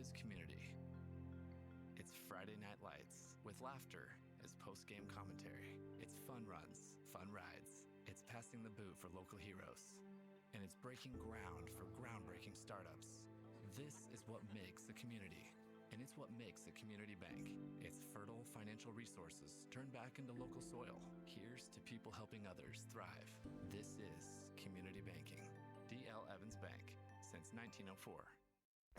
is community. It's Friday Night Lights with laughter as post-game commentary. It's fun runs, fun rides. It's passing the boot for local heroes. And it's breaking ground for groundbreaking startups. This is what makes a community. And it's what makes a community bank. It's fertile financial resources turned back into local soil. Here's to people helping others thrive. This is community banking. D.L. Evans Bank, since 1904.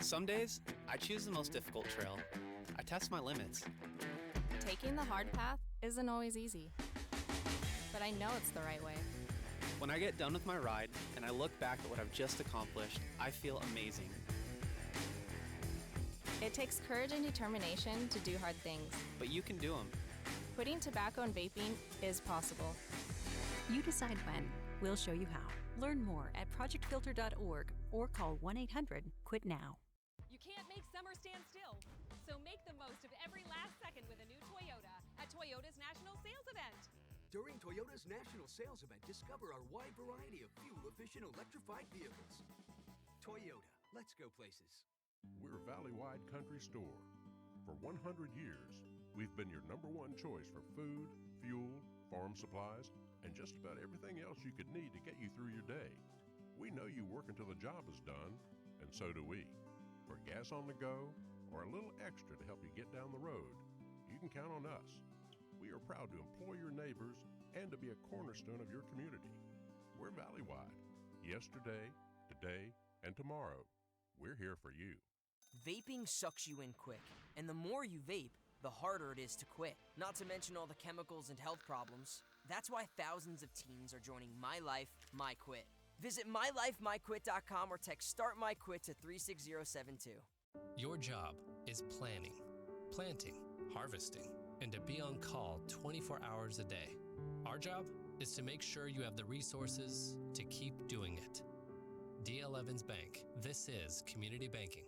Some days, I choose the most difficult trail. I test my limits. Taking the hard path isn't always easy, but I know it's the right way. When I get done with my ride and I look back at what I've just accomplished, I feel amazing. It takes courage and determination to do hard things. But you can do them. Quitting tobacco and vaping is possible. You decide when. We'll show you how. Learn more at projectfilter.org or call 1-800-QUIT-NOW. You can't make summer stand still, so make the most of every last second with a new Toyota at Toyota's National Sales Event. During Toyota's National Sales Event, discover our wide variety of fuel-efficient electrified vehicles. Toyota, let's go places. We're Valley-wide country store. For 100 years, we've been your #1 choice for food, fuel, farm supplies, and just about everything else you could need to get you through your day. We know you work until the job is done, and so do we. For gas on the go, or a little extra to help you get down the road, you can count on us. We are proud to employ your neighbors and to be a cornerstone of your community. We're Valley-wide. Yesterday, today, and tomorrow. We're here for you. Vaping sucks you in quick, and the more you vape, the harder it is to quit, not to mention all the chemicals and health problems. That's why thousands of teens are joining My Life, My Quit. Visit mylifemyquit.com or text Start My Quit to 36072. Your job is planning, planting, harvesting, and to be on call 24 hours a day. Our job is to make sure you have the resources to keep doing it. D.L. Evans Bank. This is community banking.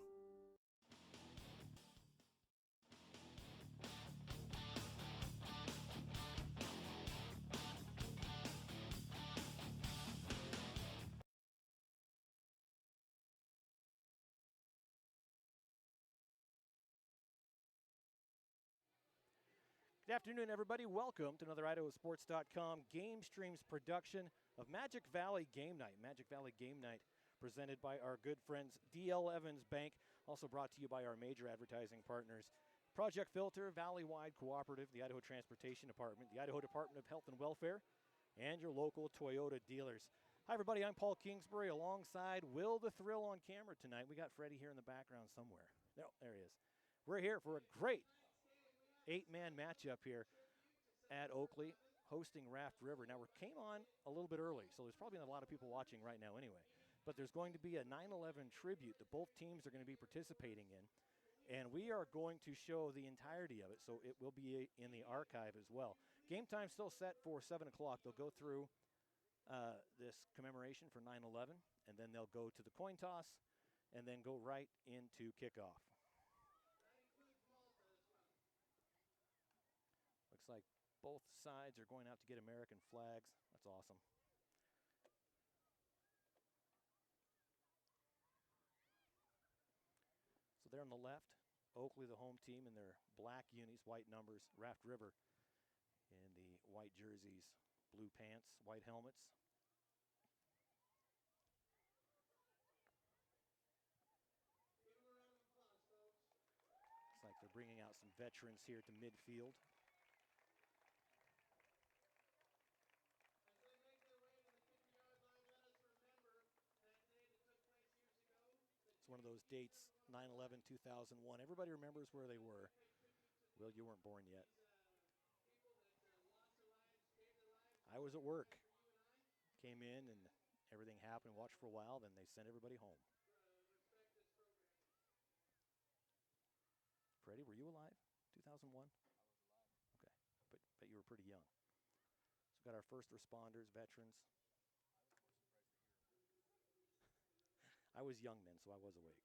Good afternoon, everybody. Welcome to another IdahoSports.com GameStreams production of Magic Valley Game Night. Magic Valley Game Night presented by our good friends D.L. Evans Bank, also brought to you by our major advertising partners, Project Filter, Valley-wide Cooperative, the Idaho Transportation Department, the Idaho Department of Health and Welfare, and your local Toyota dealers. Hi, everybody. I'm Paul Kingsbury alongside Will the Thrill on camera tonight. We got Freddie here in the background somewhere. No, there he is. We're here for a great 8-man matchup here at Oakley, hosting Raft River. Now, we came on a little bit early, so there's probably not a lot of people watching right now anyway. But there's going to be a 9/11 tribute that both teams are going to be participating in, and we are going to show the entirety of it, so it will be in the archive as well. Game time still set for 7 o'clock. They'll go through this commemoration for 9/11, and then they'll go to the coin toss, and then go right into kickoff. Looks like both sides are going out to get American flags. That's awesome. So there on the left, Oakley, the home team, in their black unis, white numbers. Raft River in the white jerseys, blue pants, white helmets. Looks like they're bringing out some veterans here to midfield. It's one of those dates, 9/11/2001. Everybody remembers where they were. Will, you weren't born yet. I was at work. Came in and everything happened, watched for a while, then they sent everybody home. Freddie, were you alive? 2001? I was alive. Okay, but you were pretty young. So we've got our first responders, veterans. I was young then, so I was awake.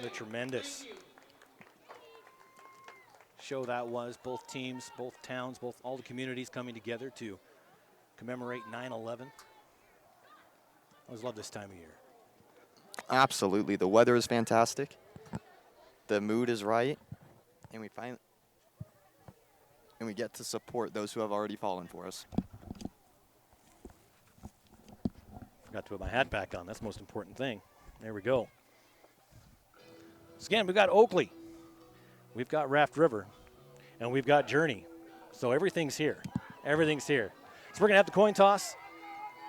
What a tremendous show that was. Both teams, both towns, all the communities coming together to commemorate 9/11. I always love this time of year. Absolutely. The weather is fantastic. The mood is right. And we get to support those who have already fallen for us. Forgot to put my hat back on. That's the most important thing. There we go. So again, we've got Oakley. We've got Raft River. And we've got Journey. So everything's here. Everything's here. So we're going to have the coin toss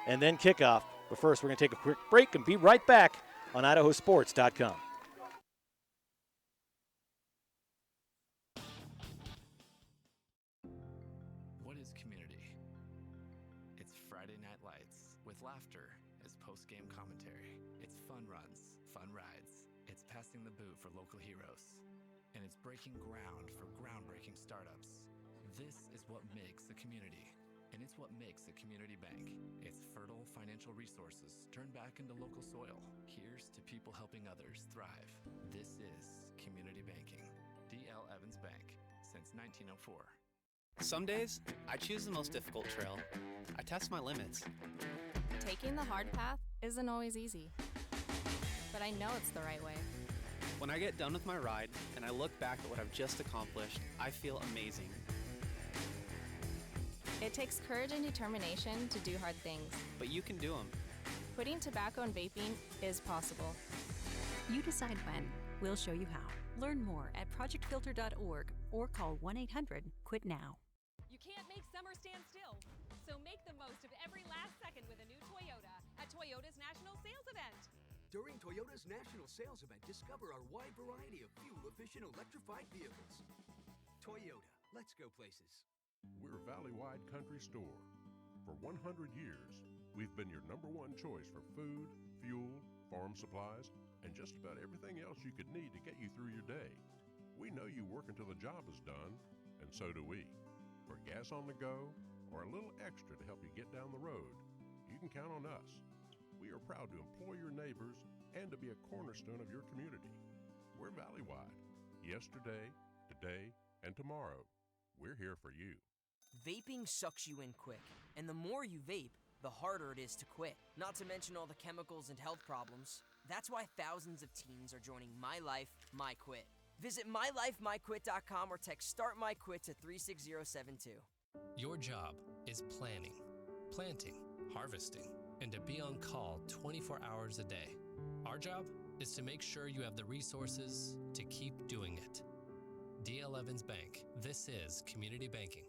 and then kickoff. But first, we're going to take a quick break and be right back on IdahoSports.com. What is community? It's Friday Night Lights with laughter as post-game commentary. It's fun runs, fun rides. It's passing the boot for local heroes. And it's breaking ground for groundbreaking startups. This is what makes a community. And it's what makes a community bank. It's fertile financial resources turned back into local soil. Here's to people helping others thrive. This is community banking. D.L. Evans Bank, since 1904. Some days, I choose the most difficult trail. I test my limits. Taking the hard path isn't always easy, but I know it's the right way. When I get done with my ride and I look back at what I've just accomplished, I feel amazing. It takes courage and determination to do hard things. But you can do them. Quitting tobacco and vaping is possible. You decide when. We'll show you how. Learn more at projectfilter.org or call 1-800-QUIT-NOW. You can't make summer stand still, so make the most of every last second with a new Toyota at Toyota's National Sales Event. During Toyota's National Sales Event, discover our wide variety of fuel-efficient electrified vehicles. Toyota, let's go places. We're Valley-wide country store. For 100 years, we've been your #1 choice for food, fuel, farm supplies, and just about everything else you could need to get you through your day. We know you work until the job is done, and so do we. For gas on the go, or a little extra to help you get down the road, you can count on us. We are proud to employ your neighbors and to be a cornerstone of your community. We're Valley-wide. Yesterday, today, and tomorrow. We're here for you. Vaping sucks you in quick, and the more you vape, the harder it is to quit. Not to mention all the chemicals and health problems. That's why thousands of teens are joining My Life, My Quit. Visit mylifemyquit.com or text Start My Quit to 36072. Your job is planning, planting, harvesting, and to be on call 24 hours a day. Our job is to make sure you have the resources to keep doing it. D.L. Evans Bank. This is community banking.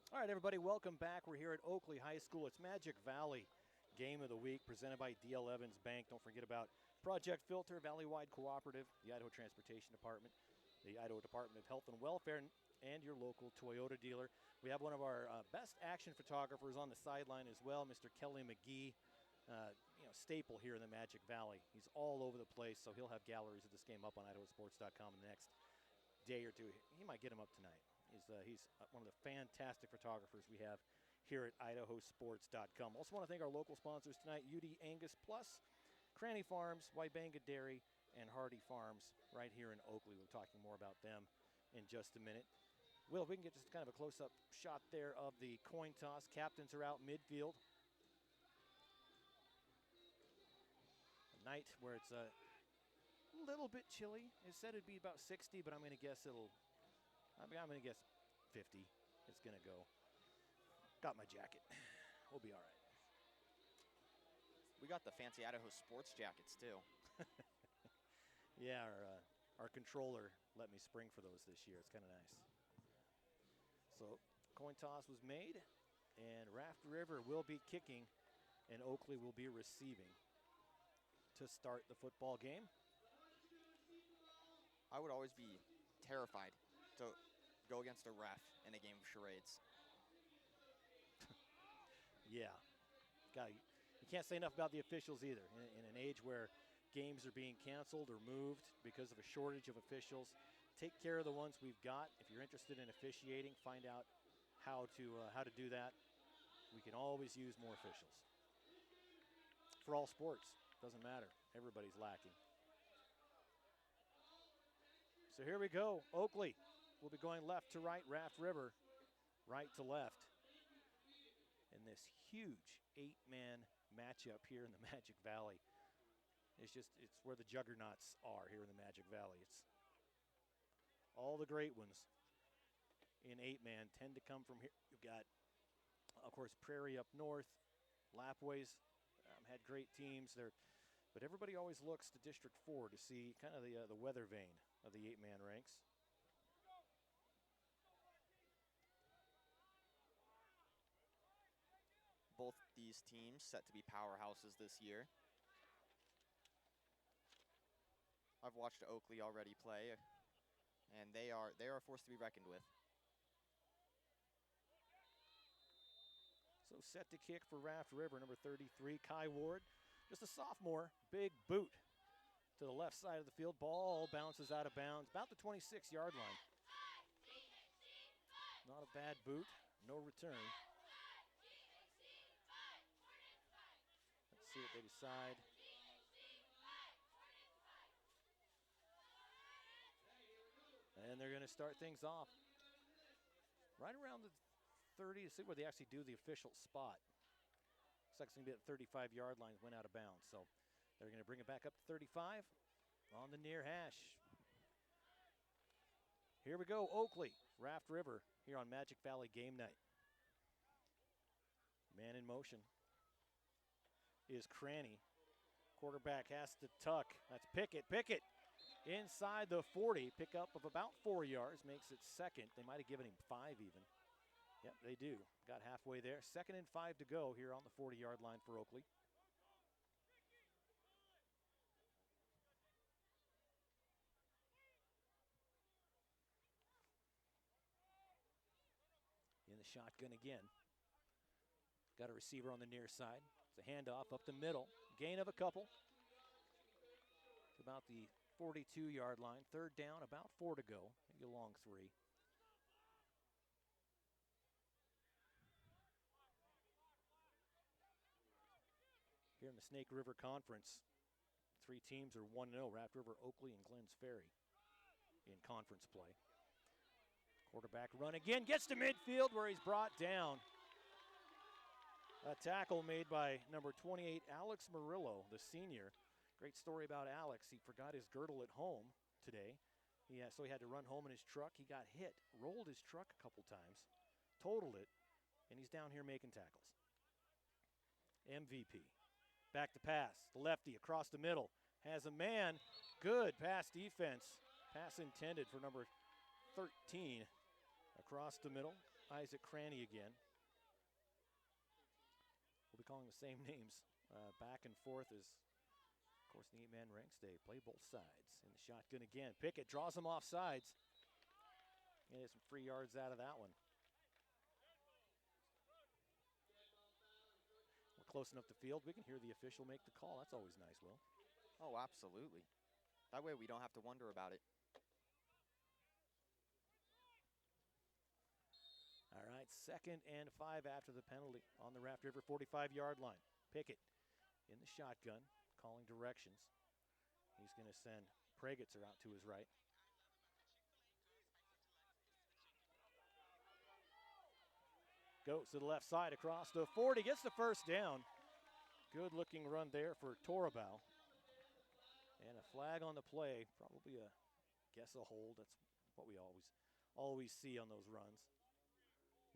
All right, everybody, welcome back. We're here at Oakley High School. It's Magic Valley Game of the Week presented by D.L. Evans Bank. Don't forget about Project Filter, Valley-wide Cooperative, the Idaho Transportation Department, the Idaho Department of Health and Welfare, and your local Toyota dealer. We have one of our best action photographers on the sideline as well, Mr. Kelly McGee, staple here in the Magic Valley. He's all over the place, so he'll have galleries of this game up on IdahoSports.com in the next day or two. He might get them up tonight. He's one of the fantastic photographers we have here at IdahoSports.com. Also want to thank our local sponsors tonight, UD Angus Plus, Cranny Farms, Wybanga Dairy, and Hardy Farms right here in Oakley. We'll be talking more about them in just a minute. Will, if we can get just kind of a close-up shot there of the coin toss. Captains are out midfield. A night where it's a little bit chilly. It said it'd be about 60, but I'm going to guess I'm going to guess 50. It's going to go. Got my jacket. We'll be all right. We got the fancy Idaho sports jackets, too. Yeah, our controller let me spring for those this year. It's kind of nice. So, coin toss was made, and Raft River will be kicking, and Oakley will be receiving to start the football game. I would always be terrified to go against a ref in a game of charades. Yeah. God, you can't say enough about the officials either. In an age where games are being canceled or moved because of a shortage of officials, take care of the ones we've got. If you're interested in officiating, find out how to do that. We can always use more officials. For all sports, doesn't matter. Everybody's lacking. So here we go. Oakley will be going left to right, Raft River right to left. In this huge 8-man matchup here in the Magic Valley. It's where the juggernauts are here in the Magic Valley. It's all the great ones in 8-man tend to come from here. You've got, of course, Prairie up north. Lapways had great teams there. But everybody always looks to District 4 to see kind of the weather vane of the 8-man ranks. Both these teams set to be powerhouses this year. I've watched Oakley already play, and they are a force to be reckoned with. So set to kick for Raft River, number 33, Kai Ward. Just a sophomore, big boot to the left side of the field. Ball bounces out of bounds, about the 26-yard line. Not a bad boot, no return. Let's see what they decide. And they're going to start things off right around the 30 to see where they actually do the official spot. Looks like it's going to be at the 35-yard line, went out of bounds. So they're going to bring it back up to 35 on the near hash. Here we go, Oakley, Raft River here on Magic Valley game night. Man in motion is Cranny. Quarterback has to tuck. That's Pickett. Pickett inside the 40. Pickup of about 4 yards makes it second. They might have given him 5 even. Yep, they do. Got halfway there. 2nd and 5 to go here on the 40-yard line for Oakley. In the shotgun again. Got a receiver on the near side. It's a handoff up the middle. Gain of a couple. To about the 42-yard line. 3rd down, about 4 to go. Maybe a long 3. Here in the Snake River Conference, 3 teams are 1-0. Raft River, Oakley, and Glens Ferry in conference play. Quarterback run again, gets to midfield where he's brought down. A tackle made by number 28, Alex Murillo, the senior. Great story about Alex. He forgot his girdle at home today. So he had to run home in his truck. He got hit, rolled his truck a couple times, totaled it, and he's down here making tackles. MVP. Back to pass. The lefty across the middle. Has a man. Good pass defense. Pass intended for number 13. Across the middle. Isaac Cranny again. We'll be calling the same names back and forth as, of course, the 8-man ranks. They play both sides. In the shotgun again. Pickett draws them off sides. And get some free yards out of that one. We're close enough to field. We can hear the official make the call. That's always nice, Will. Oh, absolutely. That way we don't have to wonder about it. All right, 2nd and 5 after the penalty on the Raft River 45-yard line. Pickett in the shotgun, calling directions. He's going to send Pragetzer out to his right. Goes to the left side across the 40, gets the 1st down. Good looking run there for Torabau. And a flag on the play, probably a hold. That's what we always see on those runs.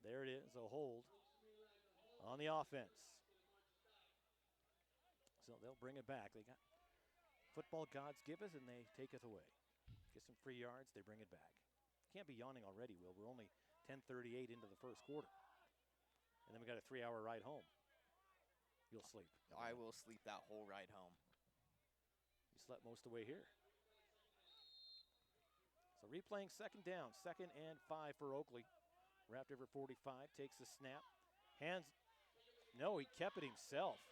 There it is, a hold on the offense. So they'll bring it back. They got football gods give us and they take it away. Get some free yards, they bring it back. Can't be yawning already, Will. We're only 10:38 into the 1st quarter. And then we got a 3-hour ride home. You'll sleep. I will sleep that whole ride home. You slept most of the way here. So replaying second down, 2nd and 5 for Oakley. Raft River 45 takes the snap. Hands, no, he kept it himself.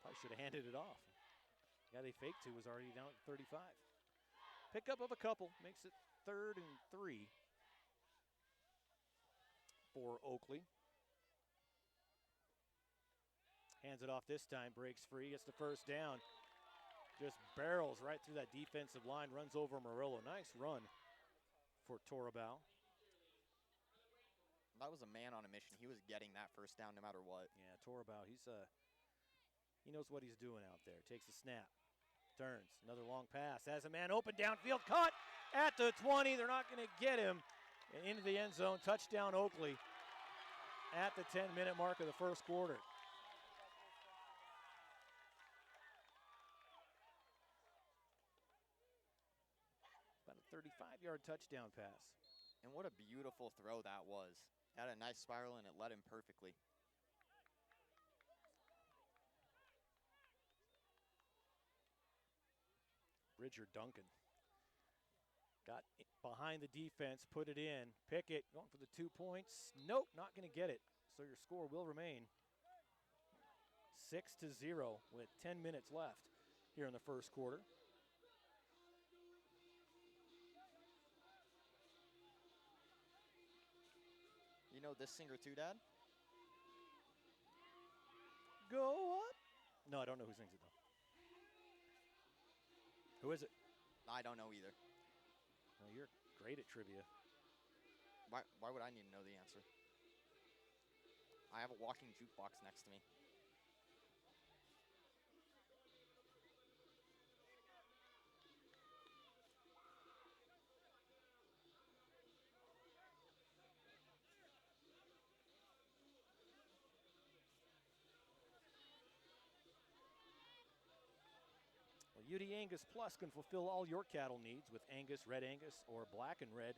Probably should have handed it off. The guy they faked to was already down at 35. Pickup of a couple makes it 3rd and 3 for Oakley. Hands it off this time, breaks free, gets the first down. Just barrels right through that defensive line, runs over Murillo. Nice run for Torabao. That was a man on a mission. He was getting that first down no matter what. Yeah, Torabao, he knows what he's doing out there. Takes a snap, turns, another long pass. Has a man open downfield, caught at the 20. They're not going to get him. And into the end zone, touchdown Oakley at the 10-minute mark of the first quarter. About a 35-yard touchdown pass. And what a beautiful throw that was. Had a nice spiral and it led him perfectly. Bridger Duncan got behind the defense, put it in. Pickett going for the 2 points. Nope, not going to get it. So your score will remain 6-0 with 10 minutes left here in the first quarter. You know this singer too, Dad? Go up. No, I don't know who sings it, though. Who is it? I don't know either. Well, you're great at trivia. Why would I need to know the answer? I have a walking jukebox next to me. UD Angus Plus can fulfill all your cattle needs with Angus, Red Angus, or Black and Red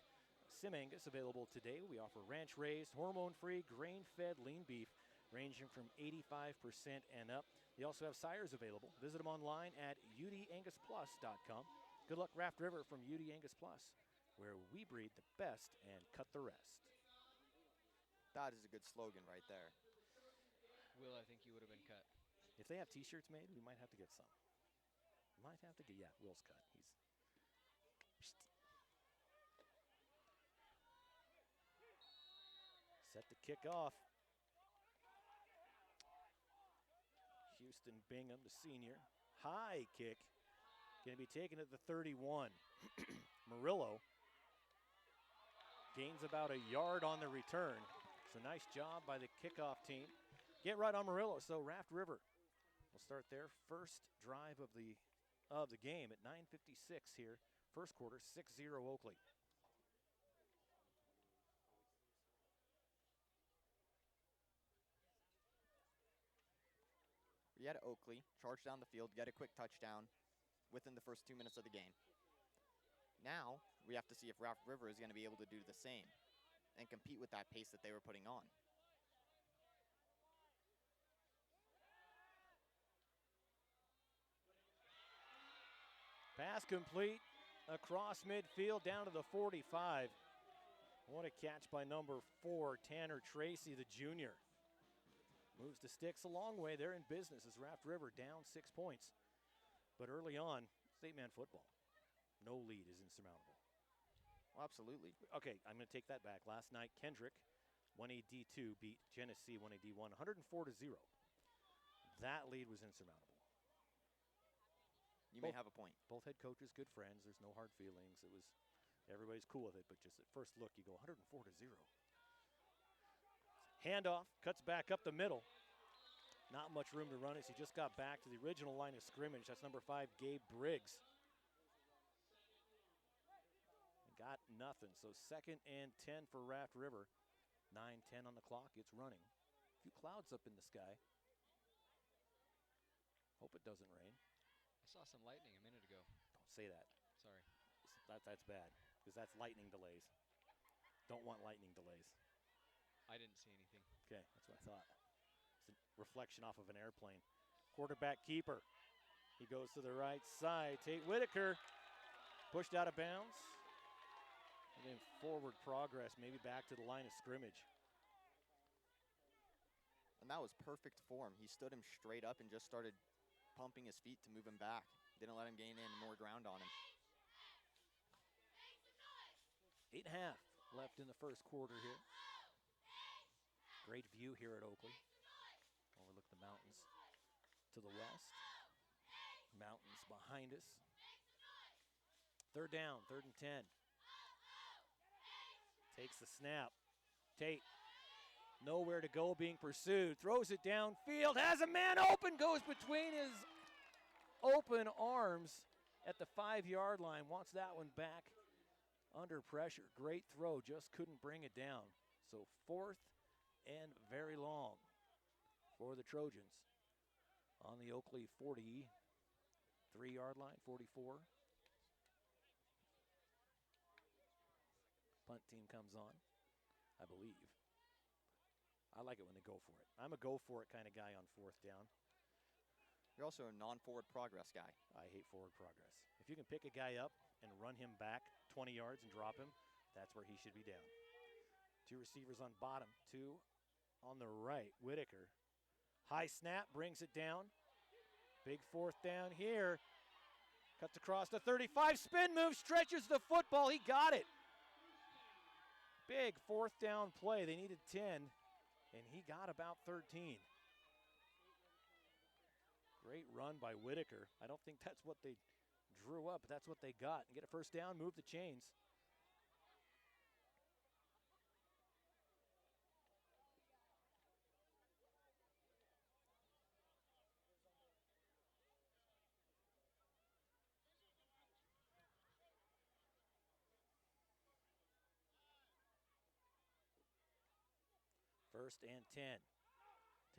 Sim Angus available today. We offer ranch-raised, hormone-free, grain-fed lean beef ranging from 85% and up. They also have sires available. Visit them online at UDAngusPlus.com. Good luck, Raft River from UD Angus Plus, where we breed the best and cut the rest. That is a good slogan right there. Will, I think you would have been cut. If they have T-shirts made, we might have to get some. Might have to get, yeah, Will's cut. He's set to kick off. Houston Bingham, the senior. High kick. Going to be taken at the 31. Murillo gains about a yard on the return. So nice job by the kickoff team. Get right on Murillo. So Raft River will start their first drive of the game at 9:56 here. First quarter, 6-0 Oakley. We had Oakley charge down the field, get a quick touchdown within the first 2 minutes of the game. Now, we have to see if Raft River is going to be able to do the same and compete with that pace that they were putting on. Pass complete across midfield down to the 45. What a catch by number 4, Tanner Tracy, the junior. Moves the sticks a long way. They're in business as Raft River down 6 points. But early on, it's 8-man football. No lead is insurmountable. Well, absolutely. Okay, I'm going to take that back. Last night, Kendrick, 1AD2, beat Genesee 1AD1, 104-0. That lead was insurmountable. You may have a point. Both head coaches, good friends. There's no hard feelings. Everybody's cool with it, but just at first look, you go 104-0. Handoff, cuts back up the middle. Not much room to run as he just got back to the original line of scrimmage. That's number 5, Gabe Briggs. Got nothing, so 2nd and 10 for Raft River. 9:10 on the clock, it's running. A few clouds up in the sky. Hope it doesn't rain. I saw some lightning a minute ago. Don't say that. Sorry. That's bad, because that's lightning delays. Don't want lightning delays. I didn't see anything. Okay, that's what I thought. It's a reflection off of an airplane. Quarterback keeper. He goes to the right side. Tate Whitaker pushed out of bounds And forward progress, maybe back to the line of scrimmage. And that was perfect form. He stood him straight up and just started pumping his feet to move him back. Didn't let him gain any more ground on him. 8.5 left in the first quarter here. Great view here at Oakley. Overlook the mountains to the west. Mountains behind us. Third down, 3rd and 10. Takes the snap. Tate, nowhere to go, being pursued. Throws it downfield, has a man open, goes between his open arms at the 5-yard line. Wants that one back under pressure. Great throw, just couldn't bring it down. So 4th and very long for the Trojans on the Oakley 43-yard line, 44. Punt team comes on, I believe. I like it when they go for it. I'm a go-for-it kind of guy on 4th down. You're also a non-forward progress guy. I hate forward progress. If you can pick a guy up and run him back 20 yards and drop him, that's where he should be down. 2 receivers on bottom, 2 on the right. Whitaker, high snap, brings it down. Big 4th down here. Cuts across the 35, spin move, stretches the football. He got it. Big 4th down play. They needed 10, and he got about 13. Great run by Whitaker. I don't think that's what they drew up, but that's what they got. Get a first down, move the chains. First and 10.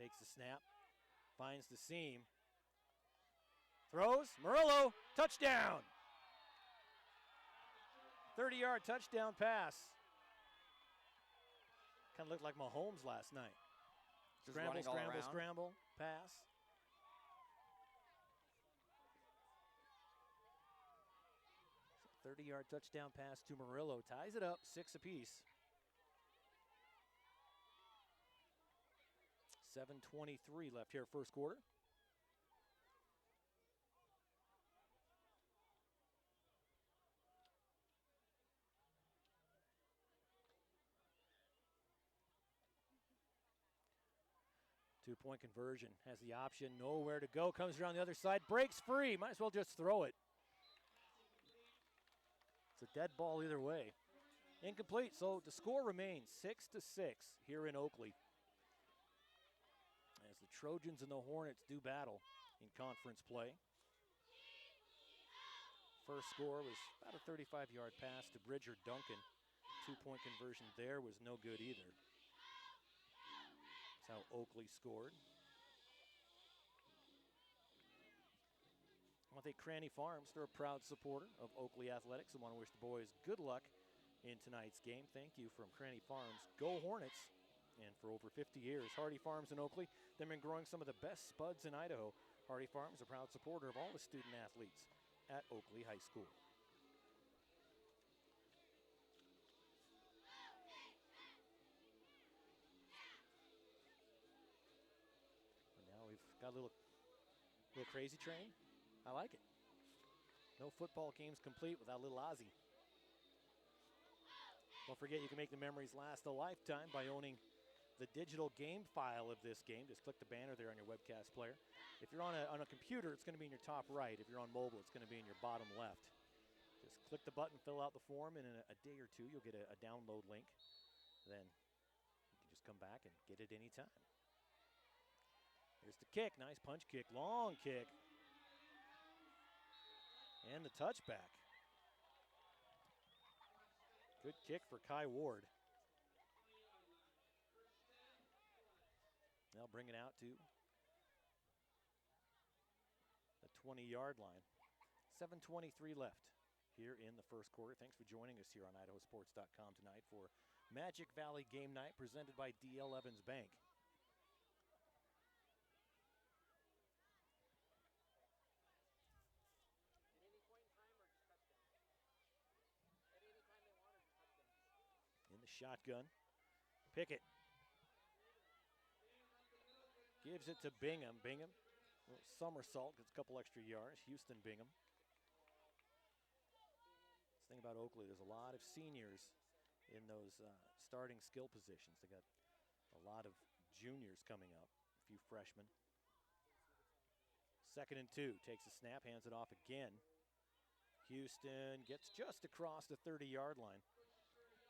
Takes the snap, finds the seam. Throws, Murillo, touchdown. 30-yard touchdown pass. Kind of looked like Mahomes last night. Just Scramble, running all scramble, around. scramble, pass. So 30-yard touchdown pass to Murillo. Ties it up, 6 apiece. 7:23 left here, first quarter. Two-point conversion, has the option, nowhere to go, comes around the other side, breaks free, might as well just throw it. It's a dead ball either way. Incomplete, so the score remains 6-6 here in Oakley, as the Trojans and the Hornets do battle in conference play. First score was about a 35-yard pass to Bridger Duncan. Two-point conversion there was no good either. That's how Oakley scored. I want to thank Cranny Farms. They're a proud supporter of Oakley Athletics. I want to wish the boys good luck in tonight's game. Thank you from Cranny Farms. Go Hornets. And for over 50 years, Hardy Farms in Oakley, they've been growing some of the best spuds in Idaho. Hardy Farms, a proud supporter of all the student athletes at Oakley High School. Got a little crazy train. I like it. No football games complete without little Ozzy. Don't forget, you can make the memories last a lifetime by owning the digital game file of this game. Just click the banner there on your webcast player. If you're on a computer, it's going to be in your top right. If you're on mobile, it's going to be in your bottom left. Just click the button, fill out the form, and in a day or two, you'll get a download link. Then you can just come back and get it anytime. Here's the kick, nice punch kick, long kick. And the touchback. Good kick for Kai Ward. They'll bring it out to the 20-yard line. 7:23 left here in the first quarter. Thanks for joining us here on IdahoSports.com tonight for Magic Valley Game Night presented by D.L. Evans Bank. the shotgun. Pickett gives it to Bingham. Bingham, a little somersault, gets a couple extra yards. Houston Bingham. The thing about Oakley, there's a lot of seniors in those starting skill positions. They got a lot of juniors coming up, a few freshmen. 2nd and 2, takes a snap, hands it off again. Houston gets just across the 30-yard line,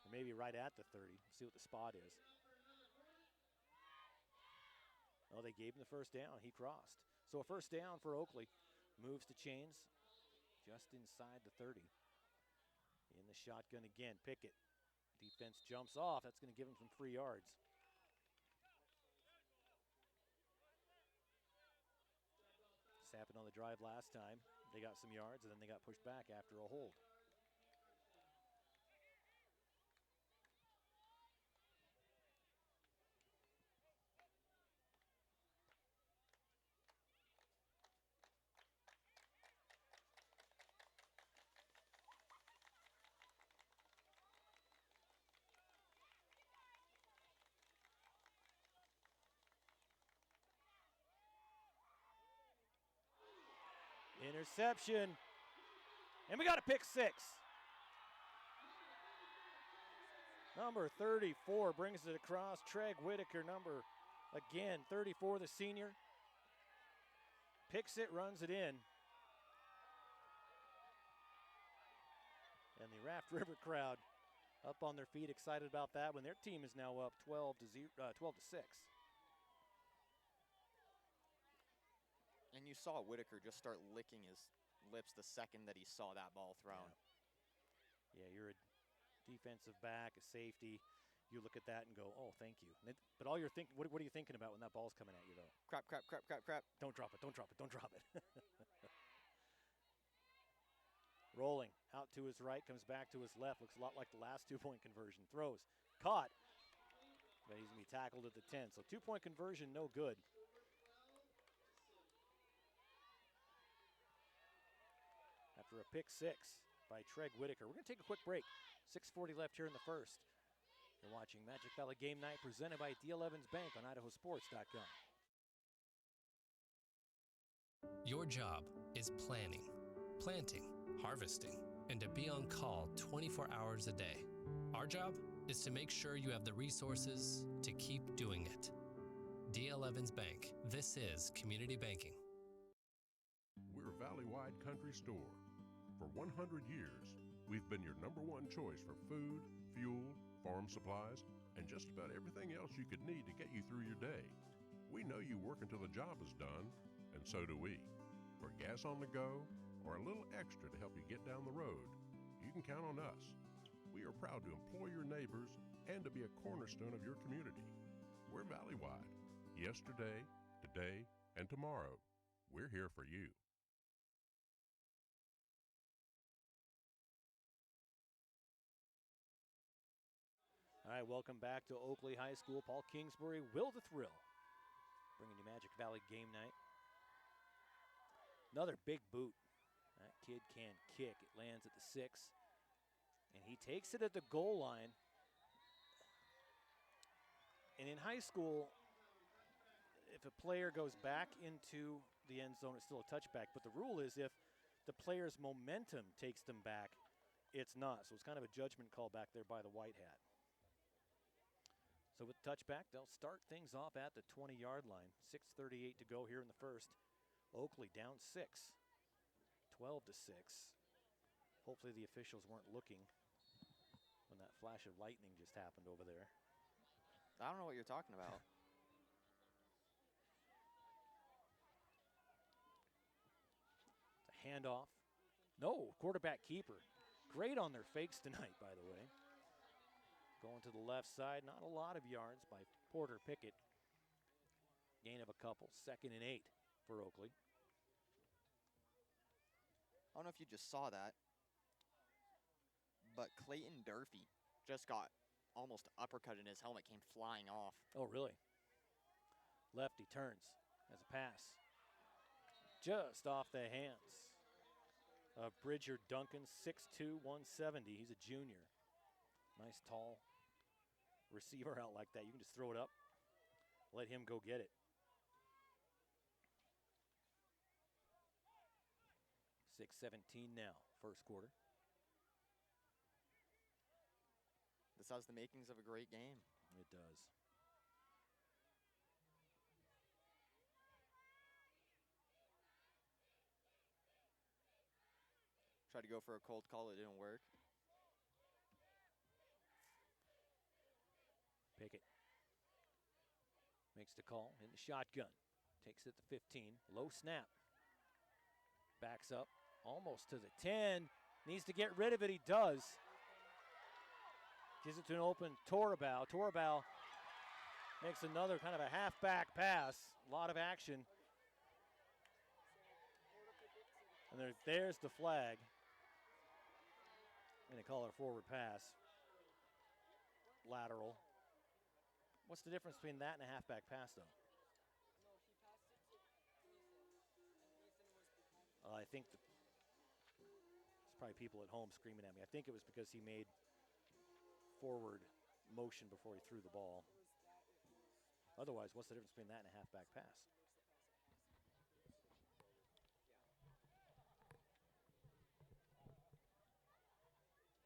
or maybe right at the 30. See what the spot is. Oh, they gave him the first down. He crossed. So a first down for Oakley. Moves the chains just inside the 30. In the shotgun again, Pickett. Defense jumps off. That's going to give him some free yards. This happened on the drive last time. They got some yards, and then they got pushed back after a hold. Interception. And we got a pick 6. Number 34 brings it across. Treg Whitaker, number, again, 34, the senior. Picks it, runs it in. And the Raft River crowd up on their feet, excited about that when their team is now up 12 to 6. And you saw Whitaker just start licking his lips the second that he saw that ball thrown. Yeah, you're a defensive back, a safety. You look at that and go, oh, thank you. But all you're thinking, what are you thinking about when that ball's coming at you, though? Crap, crap, crap, crap, crap. Don't drop it, don't drop it, don't drop it. Rolling out to his right, comes back to his left. Looks a lot like the last 2-point conversion. Throws, caught. But he's going to be tackled at the 10. So 2-point conversion, no good. After a pick 6 by Treg Whitaker. We're going to take a quick break. 6:40 left here in the first. You're watching Magic Valley Game Night presented by D.L. Evans Bank on IdahoSports.com. Your job is planning, planting, harvesting, and to be on call 24 hours a day. Our job is to make sure you have the resources to keep doing it. D.L. Evans Bank. This is community banking. We're Valley-wide country store. For 100 years, we've been your #1 choice for food, fuel, farm supplies, and just about everything else you could need to get you through your day. We know you work until the job is done, and so do we. For gas on the go, or a little extra to help you get down the road, you can count on us. We are proud to employ your neighbors and to be a cornerstone of your community. We're Valley-wide. Yesterday, today, and tomorrow, we're here for you. All right, welcome back to Oakley High School. Paul Kingsbury, Will the Thrill, bringing you Magic Valley Game Night. Another big boot. That kid can kick. It lands at the 6, and he takes it at the goal line. And in high school, if a player goes back into the end zone, it's still a touchback. But the rule is if the player's momentum takes them back, it's not. So it's kind of a judgment call back there by the white hat. So with touchback, they'll start things off at the 20-yard line. 6:38 to go here in the first. Oakley down 6, 12 to 6. Hopefully the officials weren't looking when that flash of lightning just happened over there. I don't know what you're talking about. It's a handoff. No, quarterback keeper. Great on their fakes tonight, by the way. Going to the left side, not a lot of yards by Porter Pickett. Gain of a couple, 2nd and 8 for Oakley. I don't know if you just saw that, but Clayton Durfee just got almost uppercut and his helmet came flying off. Oh, really? Lefty turns as a pass. Just off the hands of Bridger Duncan, 6'2", 170. He's a junior. Nice tall receiver out like that. You can just throw it up, let him go get it. 6:17 now, first quarter. This has the makings of a great game. It does. Tried to go for a cold call, it didn't work. Pickett makes the call in the shotgun. Takes it to 15. Low snap. Backs up almost to the 10. Needs to get rid of it. He does. Gives it to an open Torabao. Torabao makes another kind of a halfback pass. A lot of action. And there's the flag. And they call it a forward pass. Lateral. What's the difference between that and a halfback pass, though? I think there's probably people at home screaming at me. I think it was because he made forward motion before he threw the ball. Otherwise, what's the difference between that and a halfback pass?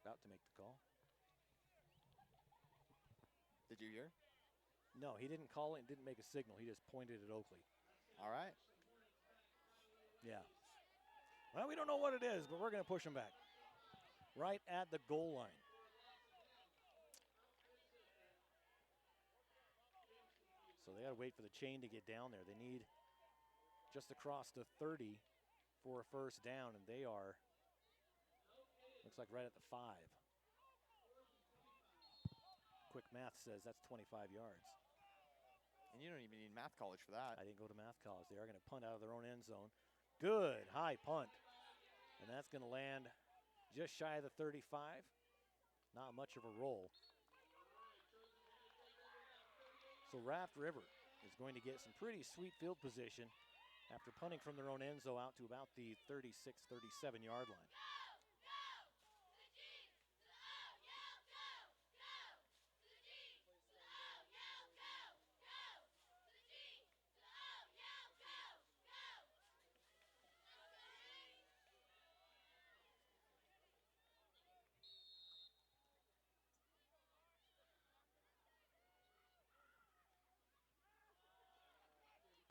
About to make the call. Did you hear? No, he didn't call it and didn't make a signal. He just pointed at Oakley. All right. Yeah. Well, we don't know what it is, but we're going to push him back. Right at the goal line. So they got to wait for the chain to get down there. They need just across the 30 for a first down, and they are, looks like right at the 5. Quick math says that's 25 yards. And you don't even need math college for that. I didn't go to math college. They are going to punt out of their own end zone. Good high punt. And that's going to land just shy of the 35. Not much of a roll. So Raft River is going to get some pretty sweet field position after punting from their own end zone out to about the 36, 37 yard line.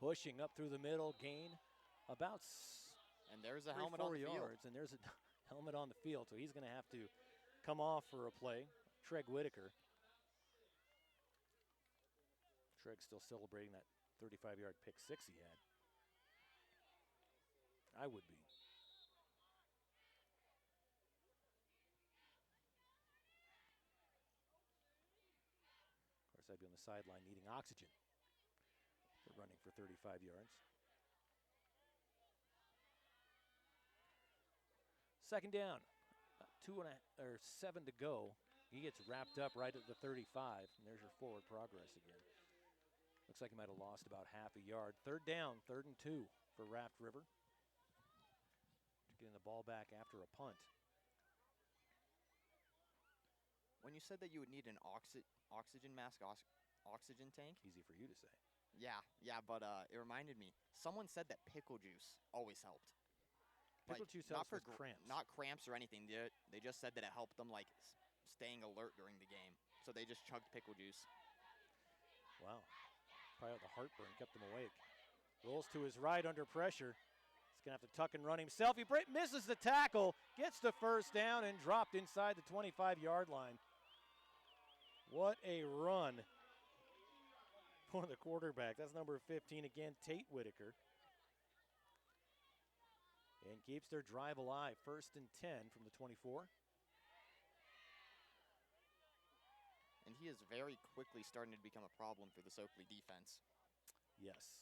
Pushing up through the middle, gain about and there's a helmet on the field. And there's a helmet on the field, so he's going to have to come off for a play. Treg Whitaker. Treg's still celebrating that 35-yard pick six he had. I would be. Of course, I'd be on the sideline needing oxygen. They're running for 35 yards. Second down, 7 to go. He gets wrapped up right at the 35, and there's your forward progress again. Looks like he might have lost about half a yard. Third down, 3rd and 2 for Raft River. Getting the ball back after a punt. When you said that you would need an oxygen mask, oxygen tank. Easy for you to say. Yeah, but it reminded me. Someone said that pickle juice always helped. Pickle juice helps with cramps. Not cramps or anything. They just said that it helped them staying alert during the game. So they just chugged pickle juice. Wow. Probably the heartburn kept him awake. Rolls to his right under pressure. He's going to have to tuck and run himself. He misses the tackle, gets the first down, and dropped inside the 25-yard line. What a run for the quarterback. That's number 15 again, Tate Whitaker. And keeps their drive alive. 1st and 10 from the 24. And he is very quickly starting to become a problem for this Oakley defense. Yes.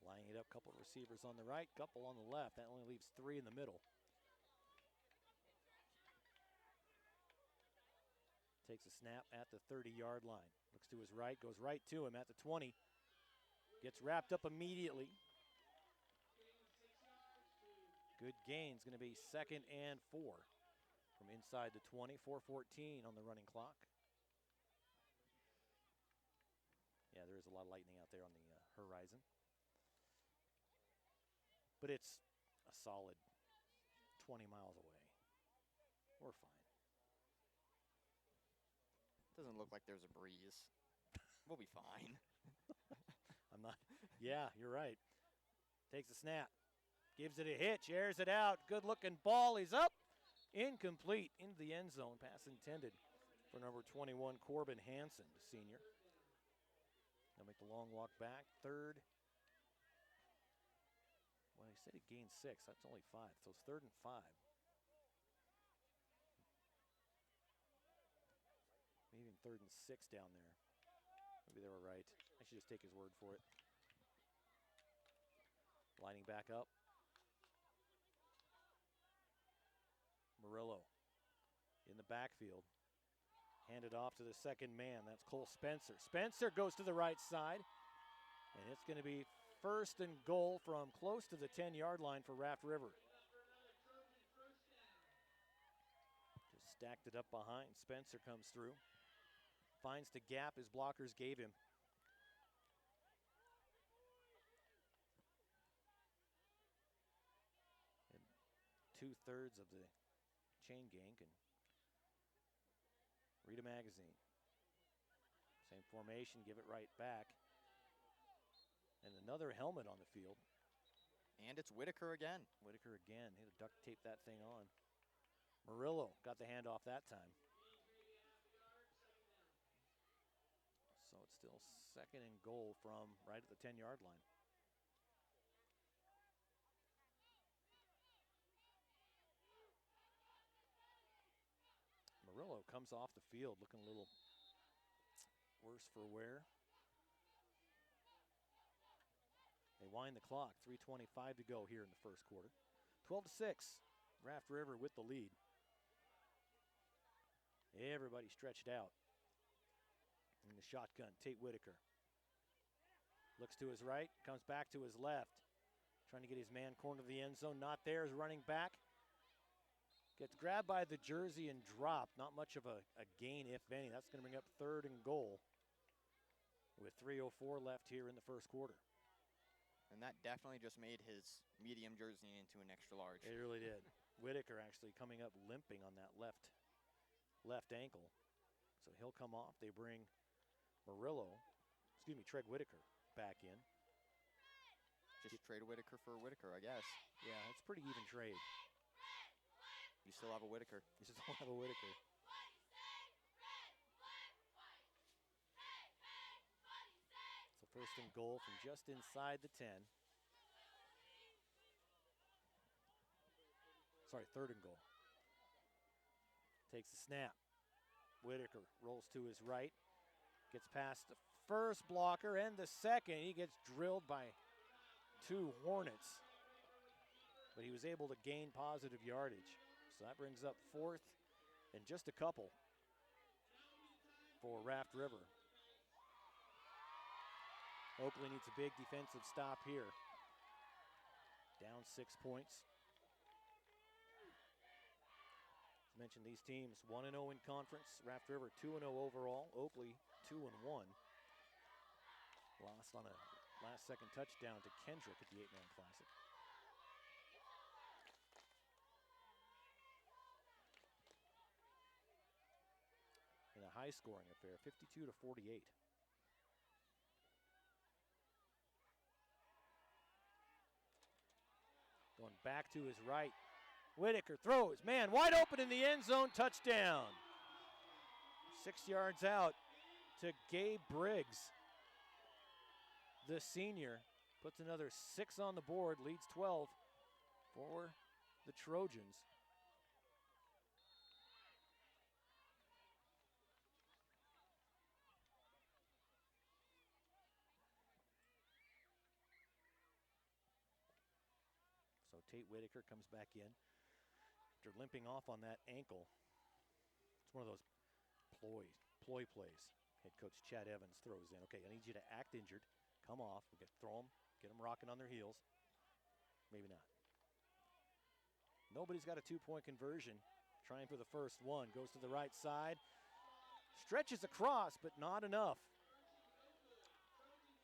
Lining it up, couple of receivers on the right, couple on the left. That only leaves 3 in the middle. Takes a snap at the 30-yard line. Looks to his right, goes right to him at the 20. Gets wrapped up immediately. Good gain's going to be 2nd and 4. from inside the 20, 4:14 on the running clock. Yeah, there is a lot of lightning out there on the horizon. But it's a solid 20 miles away. We're fine. Doesn't look like there's a breeze. We'll be fine. I'm not. Yeah, you're right. Takes a snap. Gives it a hitch. Airs it out. Good looking ball. He's up. Incomplete into the end zone. Pass intended for number 21, Corbin Hansen, the senior. They'll make the long walk back. Third. Well, he said he gained 6. That's only 5. So it's 3rd and 5. Maybe even 3rd and 6 down there. Maybe they were right. I should just take his word for it. Lining back up. Murillo in the backfield. Handed off to the second man. That's Cole Spencer. Spencer goes to the right side. And it's going to be 1st and goal from close to the 10-yard line for Raft River. Just stacked it up behind. Spencer comes through. Finds the gap his blockers gave him. And 2/3 of the chain gang can read a magazine. Same formation, give it right back. And another helmet on the field. And it's Whitaker again. Whitaker again. He had to duct tape that thing on. Murillo got the handoff that time. So it's still 2nd and goal from right at the 10-yard line. Murillo comes off the field looking a little worse for wear. They wind the clock. 3:25 to go here in the first quarter. 12-6. Raft River with the lead. Everybody stretched out. In the shotgun, Tate Whitaker. Looks to his right, comes back to his left. Trying to get his man corner of the end zone. Not there, is running back. Gets grabbed by the jersey and dropped. Not much of a gain, if any. That's going to bring up 3rd and goal with 3:04 left here in the first quarter. And that definitely just made his medium jersey into an extra large. It really did. Whitaker actually coming up limping on that left ankle. So he'll come off. They bring Treg Whitaker back in. Just trade Whitaker for Whitaker, I guess. Yeah, it's a pretty even trade. You still have a Whitaker. You still have a Whitaker. So 1st and goal from just inside the 10. Sorry, 3rd and goal. Takes the snap. Whitaker rolls to his right. Gets past the first blocker and the second. He gets drilled by 2 Hornets. But he was able to gain positive yardage. So that brings up 4th and just a couple for Raft River. Oakley needs a big defensive stop here. Down 6 points. As mentioned, these teams 1-0 in conference. Raft River 2-0 overall. Oakley 2-1. Lost on a last-second touchdown to Kendrick at the 8-man classic. In a high-scoring affair, 52-48. Going back to his right. Whitaker throws. Man, wide open in the end zone. Touchdown. 6 yards out to Gabe Briggs. The senior puts another 6 on the board, leads 12 for the Trojans. So Tate Whitaker comes back in after limping off on that ankle. It's one of those ploy plays. Head coach Chad Evans throws in. Okay, I need you to act injured. Come off. We can throw them, get them rocking on their heels. Maybe not. Nobody's got a 2-point conversion trying for the first one. Goes to the right side. Stretches across, but not enough.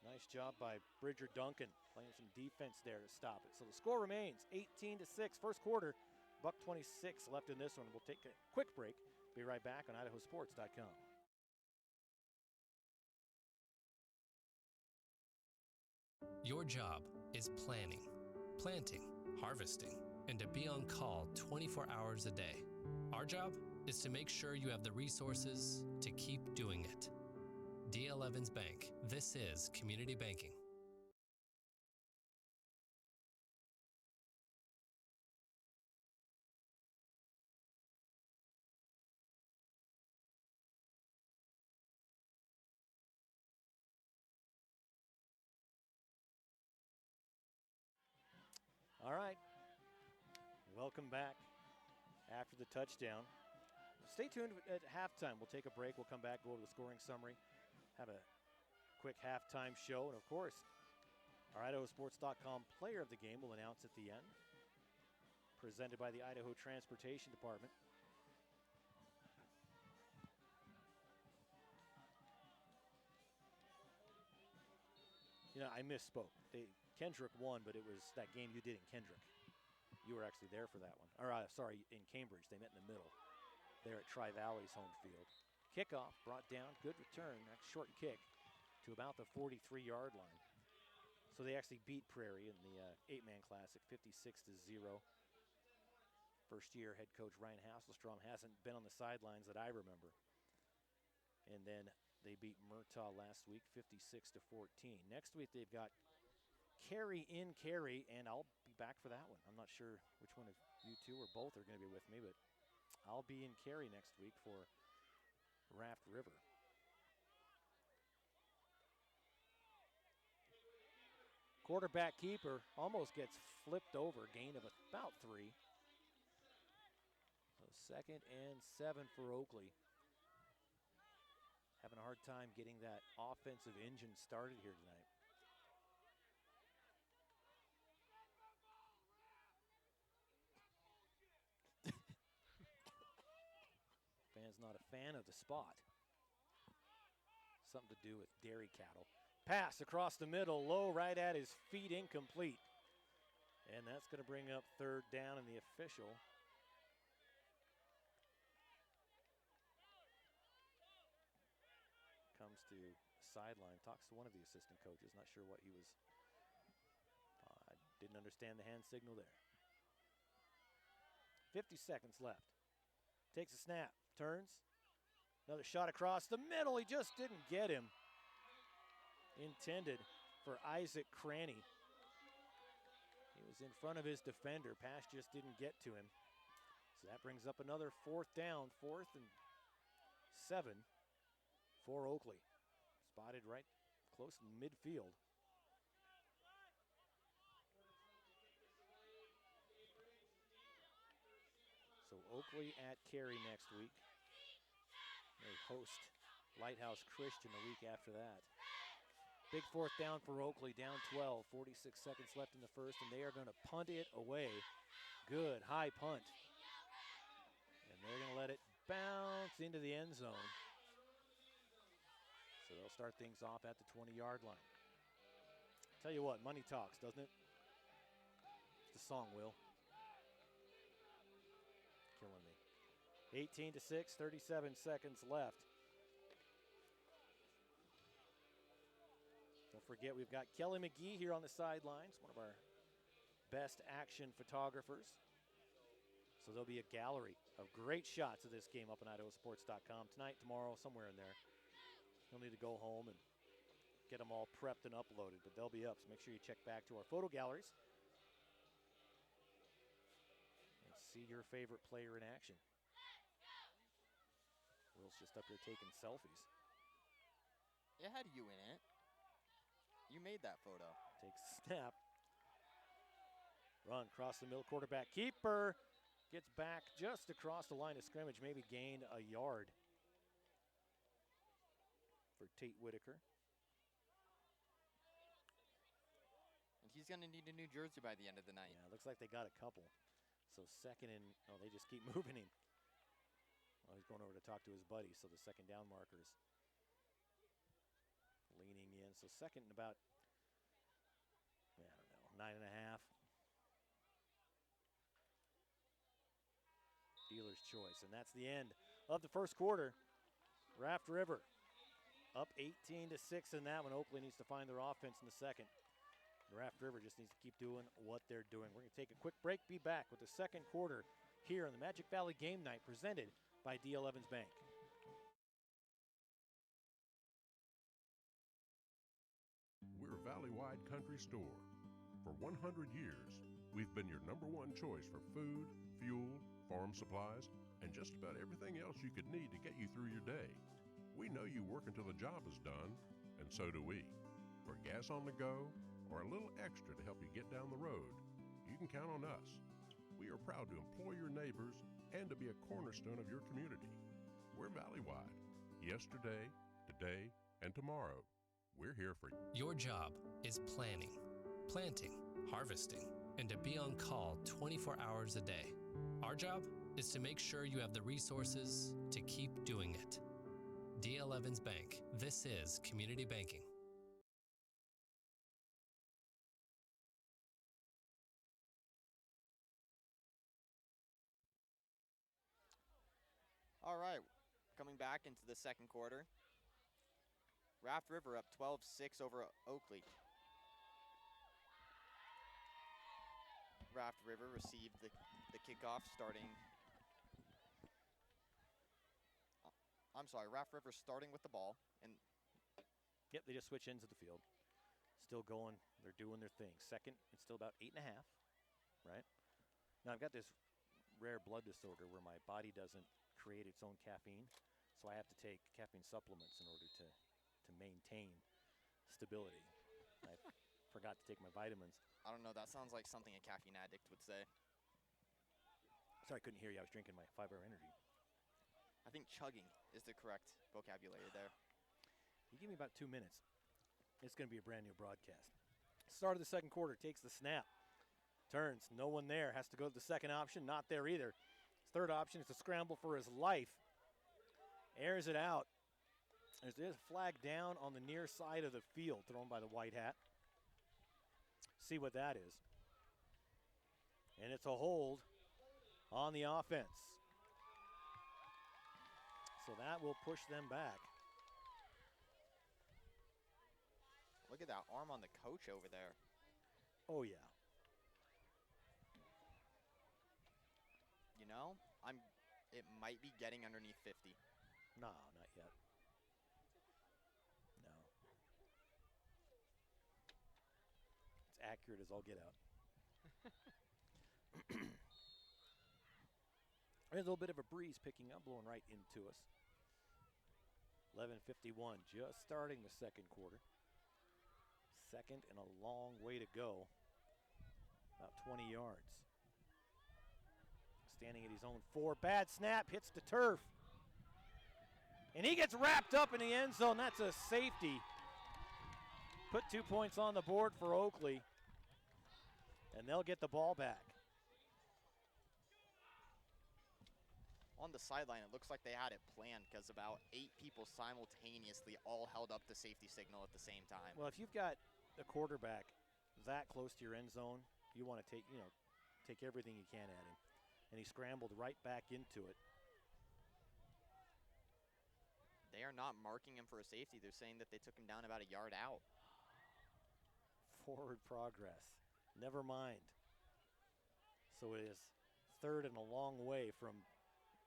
Nice job by Bridger Duncan, playing some defense there to stop it. So the score remains 18-6, first quarter. Buck 26 left in this one. We'll take a quick break. Be right back on IdahoSports.com. Your job is planning, planting, harvesting, and to be on call 24 hours a day. Our job is to make sure you have the resources to keep doing it. D.L. Evans Bank. This is community banking. All right. Welcome back after the touchdown. Stay tuned at halftime. We'll take a break. We'll come back, go over the scoring summary, have a quick halftime show, and of course, our IdahoSports.com player of the game will announce at the end, presented by the Idaho Transportation Department. You know, I misspoke. Kendrick won, but it was that game you did in Kendrick. You were actually there for that one. Or, sorry, in Cambridge. They met in the middle there at Tri-Valley's home field. Kickoff brought down. Good return. That short kick to about the 43-yard line. So they actually beat Prairie in the 8-man classic, 56-0. First-year head coach Ryan Hasselstrom hasn't been on the sidelines that I remember. And then they beat Murtaugh last week, 56-14. Next week they've got Cary in Cary, and I'll be back for that one. I'm not sure which one of you two or both are going to be with me, but I'll be in Cary next week for Raft River. Quarterback keeper almost gets flipped over, gain of about 3. So 2nd and 7 for Oakley. Having a hard time getting that offensive engine started here tonight. Fan's not a fan of the spot. Something to do with dairy cattle. Pass across the middle, low, right at his feet, incomplete. And that's going to bring up 3rd down, and the official comes to sideline, talks to one of the assistant coaches. Not sure what he was. I didn't understand the hand signal there. 50 seconds left. Takes a snap, turns. Another shot across the middle. He just didn't get him. Intended for Isaac Cranny. He was in front of his defender. Pass just didn't get to him. So that brings up another 4th down, 4th and 7 for Oakley. Spotted right close in midfield. So Oakley at Cary next week. They host Lighthouse Christian the week after that. Big 4th down for Oakley, down 12, 46 seconds left in the first, and they are going to punt it away. Good, high punt. And they're going to let it bounce into the end zone. So they'll start things off at the 20-yard line. Tell you what, money talks, doesn't it? It's the song, Will. Killing me. 18-6, 37 seconds left. Don't forget, we've got Kelly McGee here on the sidelines, one of our best action photographers. So there'll be a gallery of great shots of this game up on IdahoSports.com tonight, tomorrow, somewhere in there. You'll need to go home and get them all prepped and uploaded, but they'll be up. So make sure you check back to our photo galleries and see your favorite player in action. Will's just up here taking selfies. It had you in it. You made that photo. Takes a snap. Run across the middle, quarterback keeper. Gets back just across the line of scrimmage, maybe gained a yard for Tate Whitaker. And he's going to need a new jersey by the end of the night. Yeah, looks like they got a couple. So 2nd and, oh, they just keep moving him. Oh, he's going over to talk to his buddy, so the second down markers leaning in. So second and about, I don't know, 9.5. Dealer's choice, and that's the end of the first quarter. Raft River up 18-6 in that one. Oakley needs to find their offense in the second. Raft River just needs to keep doing what they're doing. We're going to take a quick break, be back with the second quarter here on the Magic Valley Game Night presented by D.L. Evans Bank. We're a valley-wide country store. For 100 years, we've been your number one choice for food, fuel, farm supplies, and just about everything else you could need to get you through your day. We know you work until the job is done, and so do we. For gas on the go, or a little extra to help you get down the road, you can count on us. We are proud to employ your neighbors and to be a cornerstone of your community. We're valley-wide. Yesterday, today, and tomorrow, we're here for you. Your job is planning, planting, harvesting, and to be on call 24 hours a day. Our job is to make sure you have the resources to keep doing it. D.L. Evans Bank. This is community banking. All right, coming back into the second quarter. Raft River up 12-6 over Oakley. Raft River received the kickoff starting. Raft River starting with the ball. And Yep, they just switch ends of the field. Still going, they're doing their thing. Second, it's still about 8.5, right? Now I've got this rare blood disorder where my body doesn't create its own caffeine, so I have to take caffeine supplements in order to maintain stability. I forgot to take my vitamins. I don't know, that sounds like something a caffeine addict would say. Sorry, I couldn't hear you. I was drinking my 5-hour energy. I think chugging is the correct vocabulary there. You give me about 2 minutes. It's going to be a brand new broadcast. Start of the second quarter, takes the snap. Turns, no one there. Has to go to the second option, not there either. His third option is to scramble for his life. Airs it out. There's a flag down on the near side of the field thrown by the white hat. See what that is. And it's a hold on the offense. So that will push them back. Look at that arm on the coach over there. Oh, yeah. You know, it might be getting underneath 50. No, not yet. No. It's accurate as all get out. There's a little bit of a breeze picking up, blowing right into us. 11:51, just starting the second quarter. Second and a long way to go. About 20 yards. Standing at his own 4. Bad snap, hits the turf. And he gets wrapped up in the end zone. That's a safety. Put 2 points on the board for Oakley. And they'll get the ball back. On the sideline, it looks like they had it planned because about 8 people simultaneously all held up the safety signal at the same time. Well, if you've got a quarterback that close to your end zone, you want to take everything you can at him. And he scrambled right back into it. They are not marking him for a safety. They're saying that they took him down about a yard out. Forward progress. Never mind. So it is third and a long way from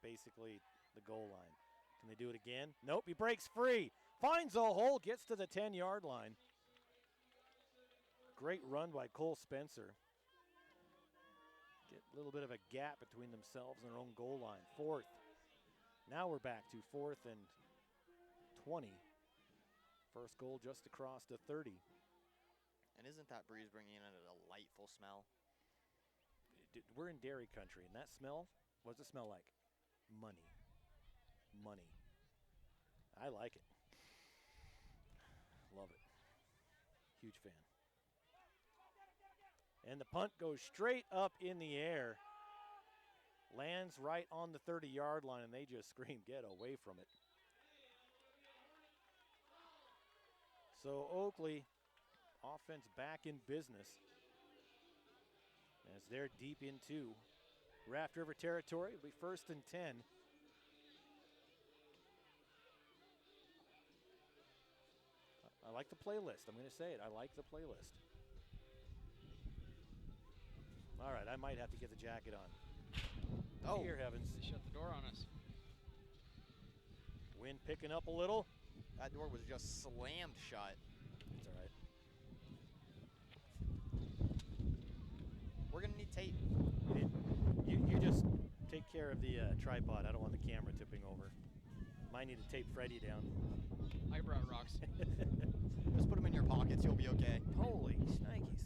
basically the goal line. Can they do it again? Nope, he breaks free. Finds a hole, gets to the 10-yard line. Great run by Cole Spencer. Get a little bit of a gap between themselves and their own goal line. Fourth. Now we're back to 4th and 20. First goal just across to 30. And isn't that breeze bringing in a delightful smell? We're in dairy country, and that smell, what does it smell like? Money. Money. I like it. Love it. Huge fan. And the punt goes straight up in the air. Lands right on the 30-yard line, and they just scream, get away from it. So Oakley, offense back in business, as they're deep into Raft River territory. It'll be 1st and 10. I like the playlist. I'm going to say it. I like the playlist. All right, I might have to get the jacket on. Oh. Dear heavens. They shut the door on us. Wind picking up a little. That door was just slammed shut. It's all right. We're going to need tape. You just take care of the tripod. I don't want the camera tipping over. Might need to tape Freddie down. I brought rocks. Just put them in your pockets. You'll be okay. Holy shnikes.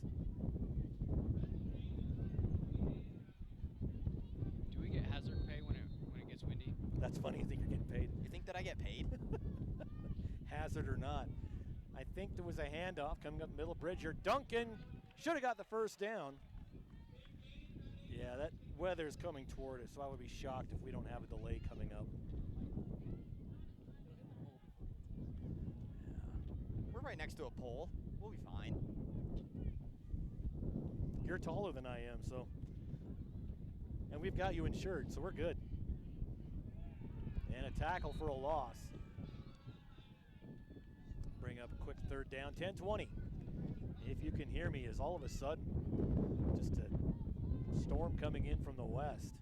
Do we get hazard pay when it gets windy? That's funny. You think you're getting paid? You think that I get paid? Hazard or not. I think there was a handoff coming up the middle. Bridger. Duncan should have got the first down. Yeah, that weather's coming toward us, so I would be shocked if we don't have a delay coming up. We're right next to a pole. We'll be fine. You're taller than I am, so. And we've got you insured, so we're good. And a tackle for a loss. Bring up a quick 3rd down, 10-20. If you can hear me, is all of a sudden just a storm coming in from the west.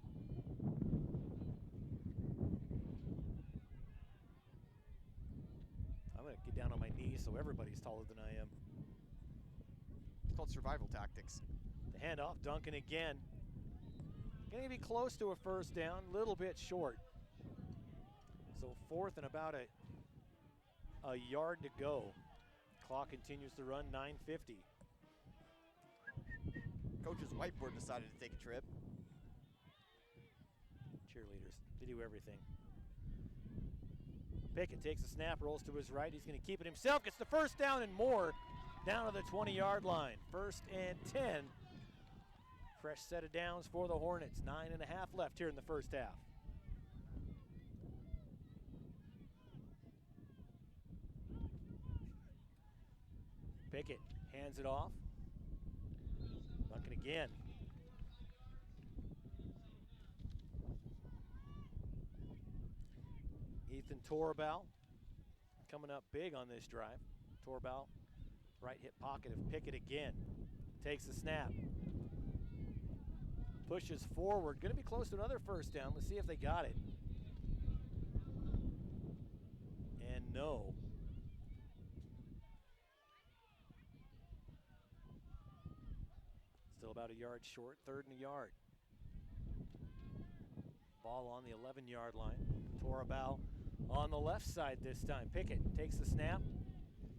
I'm going to get down on my knees so everybody's taller than I am. It's called survival tactics. The handoff, Duncan again. Going to be close to a 1st down, a little bit short. So 4th and about a yard to go. Clock continues to run, 9:50. Coach's whiteboard decided to take a trip. Cheerleaders, they do everything. Pickett takes the snap, rolls to his right. He's going to keep it himself, gets the 1st down and more down to the 20-yard line. 1st and 10. Fresh set of downs for the Hornets. 9.5 left here in the 1st half. Pickett hands it off. Duncan again. Ethan Torbow coming up big on this drive. Torbow, right hip pocket of Pickett again. Takes the snap. Pushes forward. Going to be close to another 1st down. Let's see if they got it. And no. Still about a yard short, 3rd and a yard. Ball on the 11-yard line. Torbow on the left side this time. Pickett takes the snap,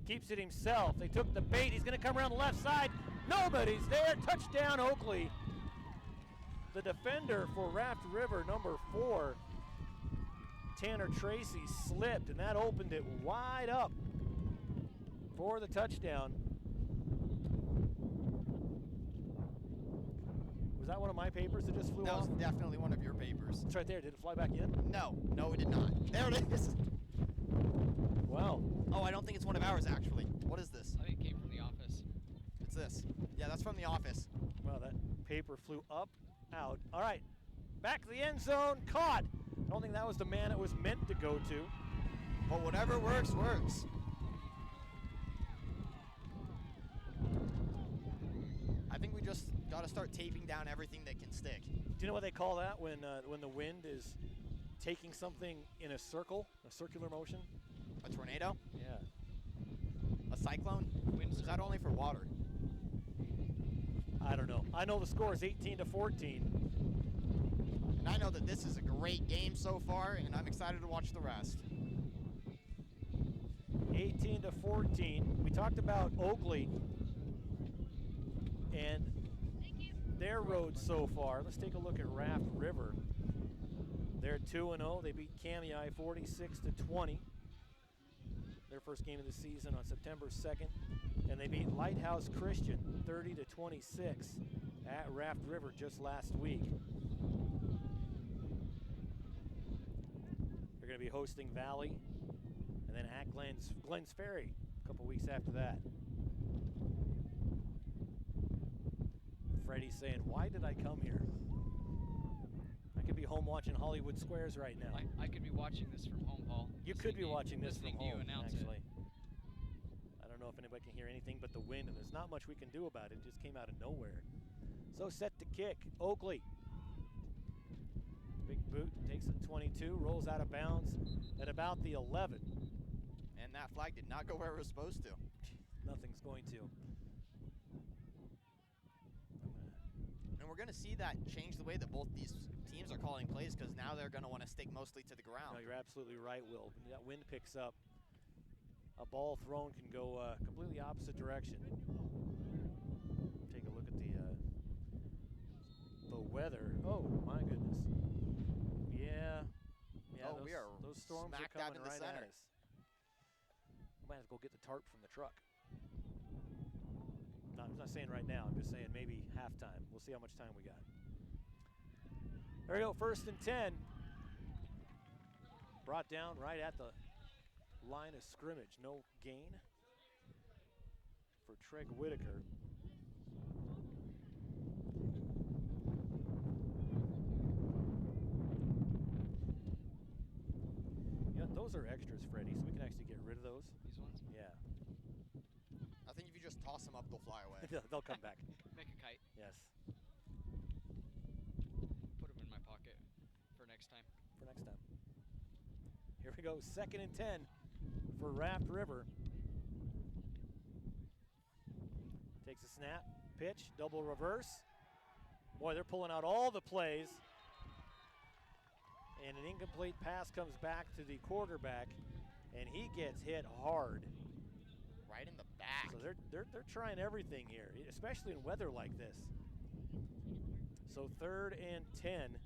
keeps it himself. They took the bait. He's going to come around the left side. Nobody's there. Touchdown, Oakley. The defender for Raft River, number 4, Tanner Tracy, slipped, and that opened it wide up for the touchdown. Was that one of my papers that just flew off? That was definitely one of your papers. It's right there. Did it fly back in? No, it did not. There it is. Wow. Oh, I don't think it's one of ours, actually. What is this? I think it came from the office. It's this. Yeah, that's from the office. Well, that paper flew up, out. All right, back to the end zone, caught. I don't think that was the man it was meant to go to. But whatever works, works. I think we just got to start taping down everything that can stick. Do you know what they call that when the wind is taking something in a circle, a circular motion? A tornado? Yeah. A cyclone? Or is that only for water? I don't know. I know the score is 18-14. And I know that this is a great game so far, and I'm excited to watch the rest. 18-14. We talked about Oakley and their road so far. Let's take a look at Raft River. They're 2-0. They beat Kamei 46-20. Their first game of the season on September 2nd. And they beat Lighthouse Christian 30-26 at Raft River just last week. They're going to be hosting Valley, and then at Glens Ferry a couple weeks after that. Freddie's saying, why did I come here? I could be home watching Hollywood Squares right now. I could be watching this from home, Paul. You could be watching this from listening to home, you announce actually. it. I don't know if anybody can hear anything but the wind, and there's not much we can do about it. It just came out of nowhere. So set to kick, Oakley. Big boot, takes it 22, rolls out of bounds at about the 11. And that flag did not go where it was supposed to. Nothing's going to. And we're going to see that change the way that both these teams are calling plays, because now they're going to want to stick mostly to the ground. No, you're absolutely right, Will. When that wind picks up, a ball thrown can go completely opposite direction. Take a look at the weather. Oh, my goodness. Yeah, we are those storms smack are dab coming in the right center. at us. We might have to go get the tarp from the truck. No, I'm not saying right now. I'm just saying maybe halftime. We'll see how much time we got. There we go, 1st and 10. Brought down right at the line of scrimmage. No gain for Treg Whitaker. Yeah, those are extras, Freddie, so we can actually get rid of those. These ones? Yeah. I think if you just toss them up, they'll fly away. They'll come back. Make a kite. Yes. Put them in my pocket for next time. For next time. Here we go, 2nd and 10 for Raft River. Takes a snap, pitch, double reverse. Boy, they're pulling out all the plays. And an incomplete pass comes back to the quarterback, and he gets hit hard. Right in the back. So they're trying everything here, especially in weather like this. So 3rd and 10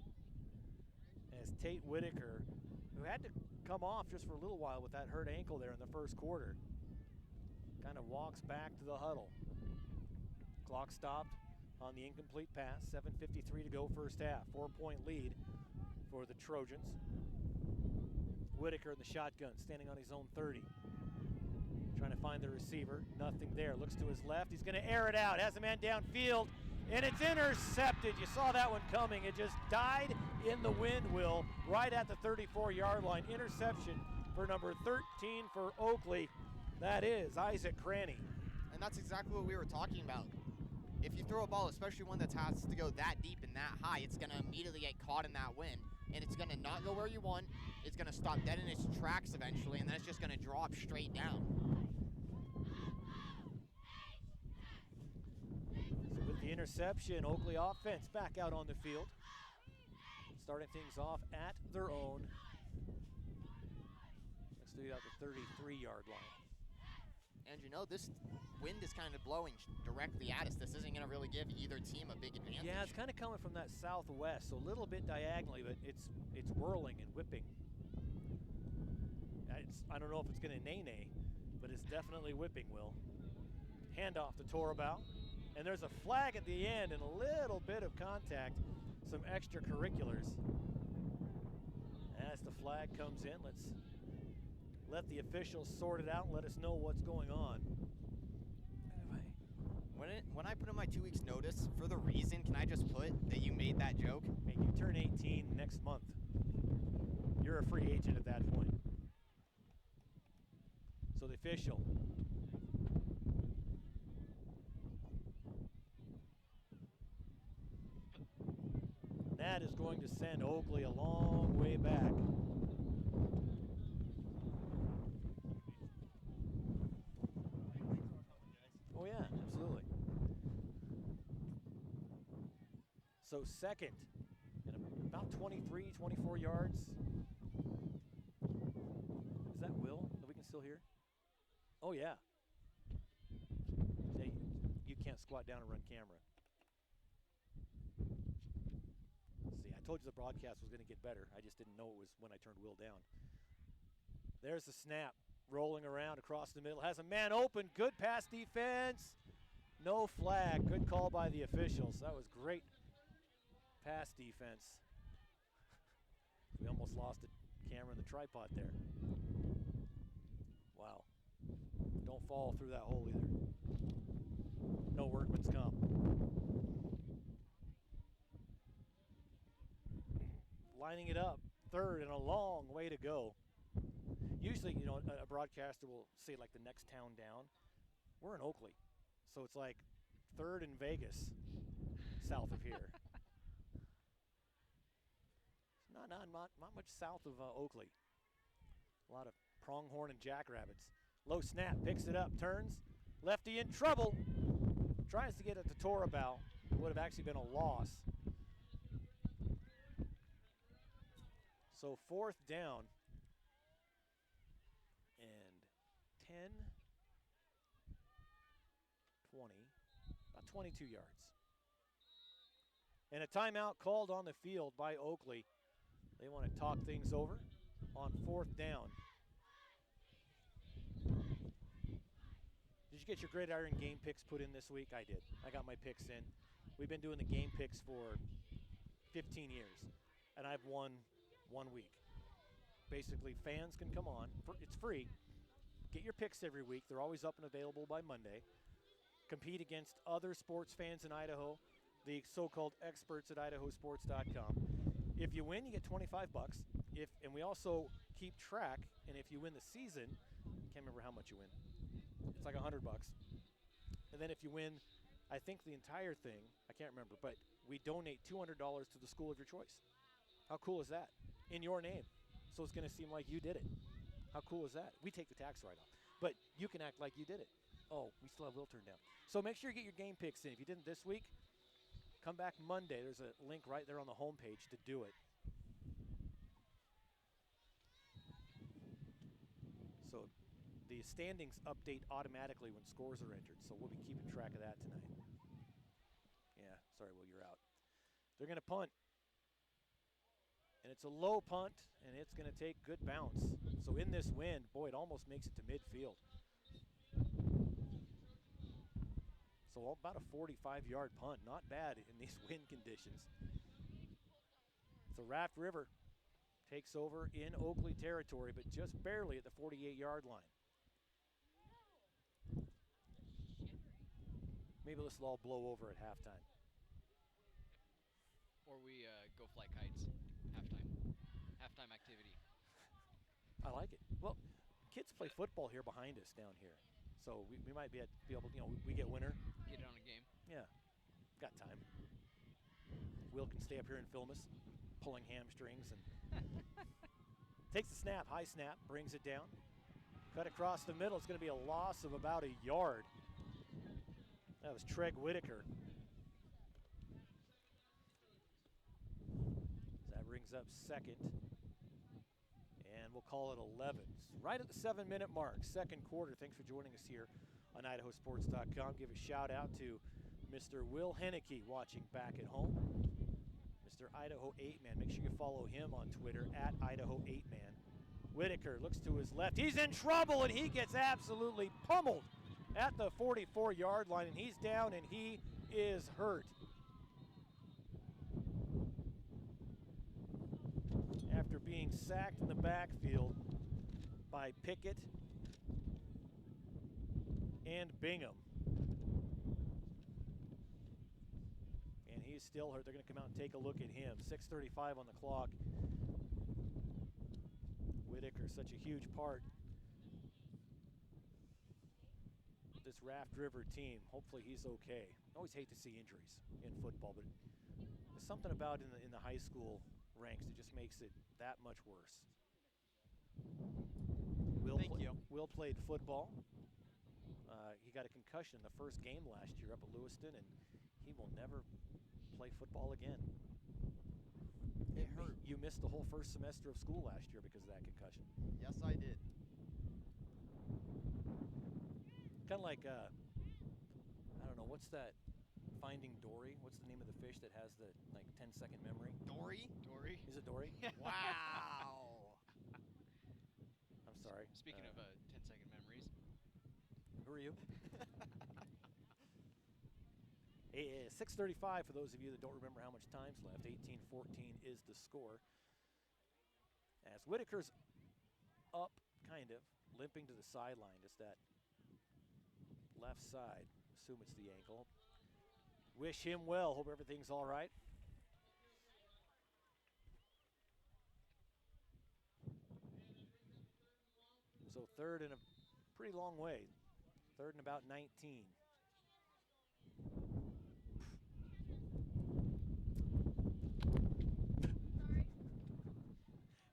as Tate Whitaker, who had to come off just for a little while with that hurt ankle there in the 1st quarter, kind of walks back to the huddle. Clock stopped on the incomplete pass. 7:53 to go, 1st half. 4-point lead for the Trojans. Whitaker in the shotgun, standing on his own 30. Trying to find the receiver. Nothing there. Looks to his left. He's going to air it out. Has a man downfield, and it's intercepted. You saw that one coming. It just died in the wind, Will, right at the 34-yard line. Interception for number 13 for Oakley. That is Isaac Cranny. And that's exactly what we were talking about. If you throw a ball, especially one that has to go that deep and that high, it's going to immediately get caught in that wind, and it's going to not go where you want. It's going to stop dead in its tracks eventually, and then it's just going to drop straight down. So with the interception, Oakley offense back out on the field, starting things off at their own. Let's do it out the 33-yard line. And you know, this wind is kind of blowing directly at us. This isn't going to really give either team a big advantage. Yeah, it's kind of coming from that southwest, so a little bit diagonally, but it's whirling and whipping. I don't know if it's going to nay-nay, but it's definitely whipping, Will. Handoff to Torabau, and there's a flag at the end and a little bit of contact, some extracurriculars. As the flag comes in, let's let the officials sort it out and let us know what's going on. When I put in my 2 weeks notice, for the reason, can I just put that you made that joke? Hey, you turn 18 next month. You're a free agent at that point. So the official. That is going to send Oakley a long way back. Oh yeah, absolutely. So 2nd, and about 23, 24 yards. Is that Will that we can still hear? Oh yeah. Hey, you can't squat down and run camera. See, I told you the broadcast was going to get better. I just didn't know it was when I turned Will down. There's the snap, rolling around across the middle. Has a man open, good pass defense. No flag, good call by the officials. That was great pass defense. We almost lost it camera and the tripod there. Wow. Don't fall through that hole either. No workman's comp. Lining it up, third and a long way to go. Usually, you know, a broadcaster will say like the next town down. We're in Oakley, so it's like third in Vegas, south of here. Not much south of Oakley. A lot of pronghorn and jackrabbits. Low snap, picks it up, turns. Lefty in trouble. Tries to get it to Torabao. Would have actually been a loss. So fourth down and 10, 20, about 22 yards. And a timeout called on the field by Oakley. They want to talk things over on fourth down. Did you get your Gridiron game picks put in this week? I did. I got my picks in. We've been doing the game picks for 15 years, and I've won 1 week. Basically, fans can come on. It's free. Get your picks every week. They're always up and available by Monday. Compete against other sports fans in Idaho, the so-called experts at IdahoSports.com. If you win, you get $25. And we also keep track, and if you win the season, can't remember how much you win. It's like $100. And then if you win, I think the entire thing, I can't remember, but we donate $200 to the school of your choice. How cool is that? In your name. So it's going to seem like you did it. How cool is that? We take the tax write-off. But you can act like you did it. Oh, we still have Will turned down. So make sure you get your game picks in. If you didn't this week, come back Monday. There's a link right there on the homepage to do it. So the standings update automatically when scores are entered. So we'll be keeping track of that tonight. Yeah, sorry, Will, you're out. They're going to punt. And it's a low punt, and it's going to take good bounce. So in this wind, boy, it almost makes it to midfield. So about a 45-yard punt. Not bad in these wind conditions. So Raft River takes over in Oakley territory, but just barely at the 48-yard line. Maybe this will all blow over at halftime. Or we go fly kites. Halftime. Halftime activity. I like it. Well, kids play football here behind us down here. So we might be able to, you know, we get winter. Get it on a game. Yeah, got time. Will can stay up here and film us, pulling hamstrings. And takes the snap, high snap, brings it down. Cut across the middle. It's going to be a loss of about a yard. That was Treg Whitaker. That brings up second. And we'll call it 11. Right at the 7-minute mark, second quarter. Thanks for joining us here on IdahoSports.com. Give a shout out to Mr. Will Henneke watching back at home. Mr. Idaho 8-Man. Make sure you follow him on Twitter at Idaho 8-Man. Whitaker looks to his left. He's in trouble, and he gets absolutely pummeled at the 44-yard line, and he's down, and he is hurt. After being sacked in the backfield by Pickett and Bingham. And he's still hurt. They're going to come out and take a look at him. 6:35 on the clock. Whitaker, such a huge part of this Raft River team. Hopefully he's okay. I always hate to see injuries in football, but there's something about in the high school ranks that just makes it that much worse. Will played football. He got a concussion in the first game last year up at Lewiston, and he will never play football again. It hurt. You missed the whole first semester of school last year because of that concussion. Yes, I did. Kind of like, I don't know, what's that? Finding Dory. What's the name of the fish that has the 10-second memory? Dory? Dory? Is it Dory? Wow. I'm sorry. Speaking of 10-second memories. Who are you? 6:35 for those of you that don't remember how much time's left. 18-14 is the score. As Whitaker's up, kind of, limping to the sideline, just that left side. Assume it's the ankle. Wish him well. Hope everything's all right. So third in a pretty long way. Third and about 19.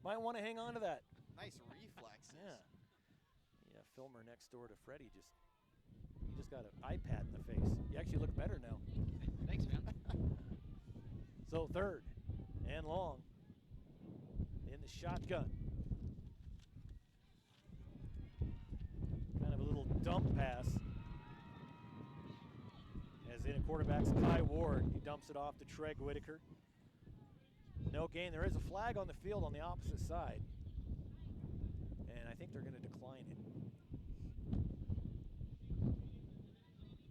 Might want to hang on to that. Nice reflexes. Yeah. Yeah, filmer next door to Freddie he just got an iPad in the face. You actually look better now. Thanks, man. So third and long in the shotgun. Kind of a little dump pass. As in a quarterback's Kai Ward. He dumps it off to Treg Whitaker. No gain. There is a flag on the field on the opposite side. And I think they're going to decline it.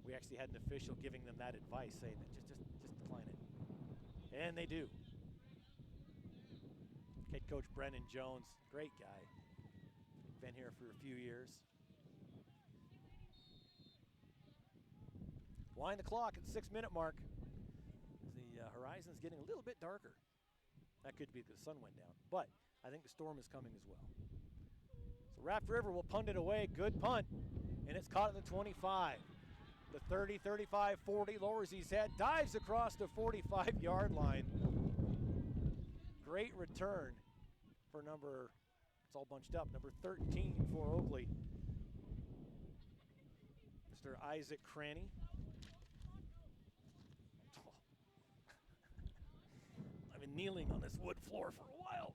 We actually had an official giving them that advice, saying that just decline it. And they do. Head coach Brennan Jones, great guy. Been here for a few years. Wind the clock at the 6-minute mark. The horizon's getting a little bit darker. That could be because the sun went down, but I think the storm is coming as well. So Raft River will punt it away. Good punt, and it's caught at the 25. The 30, 35, 40, lowers his head, dives across the 45-yard line. Great return for number, it's all bunched up, number 13 for Oakley. Mr. Isaac Cranny. I've been kneeling on this wood floor for a while.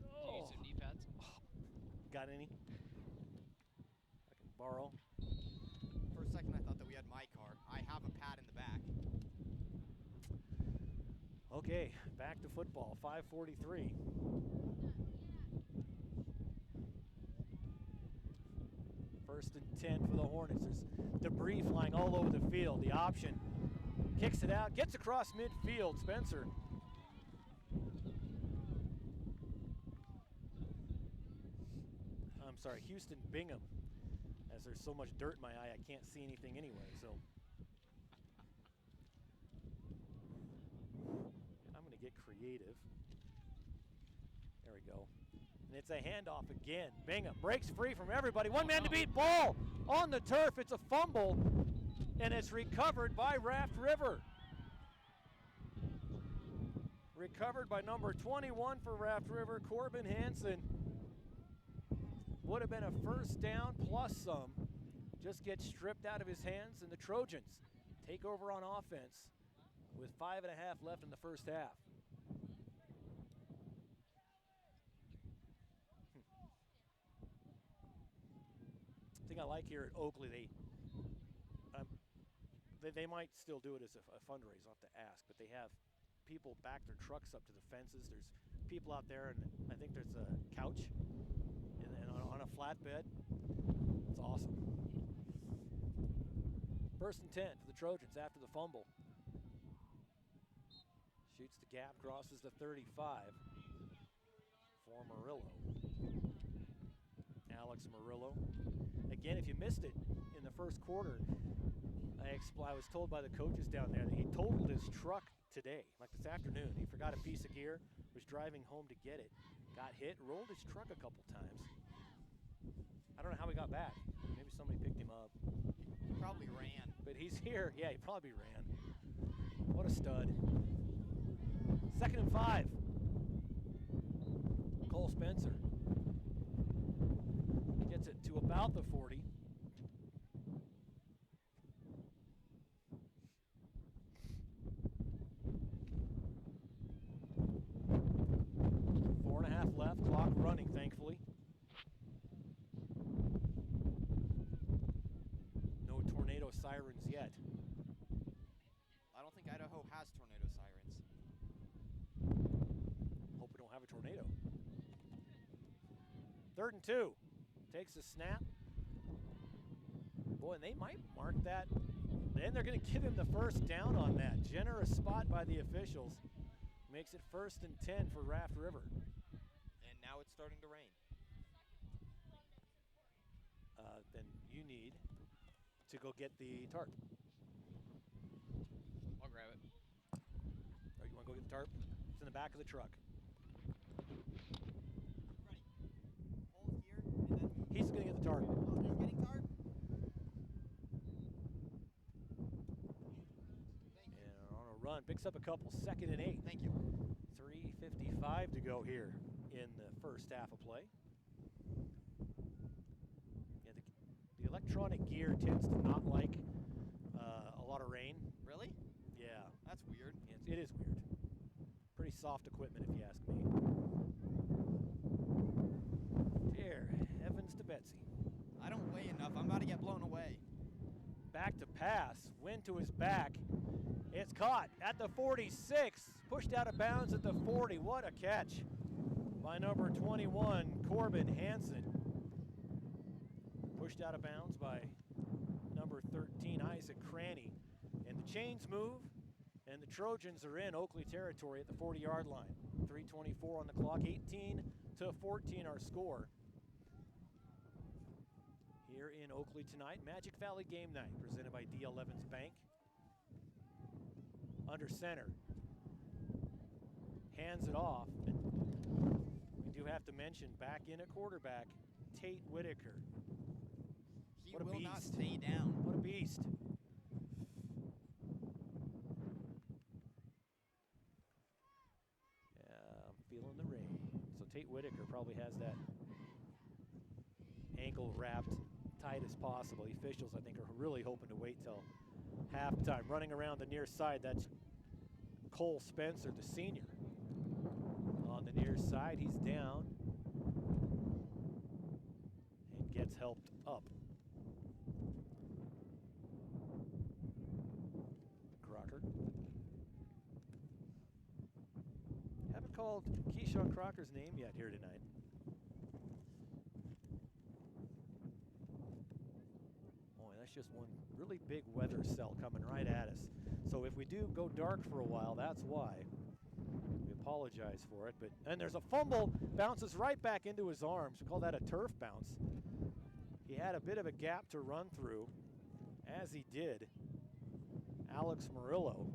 Do you use some knee pads? Got any? I can borrow. For a second, I thought that we had my car. I have a pad in the back. Okay, back to football, 5:43. First and 10 for the Hornets. There's debris flying all over the field. The option kicks it out, gets across midfield. Spencer. I'm sorry, Houston Bingham. As there's so much dirt in my eye, I can't see anything anyway, so. I'm going to get creative. There we go. And it's a handoff again. Bingham breaks free from everybody. One man to beat, ball on the turf. It's a fumble, and it's recovered by Raft River. Recovered by number 21 for Raft River, Corbin Hansen. Would have been a first down plus some. Just gets stripped out of his hands, and the Trojans take over on offense with 5.5 left in the first half. The thing I like here at Oakley, they might still do it as a fundraiser, I'll have to ask, but they have people back their trucks up to the fences. There's people out there, and I think there's a couch and on a flatbed. It's awesome. First and 10 for the Trojans after the fumble. Shoots the gap, crosses the 35 for Murillo. Alex Murillo. Again, if you missed it in the first quarter, I was told by the coaches down there that he totaled his truck today, like this afternoon. He forgot a piece of gear, was driving home to get it, got hit, rolled his truck a couple times. I don't know how he got back. Maybe somebody picked him up. He probably ran. But he's here. Yeah, he probably ran. What a stud. 2nd and 5. Cole Spencer gets it to about the 40. Four and a half left. Clock running, thankfully. No tornado sirens yet. I don't think Idaho has tornado sirens. Hope we don't have a tornado. 3rd and 2. Takes a snap. Boy, and they might mark that. Then they're going to give him the first down on that. Generous spot by the officials. Makes it 1st and 10 for Raft River. And now now it's starting to rain. Then you need to go get the tarp. I'll grab it. Or you want to go get the tarp? It's in the back of the truck. Hold here, and then He's going to get the tarp. oh, he's getting tarp. And on a run, picks up a couple, 2nd and 8. Thank you. 3:55 to go here in the first half of play. Yeah, the electronic gear tends to not like a lot of rain. Really? Yeah, That's weird. it is weird. Pretty soft equipment, if you ask me. Here, Evans to Betsy. I don't weigh enough. I'm about to get blown away. Back to pass, wind to his back. It's caught at the 46, pushed out of bounds at the 40. What a catch by number 21, Corbin Hansen. Pushed out of bounds by number 13, Isaac Cranny. And the chains move, and the Trojans are in Oakley territory at the 40-yard line. 3:24 on the clock, 18-14 our score. Here in Oakley tonight, Magic Valley Game Night, presented by D.L. Evans Bank. Under center, hands it off. And we do have to mention, back in at quarterback, Tate Whitaker. He What a will beast. not stay down. What a beast. Yeah, I'm feeling the rain. So Tate Whitaker probably has that ankle wrapped tight as possible. The officials, I think, are really hoping to wait till halftime. Running around the near side, that's Cole Spencer, the senior. On the near side, he's down and gets helped up. Crocker. Haven't called Keyshawn Crocker's name yet here tonight. Boy, that's just one really big weather cell coming right at us. So if we do go dark for a while, that's why. We apologize for it. And there's a fumble, bounces right back into his arms. We call that a turf bounce. He had a bit of a gap to run through, as he did. Alex Murillo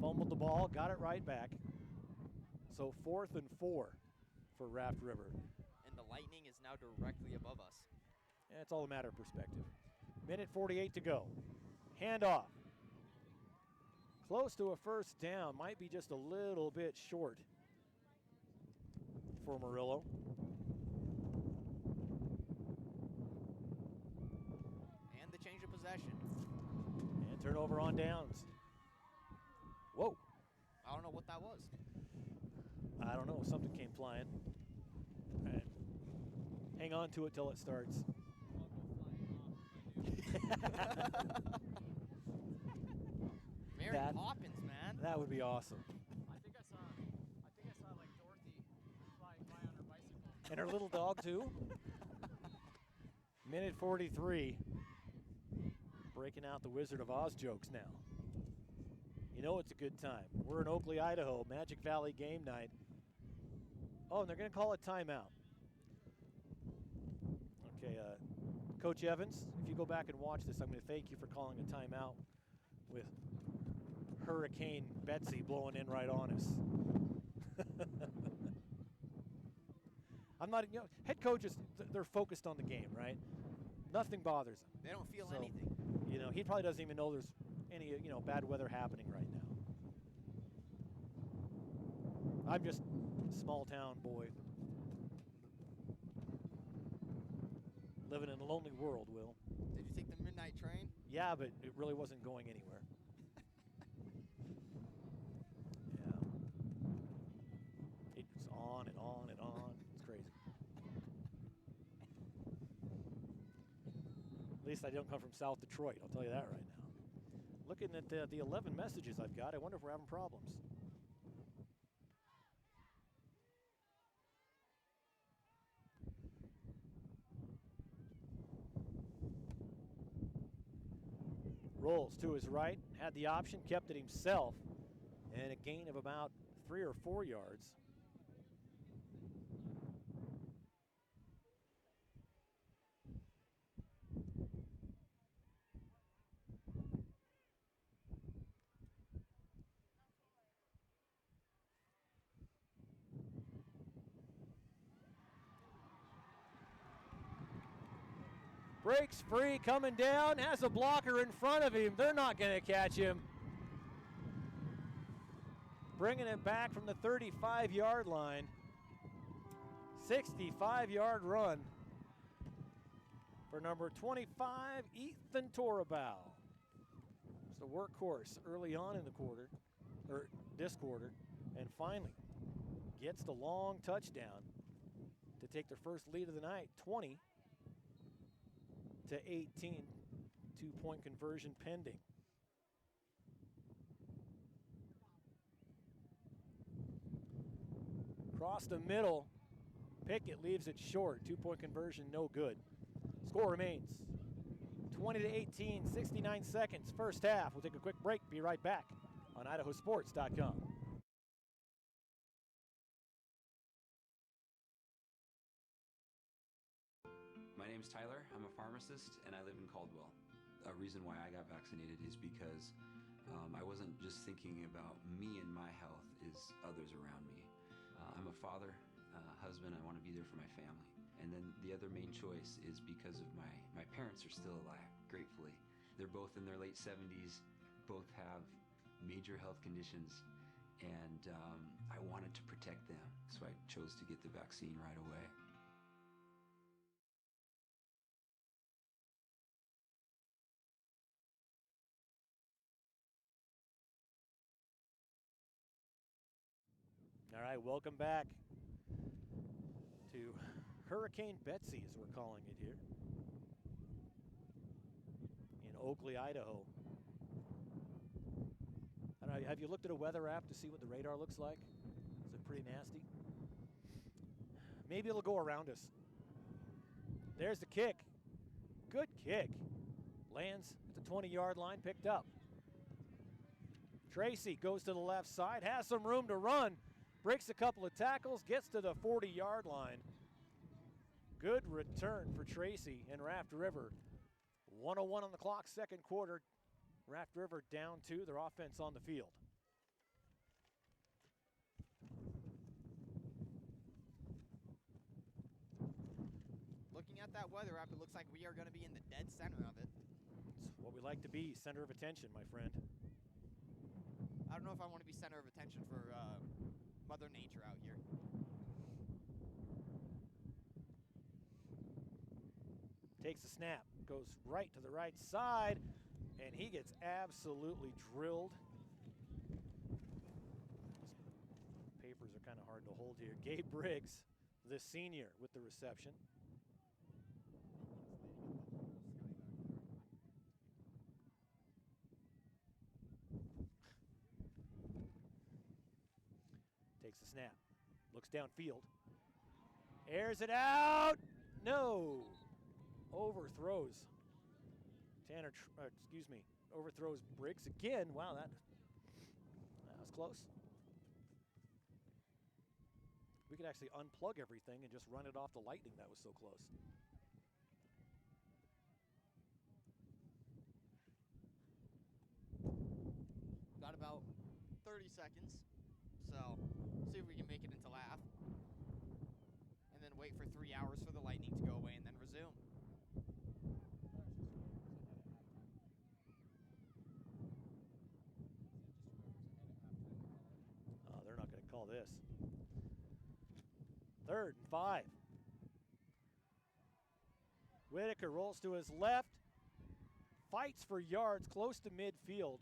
fumbled the ball, got it right back. So 4th and 4 for Raft River. And the Lightning is now directly above us. Yeah, it's all a matter of perspective. Minute 48 to go. Handoff. Close to a first down. Might be just a little bit short for Murillo. And the change of possession. And turnover on downs. Whoa. I don't know what that was. I don't know. Something came flying. Right. Hang on to it till it starts. Mary Poppins, man. That would be awesome. I think I saw like Dorothy flying by on her bicycle. And her little dog too. Minute 43. Breaking out the Wizard of Oz jokes now. You know it's a good time. We're in Oakley, Idaho, Magic Valley Game Night. Oh, and they're going to call a timeout. Okay, Coach Evans, if you go back and watch this, I'm going to thank you for calling a timeout with Hurricane Betsy blowing in right on us. I'm not, head coaches, they're focused on the game, right? Nothing bothers them. They don't feel anything. He probably doesn't even know there's any, bad weather happening right now. I'm just a small town boy. Living in a lonely world, Will. Did you take the midnight train? Yeah, but it really wasn't going anywhere. Yeah. It's on and on and on. It's crazy. At least I don't come from South Detroit, I'll tell you that right now. Looking at the 11 messages I've got, I wonder if we're having problems. Rolls to his right, had the option, kept it himself, and a gain of about 3 or 4 yards. Breaks free, coming down, has a blocker in front of him. They're not going to catch him. Bringing it back from the 35-yard line. 65-yard run for number 25, Ethan Torabal. It's a workhorse early on in the quarter, or this quarter, and finally gets the long touchdown to take their first lead of the night, 20-18. 2-point conversion pending. Across the middle, Pickett leaves it short. 2-point conversion, no good. Score remains 20-18, 69 seconds, first half. We'll take a quick break, be right back on IdahoSports.com. My name's Tyler. I'm a pharmacist and I live in Caldwell. A reason why I got vaccinated is because I wasn't just thinking about me and my health, is others around me. I'm a father, husband. I want to be there for my family. And then the other main choice is because of my parents are still alive, gratefully. They're both in their late 70s, both have major health conditions, and I wanted to protect them, so I chose to get the vaccine right away. All right, welcome back to Hurricane Betsy, as we're calling it here, in Oakley, Idaho. I don't know, have you looked at a weather app to see what the radar looks like? Is it pretty nasty? Maybe it'll go around us. There's the kick. Good kick. Lands at the 20-yard line, picked up. Tracy goes to the left side, has some room to run. Breaks a couple of tackles, gets to the 40-yard line. Good return for Tracy and Raft River. 1:01 on the clock, second quarter. Raft River down 2, their offense on the field. Looking at that weather app, it looks like we are going to be in the dead center of it. It's what we like to be, center of attention, my friend. I don't know if I want to be center of attention for Mother Nature out here. Takes a snap, goes right to the right side, and he gets absolutely drilled. Papers are kind of hard to hold here. Gabe Briggs, the senior, with the reception. Takes the snap, looks downfield, airs it out. No, overthrows. Overthrows Briggs again. Wow, that was close. We could actually unplug everything and just run it off the lightning. That was so close. Got about 30 seconds. So, see if we can make it into laugh. And then wait for 3 hours for the lightning to go away and then resume. Oh, they're not going to call this. 3rd and 5. Whitaker rolls to his left, fights for yards close to midfield.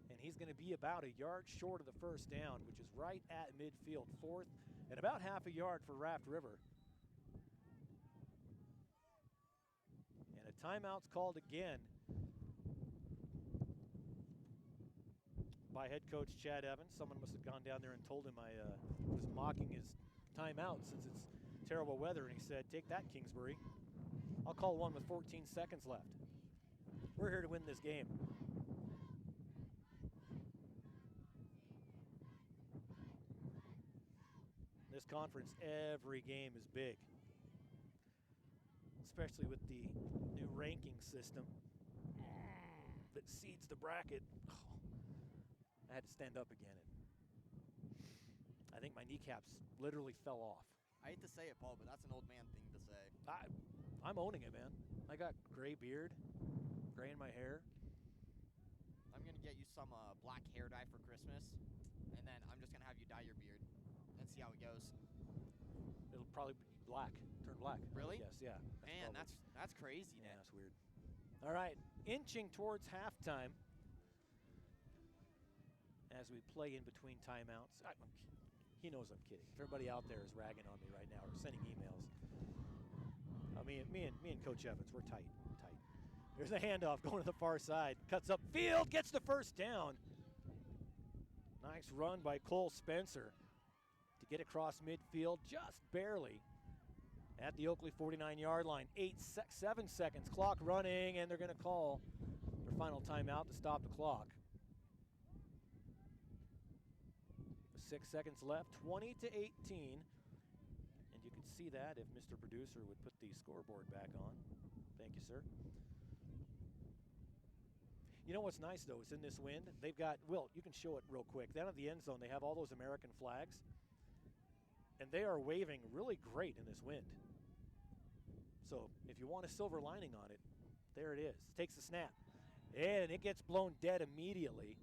And he's going to be about a yard short of the first down, which is right at midfield, 4th, and about half a yard for Raft River. And a timeout's called again by head coach Chad Evans. Someone must have gone down there and told him I was mocking his timeout since it's terrible weather, and he said, "Take that, Kingsbury. I'll call one with 14 seconds left. We're here to win this game." This conference, every game is big, especially with the new ranking system that seeds the bracket. I had to stand up again. I think my kneecaps literally fell off. I hate to say it, Paul, but that's an old man thing to say. I'm owning it, man. I got gray beard, gray in my hair. I'm going to get you some black hair dye for Christmas, and then I'm just going to have you dye your beard and see how it goes. It'll probably be black, turn black. Really? Yes, yeah. Man, that's crazy, Yeah, Nick. that's weird. All right, inching towards halftime as we play in between timeouts. He knows I'm kidding. If everybody out there is ragging on me right now or sending emails, me and Coach Evans, we're tight. There's a handoff going to the far side. Cuts up field, gets the first down. Nice run by Cole Spencer to get across midfield just barely at the Oakley 49-yard line. 7 seconds, clock running, and they're going to call their final timeout to stop the clock. 6 seconds left, 20-18. And you can see that if Mr. Producer would put the scoreboard back on. Thank you, sir. You know what's nice, though, is in this wind, they've got, Will, you can show it real quick. Down at the end zone, they have all those American flags, and they are waving really great in this wind. So if you want a silver lining on it, there it is. Takes the snap, and it gets blown dead immediately.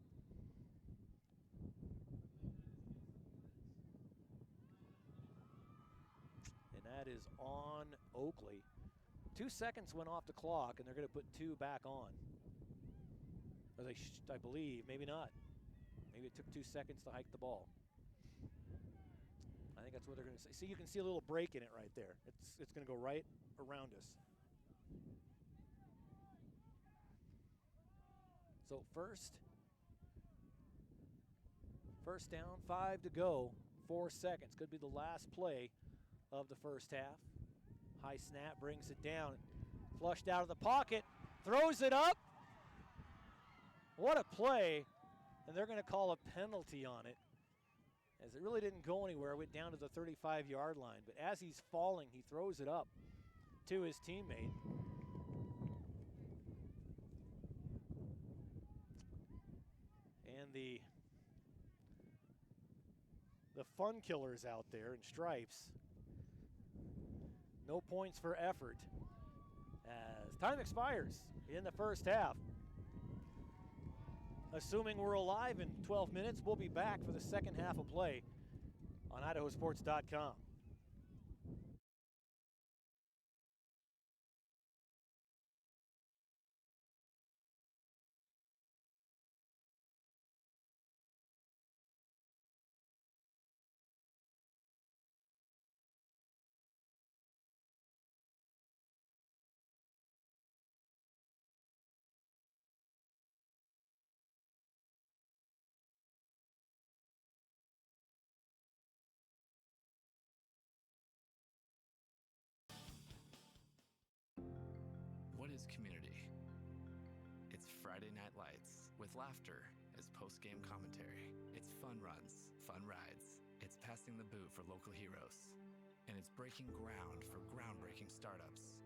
And that is on Oakley. 2 seconds went off the clock, and they're going to put 2 back on. Or I believe, maybe not. Maybe it took 2 seconds to hike the ball. I think that's what they're going to say. See, you can see a little break in it right there. It's going to go right around us. So first down, 5 to go, 4 seconds. Could be the last play of the first half. High snap brings it down. Flushed out of the pocket, throws it up. What a play, and they're going to call a penalty on it, as it really didn't go anywhere. It went down to the 35-yard line, but as he's falling, he throws it up to his teammate. And the fun killers out there in stripes, no points for effort as time expires in the first half. Assuming we're alive in 12 minutes, we'll be back for the second half of play on IdahoSports.com. What is community? It's Friday Night Lights with laughter as post-game commentary. It's fun runs, fun rides. It's passing the boot for local heroes. And it's breaking ground for groundbreaking startups.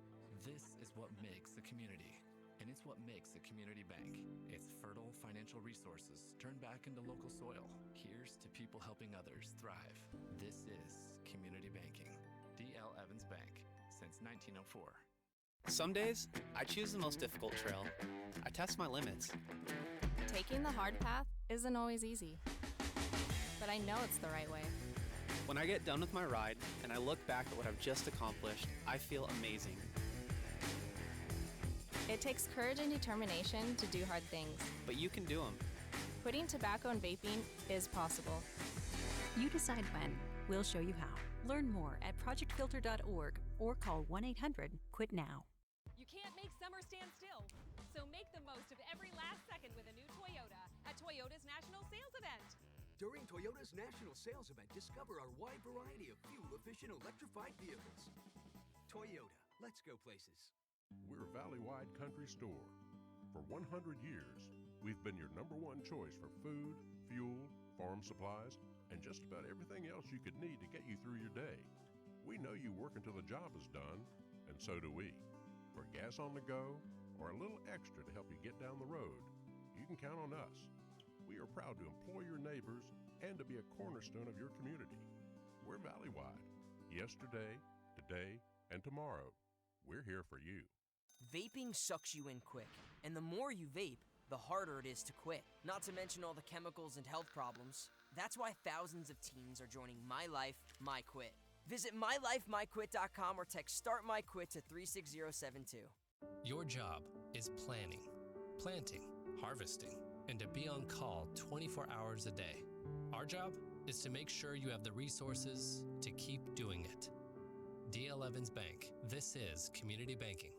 This is what makes a community. And it's what makes a community bank. It's fertile financial resources turned back into local soil. Here's to people helping others thrive. This is community banking. D.L. Evans Bank since 1904. Some days, I choose the most difficult trail. I test my limits. Taking the hard path isn't always easy, but I know it's the right way. When I get done with my ride and I look back at what I've just accomplished, I feel amazing. It takes courage and determination to do hard things. But you can do them. Quitting tobacco and vaping is possible. You decide when. We'll show you how. Learn more at projectfilter.org or call 1-800-QUIT-NOW. You can't make summer stand still, so make the most of every last second with a new Toyota at Toyota's National Sales Event. During Toyota's National Sales Event, discover our wide variety of fuel-efficient electrified vehicles. Toyota, let's go places. We're Valley-wide country store. For 100 years, we've been your #1 choice for food, fuel, farm supplies, and just about everything else you could need to get you through your day. We know you work until the job is done, and so do we. For gas on the go or a little extra to help you get down the road, you can count on us. We are proud to employ your neighbors and to be a cornerstone of your community. We're Valley-wide, yesterday, today, and tomorrow. We're here for you. Vaping sucks you in quick, and the more you vape, the harder it is to quit. Not to mention all the chemicals and health problems. That's why thousands of teens are joining My Life, My Quit. Visit mylifemyquit.com or text Start My Quit to 36072. Your job is planning, planting, harvesting, and to be on call 24 hours a day. Our job is to make sure you have the resources to keep doing it. DL Evans Bank. This is community banking.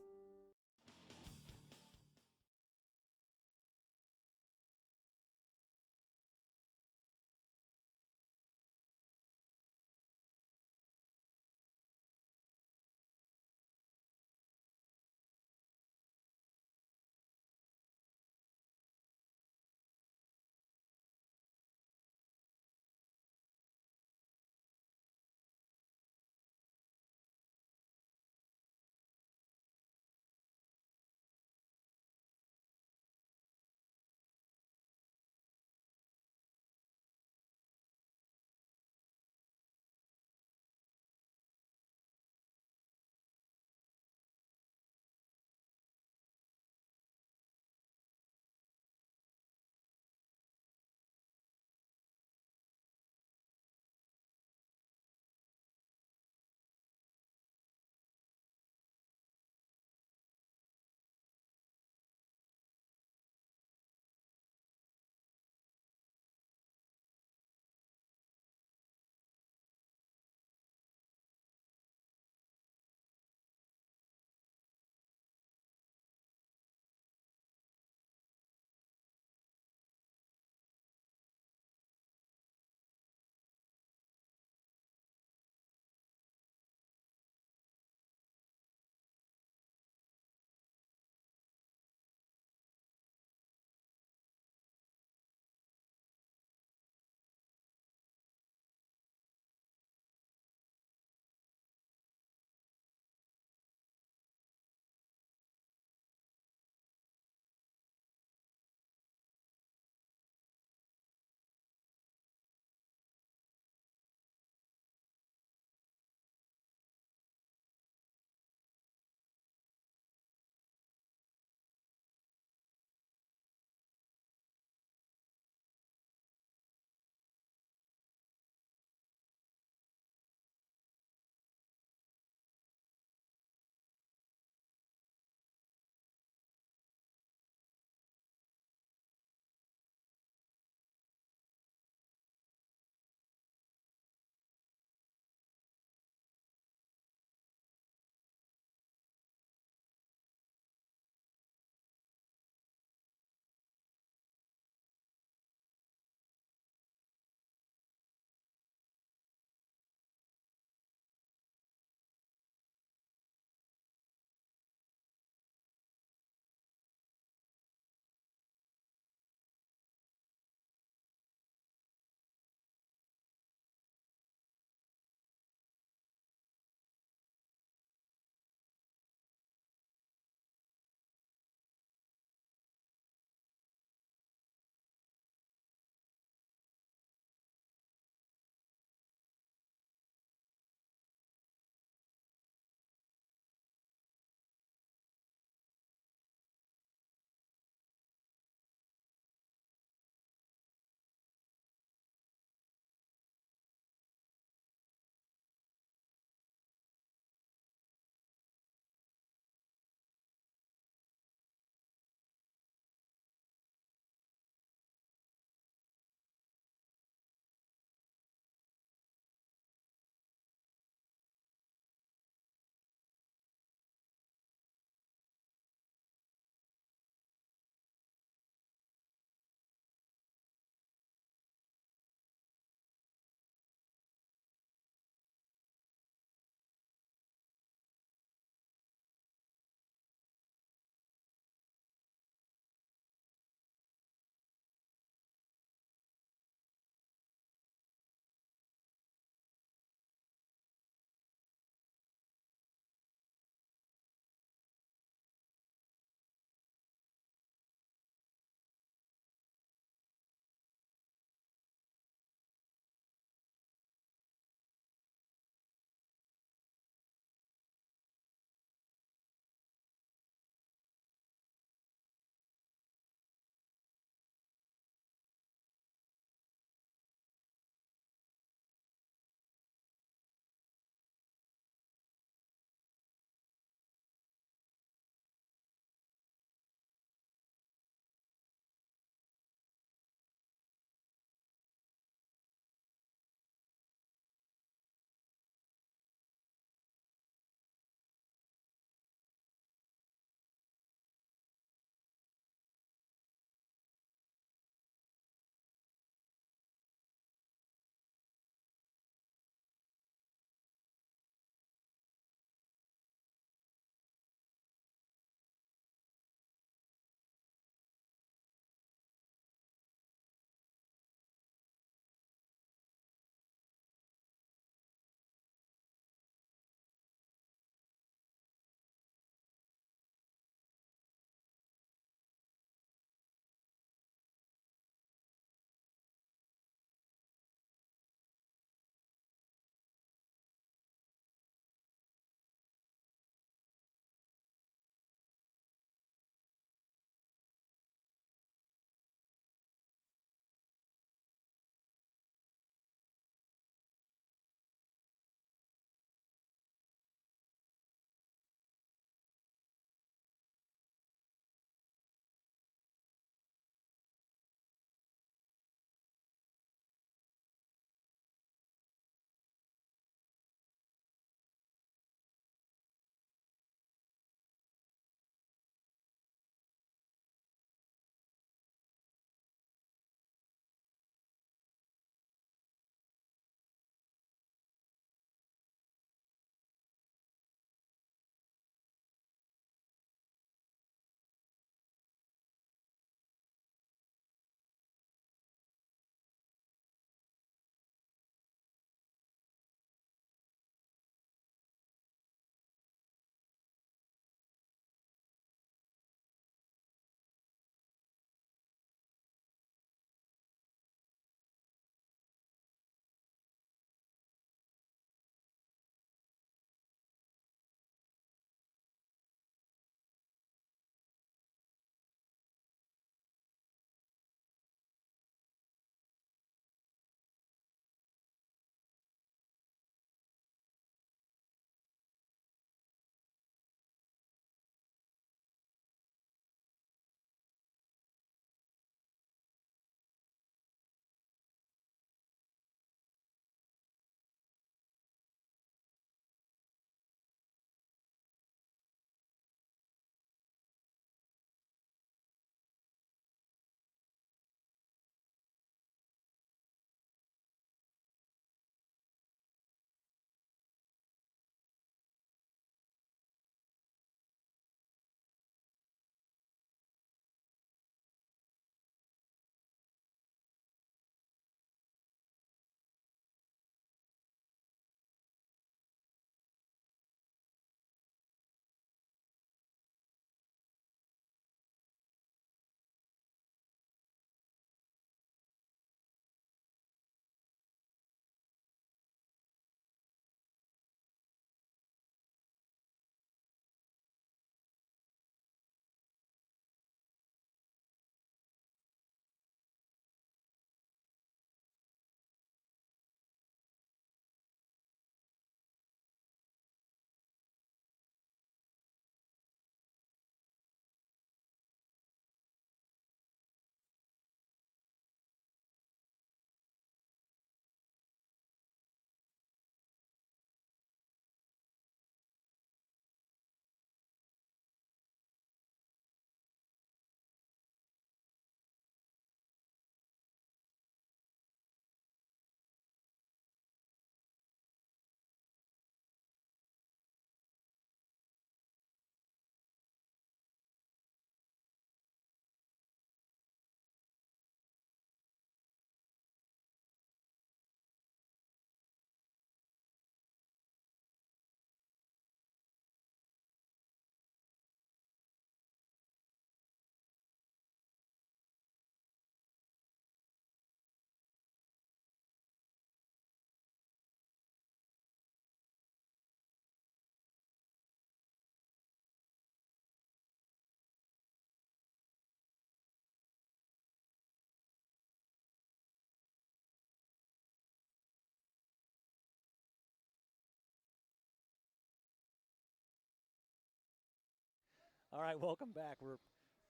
All right, welcome back. We're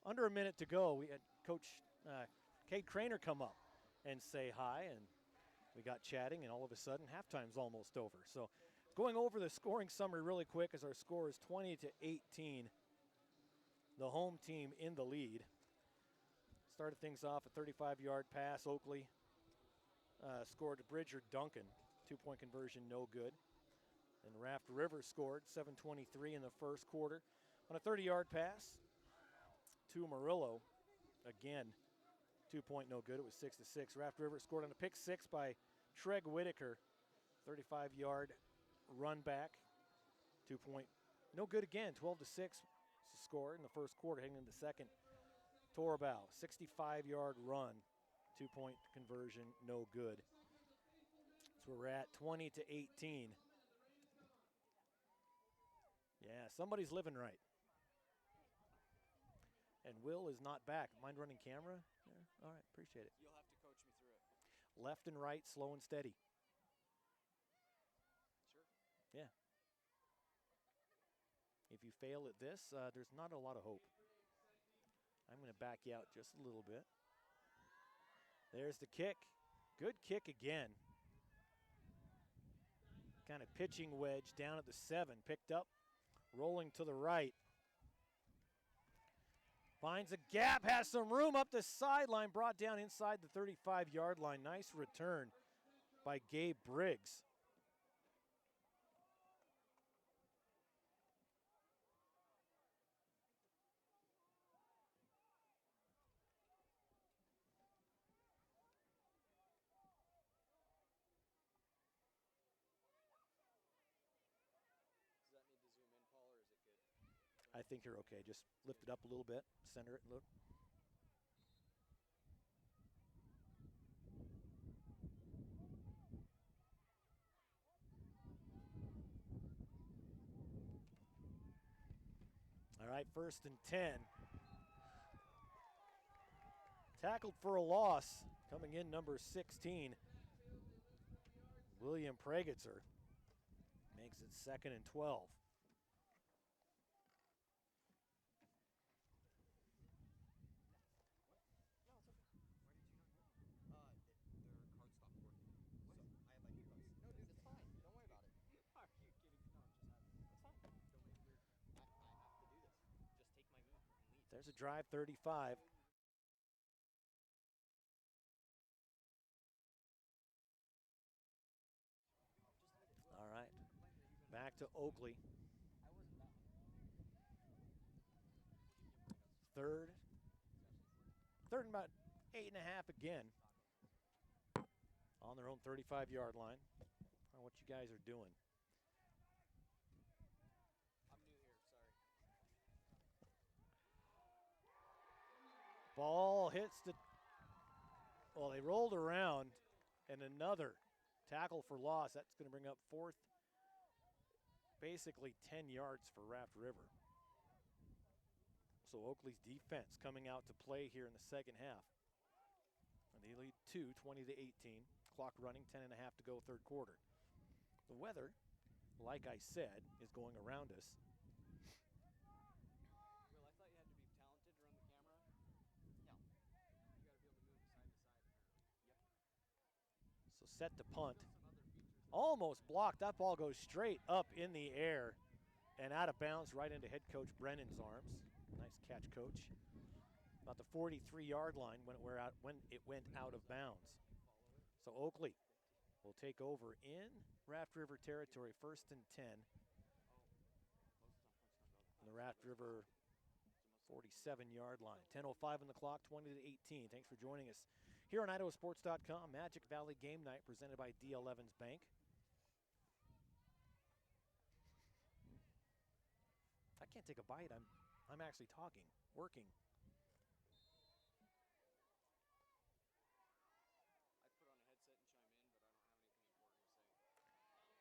under a minute to go. We had Coach Cade Craner come up and say hi, and we got chatting, and all of a sudden, halftime's almost over. So going over the scoring summary really quick, as our score is 20-18. The home team in the lead. Started things off a 35-yard pass. Oakley scored to Bridger Duncan. 2-point conversion, no good. And Raft River scored 7:23 in the first quarter on a 30-yard pass to Murillo. Again, 2-point, no good. It was 6-6. Raft River scored on a pick six by Treg Whitaker. 35-yard run back. 2-point, no good again. 12-6 score in the first quarter, heading into the second. Torbow, 65-yard run. 2-point conversion, no good. So we're at 20-18. Yeah, somebody's living right. And Will is not back. Mind running camera? Yeah. All right, appreciate it. You'll have to coach me through it. Left and right, slow and steady. Sure. Yeah. If you fail at this, there's not a lot of hope. I'm going to back you out just a little bit. There's the kick. Good kick again. Kind of pitching wedge down at the 7. Picked up, rolling to the right. Finds a gap, has some room up the sideline, brought down inside the 35-yard line. Nice return by Gabe Briggs. Does that need to zoom in, Paul, or is it good? I think you're okay. Just lift it up a little bit, center it, look. All right, 1st and 10. Tackled for a loss, coming in number 16. William Pregitzer makes it 2nd and 12. There's a drive, 35. All right, back to Oakley. Third and about 8.5 again. On their own 35-yard line. I don't know what you guys are doing. I'm new here, sorry. Ball hits the, well, they rolled around, and another tackle for loss. That's going to bring up 4th, basically 10 yards for Raft River. So Oakley's defense coming out to play here in the second half. And they lead 20-18. Clock running, 10.5 to go, third quarter. The weather, like I said, is going around us. Will, I thought you had to be talented to run the camera. No. You got to be able to move side to side, apparently. Yep. So set to punt. Almost blocked. That ball goes straight up in the air and out of bounds right into head coach Brennan's arms. Nice catch, coach. About the 43-yard line when it went out of bounds. So Oakley will take over in Raft River territory, 1st and 10. On the Raft River 47-yard line. 10:05 on the clock, 20-18. Thanks for joining us here on IdahoSports.com. Magic Valley Game Night presented by D.L. Evans Bank. I can't take a bite. I'm actually talking, working.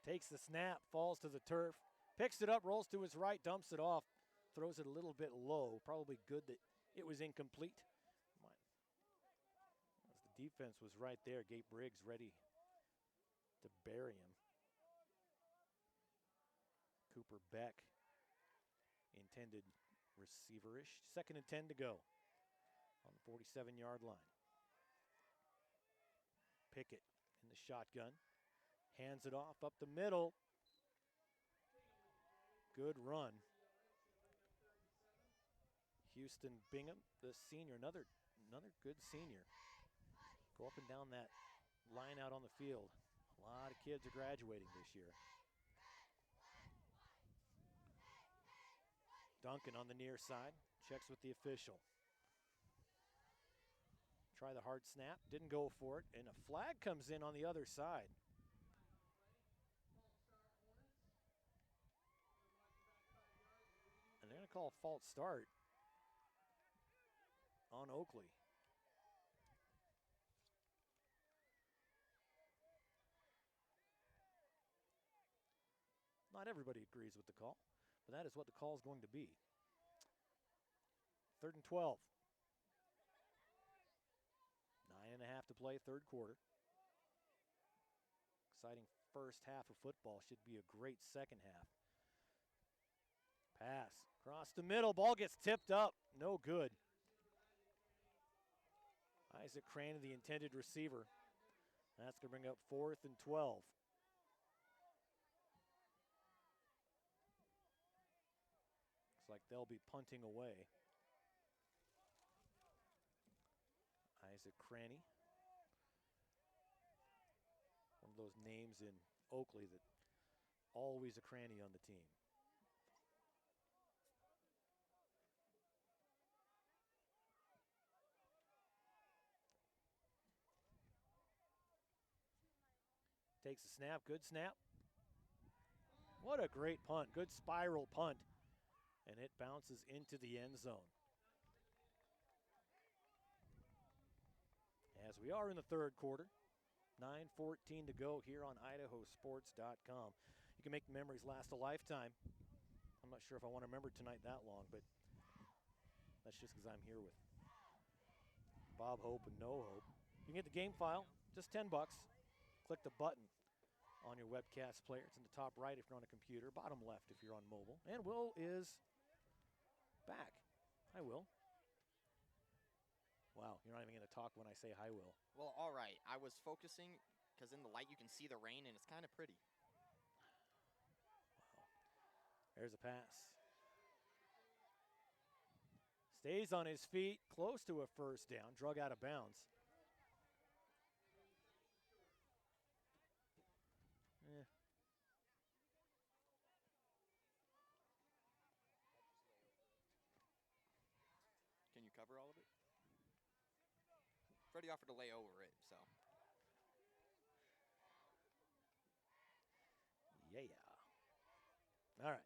Takes the snap, falls to the turf, picks it up, rolls to his right, dumps it off, throws it a little bit low. Probably good that it was incomplete. As the defense was right there, Gabe Briggs ready to bury him. Cooper Beck intended Receiver-ish. 2nd and 10 to go on the 47-yard line. Pickett in the shotgun. Hands it off up the middle. Good run. Houston Bingham, the senior, another good senior. Go up and down that line out on the field. A lot of kids are graduating this year. Duncan on the near side, checks with the official. Try the hard snap, didn't go for it, and a flag comes in on the other side. And they're going to call a false start on Oakley. Not everybody agrees with the call, but that is what the call is going to be. 3rd and 12. 9.5 to play, 3rd quarter. Exciting first half of football. Should be a great second half. Pass across the middle. Ball gets tipped up. No good. Isaac Crane, the intended receiver. That's going to bring up 4th and 12. Looks like they'll be punting away. Isaac Cranny. One of those names in Oakley that always a cranny on the team. Takes a snap, good snap. What a great punt, good spiral punt. And it bounces into the end zone. As we are in the 3rd quarter, 9:14 to go here on IdahoSports.com. You can make memories last a lifetime. I'm not sure if I want to remember tonight that long, but that's just because I'm here with Bob Hope and No Hope. You can get the game file, just $10. Click the button on your webcast player. It's in the top right if you're on a computer, bottom left if you're on mobile. And Will is back. Hi, Will. Wow, you're not even going to talk when I say hi, Will. Well, all right. I was focusing because in the light you can see the rain, and it's kind of pretty. Wow. There's a pass. Stays on his feet, close to a first down, drug out of bounds. Can you cover all of it? Freddie offered to lay over it, so. Yeah. All right.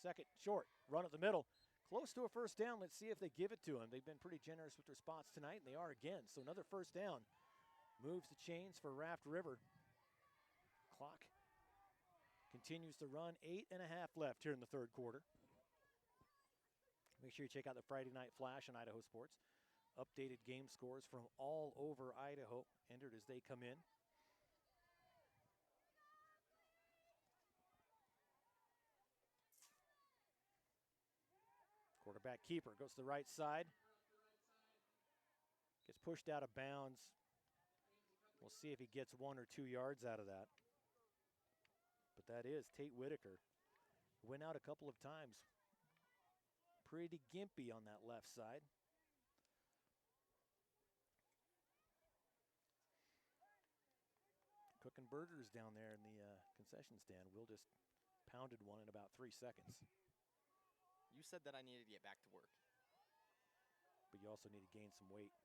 2nd short, run up the middle. Close to a first down. Let's see if they give it to him. They've been pretty generous with their spots tonight, and they are again. So another first down. Moves the chains for Raft River. Clock continues to run. 8.5 left here in the 3rd quarter. Make sure you check out the Friday Night Flash on Idaho Sports. Updated game scores from all over Idaho entered as they come in. Quarterback keeper goes to the right side. Gets pushed out of bounds. We'll see if he gets 1 or 2 yards out of that. But that is Tate Whitaker. Went out a couple of times. Pretty gimpy on that left side. Cooking burgers down there in the concession stand. Will just pounded one in about 3 seconds. You said that I needed to get back to work. But you also need to gain some weight.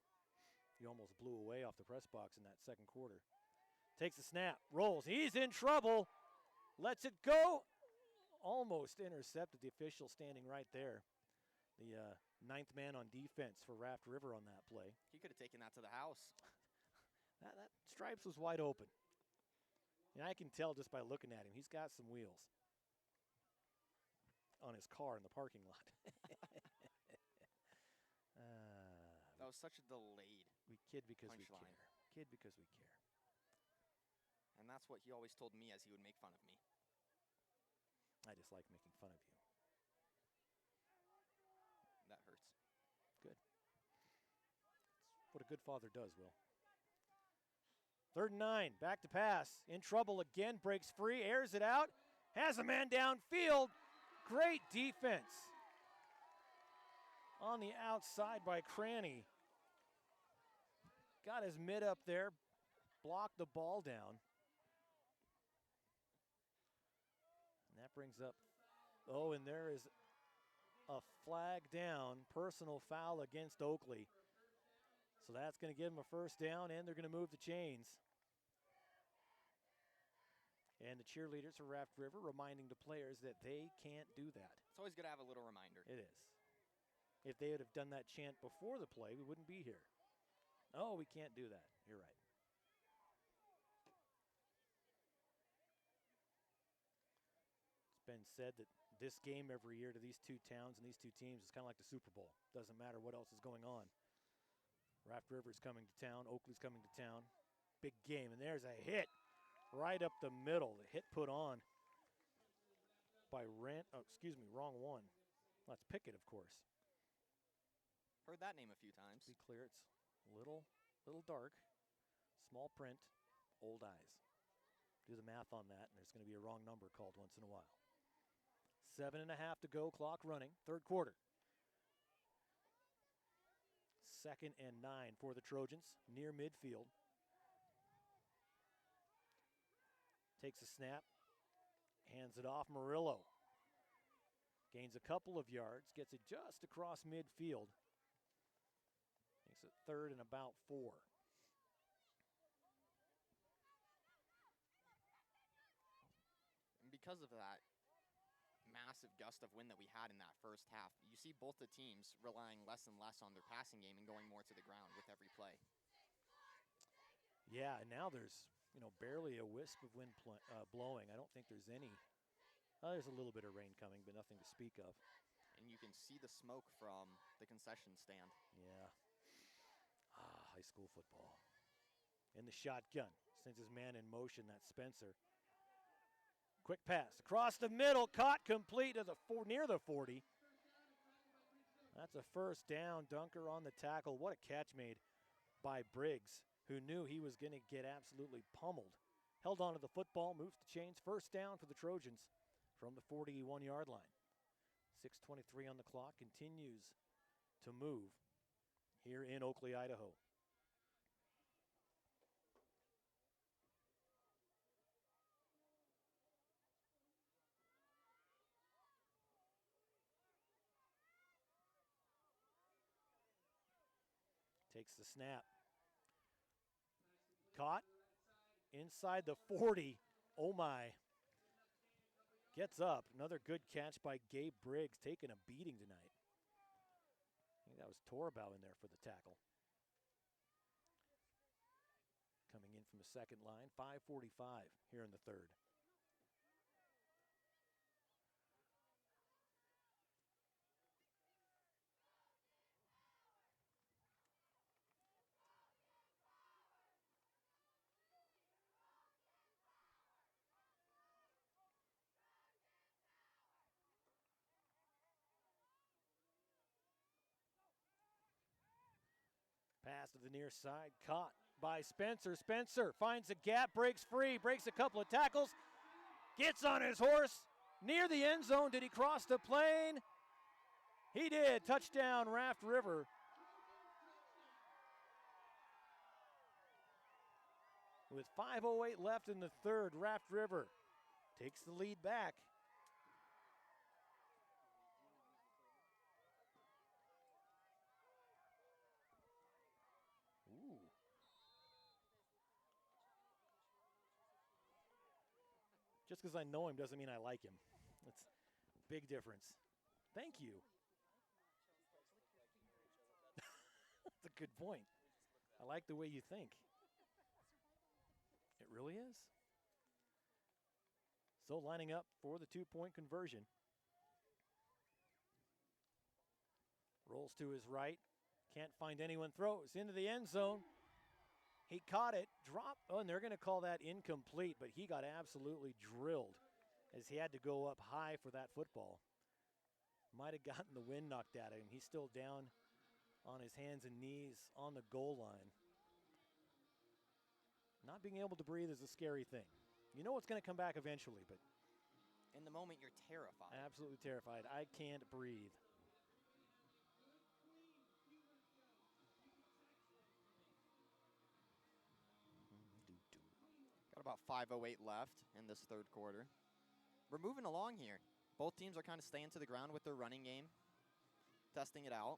You almost blew away off the press box in that 2nd quarter. Takes a snap, rolls, he's in trouble. Lets it go. Almost intercepted, the official standing right there. The 9th man on defense for Raft River on that play. He could have taken that to the house. that stripes was wide open. And I can tell just by looking at him, he's got some wheels on his car in the parking lot. That was such a delayed We kid because we punchline. care. Kid because we care. And that's what he always told me as he would make fun of me. I just like making fun of you. good father does, Will. 3rd and 9, back to pass. In trouble again, breaks free, airs it out, has a man downfield. Great defense on the outside by Cranny. Got his mid up there, blocked the ball down. And that brings up, and there is a flag down, personal foul against Oakley. So that's going to give them a 1st down, and they're going to move the chains. And the cheerleaders for Raft River reminding the players that they can't do that. It's always good to have a little reminder. It is. If they would have done that chant before the play, we wouldn't be here. Oh, we can't do that. You're right. It's been said that this game every year to these two towns and these two teams is kind of like the Super Bowl. Doesn't matter what else is going on. Raft River's coming to town. Oakley's coming to town. Big game, and there's a hit right up the middle. The hit put on by wrong one. That's Pickett, of course. Heard that name a few times. Be clear, it's a little dark, small print, old eyes. Do the math on that, and there's going to be a wrong number called once in a while. 7.5 to go, clock running, 3rd quarter. 2nd and 9 for the Trojans, near midfield. Takes a snap, hands it off. Murillo gains a couple of yards, gets it just across midfield. Makes it 3rd and about 4. And because of that massive gust of wind that we had in that first half, you see both the teams relying less and less on their passing game and going more to the ground with every play. Yeah, and now there's barely a wisp of wind blowing. I don't think there's any. There's a little bit of rain coming, but nothing to speak of. And you can see the smoke from the concession stand. Yeah. High school football. In the shotgun, sends his man in motion, that's Spencer. Quick pass across the middle, caught complete to near the 40. That's a 1st down. Dunker on the tackle. What a catch made by Briggs, who knew he was going to get absolutely pummeled. Held on to the football, moves the chains. 1st down for the Trojans from the 41-yard line. 6:23 on the clock, continues to move here in Oakley, Idaho. Takes the snap. Caught inside the 40. Oh my. Gets up. Another good catch by Gabe Briggs, taking a beating tonight. I think that was Torbow in there for the tackle. Coming in from the 2nd line. 5:45 here in the 3rd. Pass to the near side, caught by Spencer. Spencer finds a gap, breaks free, breaks a couple of tackles, gets on his horse near the end zone. Did he cross the plane? He did. Touchdown, Raft River. With 5:08 left in the 3rd, Raft River takes the lead back. Just because I know him doesn't mean I like him. That's a big difference. Thank you. That's a good point. I like the way you think. It really is. So lining up for the 2-point conversion. Rolls to his right. Can't find anyone. Throws into the end zone. He caught it, dropped, and they're going to call that incomplete, but he got absolutely drilled as he had to go up high for that football. Might have gotten the wind knocked out of him. He's still down on his hands and knees on the goal line. Not being able to breathe is a scary thing. You know it's going to come back eventually, but in the moment, you're terrified. Absolutely terrified. I can't breathe. Got about 5:08 left in this third quarter. We're moving along here. Both teams are kind of staying to the ground with their running game, testing it out.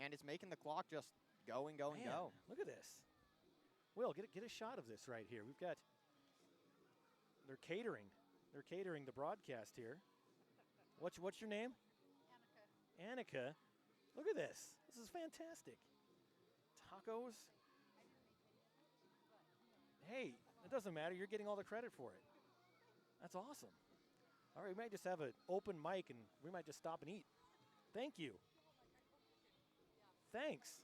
And it's making the clock just go and go and go. Look at this. Will, get a shot of this right here. We've got, they're catering the broadcast here. What's your name? Annika. Look at this. This is fantastic. Tacos. Hey, it doesn't matter. You're getting all the credit for it. That's awesome. All right, we might just have an open mic and we might just stop and eat. Thank you. Thanks.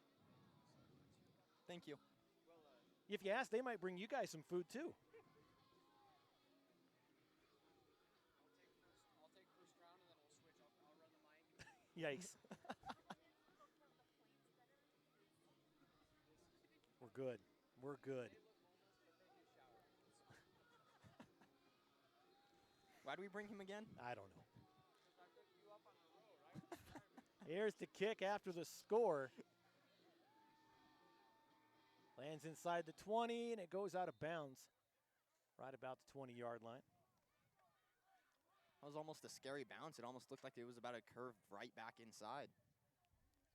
Thank you. If you ask, they might bring you guys some food too. I'll take first round and then we'll switch. I'll run the mic. Yikes. We're good. We're good. Why do we bring him again? I don't know. Here's the kick after the score. Lands inside the 20, and it goes out of bounds right about the 20-yard line. That was almost a scary bounce. It almost looked like it was about to curve right back inside.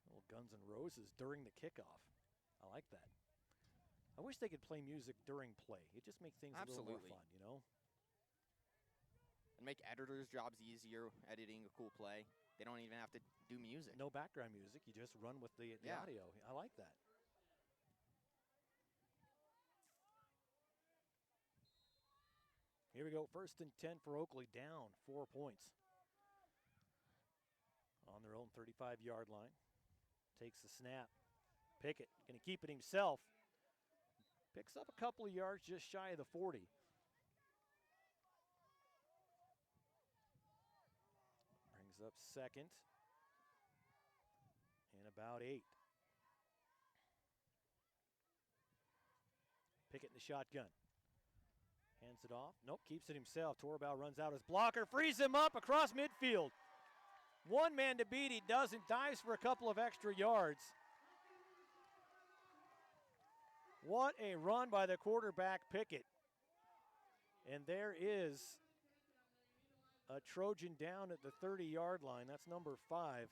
Little Guns N' Roses during the kickoff. I like that. I wish they could play music during play. It just makes things a little more fun, you know? And make editors' jobs easier editing a cool play. They don't even have to do music. No background music. You just run with the audio. I like that. Here we go. 1st and 10 for Oakley, down 4 points. On their own 35-yard line. Takes the snap. Pickett going to keep it himself. Picks up a couple of yards just shy of the 40. Brings up 2nd and about 8. Pickett in the shotgun. Hands it off. Nope, keeps it himself. Torbow runs out his blocker, frees him up across midfield. One man to beat, he doesn't, dives for a couple of extra yards. What a run by the quarterback, Pickett. And there is a Trojan down at the 30-yard line. That's number 5,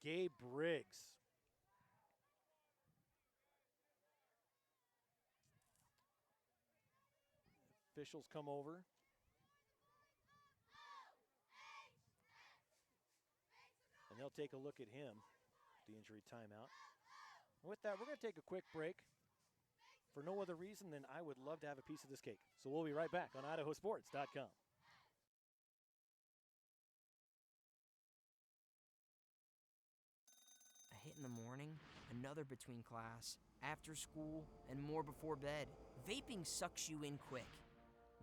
Gabe Briggs. Officials come over. And they'll take a look at him, the injury timeout. With that, we're going to take a quick break for no other reason than I would love to have a piece of this cake. So we'll be right back on IdahoSports.com. A hit in the morning, another between class, after school, and more before bed. Vaping sucks you in quick.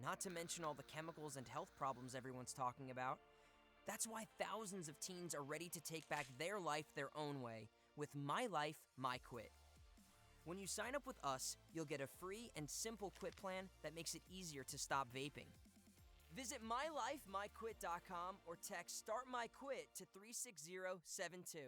Not to mention all the chemicals and health problems everyone's talking about. That's why thousands of teens are ready to take back their life their own way with My Life, My Quit. When you sign up with us, you'll get a free and simple quit plan that makes it easier to stop vaping. Visit mylifemyquit.com or text Start My Quit to 36072.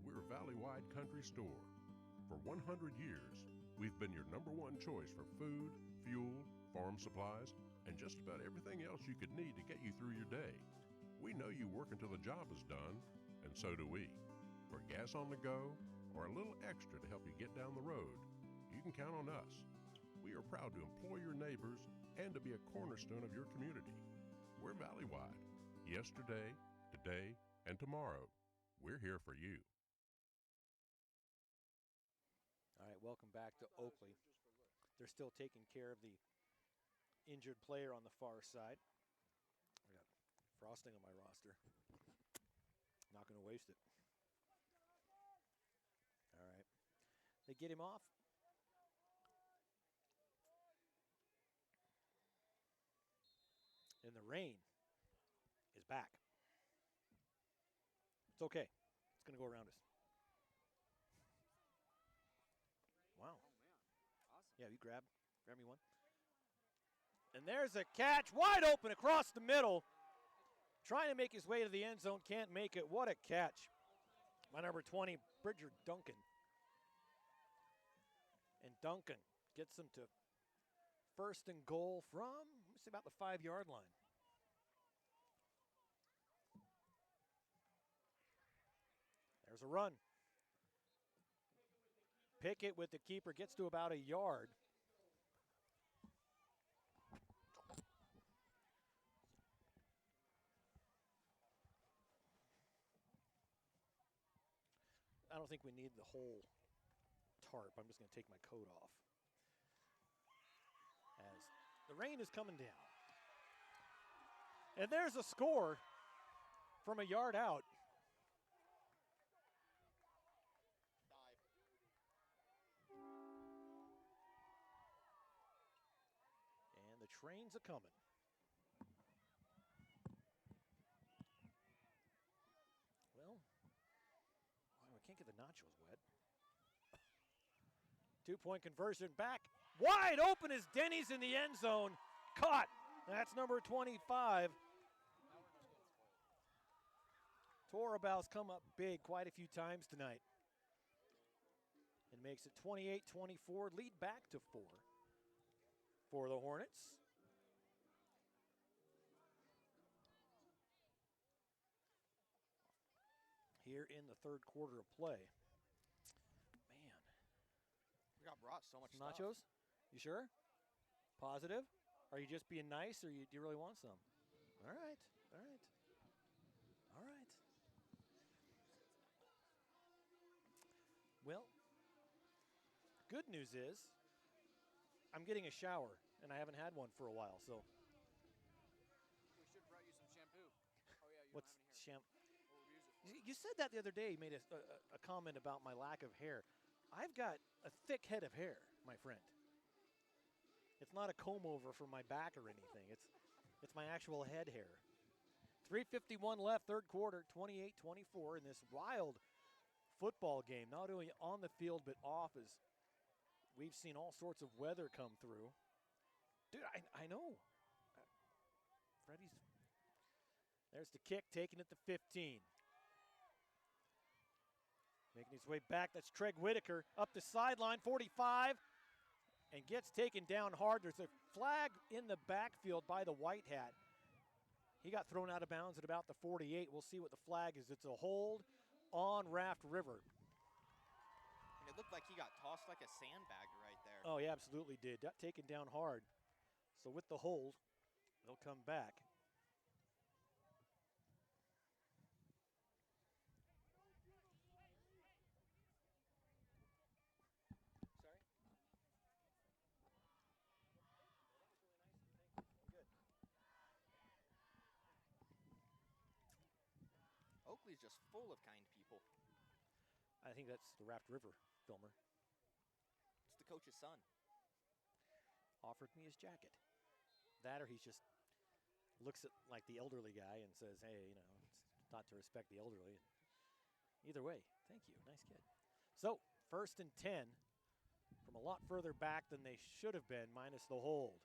We're Valley-wide country store. For 100 years, we've been your #1 choice for food, fuel, farm supplies, and just about everything else you could need to get you through your day. We know you work until the job is done, and so do we. For gas on the go or a little extra to help you get down the road, you can count on us. We are proud to employ your neighbors and to be a cornerstone of your community. We're Valley-wide. Yesterday, today, and tomorrow, we're here for you. All right, welcome back to Oakley. They're still taking care of the injured player on the far side. I got frosting on my roster. Not going to waste it. All right. They get him off. And the rain is back. It's okay. It's going to go around us. Wow. Yeah, you grab me one. And there's a catch, wide open across the middle. Trying to make his way to the end zone, can't make it. What a catch by number 20, Bridger Duncan. And Duncan gets them to first and goal from, let's say, about the 5-yard line. There's a run. Pickett with the keeper gets to about a yard. I don't think we need the whole tarp. I'm just going to take my coat off. As the rain is coming down. And there's a score from a yard out. And the trains are coming. Well, we can't get the nachos wet. 2-point conversion back. Wide open is Denny's in the end zone. Caught. That's number 25. Torabow's come up big quite a few times tonight. And makes it 28-24. Lead back to 4 for the Hornets. Here in the third quarter of play. Man. We got brought so much Nachos? You sure? Positive? Are you just being nice, or do you really want some? All right. All right. All right. Well, good news is I'm getting a shower, and I haven't had one for a while, so. We should have brought you some shampoo. Oh, yeah, you What's don't have any hair. You said that the other day. You made a comment about my lack of hair. I've got a thick head of hair, my friend. It's not a comb over for my back or anything. It's my actual head hair. 3:51 left, third quarter, 28-24 in this wild football game. Not only on the field, but off, as we've seen all sorts of weather come through. Dude, I know. Freddie's. There's the kick, taking it to 15. Making his way back, that's Treg Whitaker up the sideline, 45, and gets taken down hard. There's a flag in the backfield by the white hat. He got thrown out of bounds at about the 48. We'll see what the flag is. It's a hold on Raft River. And it looked like he got tossed like a sandbagger right there. Oh, he absolutely did. Got taken down hard. So with the hold, they'll come back. Oakley's just full of kind people. I think that's the Raft River filmer. It's the coach's son. Offered me his jacket. That, or he's just looks at like the elderly guy and says, hey, it's not to respect the elderly. Either way, thank you. Nice kid. So, 1st and 10 from a lot further back than they should have been, minus the hold.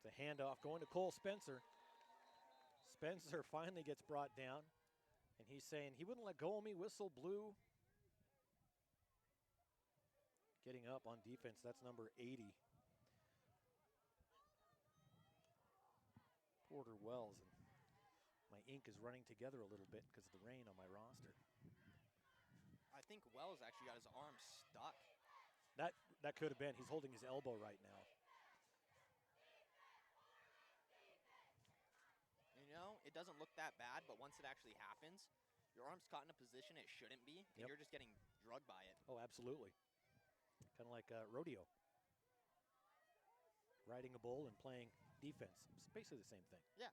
The handoff going to Cole Spencer. Spencer finally gets brought down. And he's saying, he wouldn't let go of me, whistle blew. Getting up on defense, that's number 80. Porter Wells. And my ink is running together a little bit because of the rain on my roster. I think Wells actually got his arm stuck. That could have been. He's holding his elbow right now. It doesn't look that bad, but once it actually happens, your arm's caught in a position it shouldn't be, and you're just getting drugged by it. Oh, absolutely. Kind of like rodeo. Riding a bull and playing defense. It's basically the same thing. Yeah.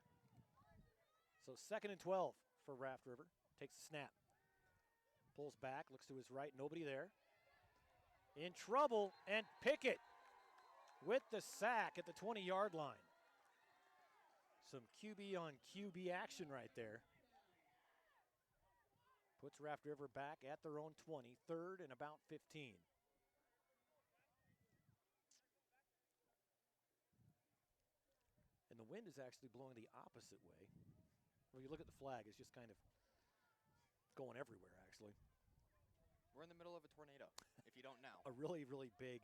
So 2nd and 12 for Raft River. Takes the snap. Pulls back, looks to his right, nobody there. In trouble, and Pickett with the sack at the 20-yard line. Some QB on QB action right there. Puts Raft River back at their own 20, third and about 15. And the wind is actually blowing the opposite way. When you look at the flag, it's just kind of going everywhere, actually. We're in the middle of a tornado, if you don't know. A really, really big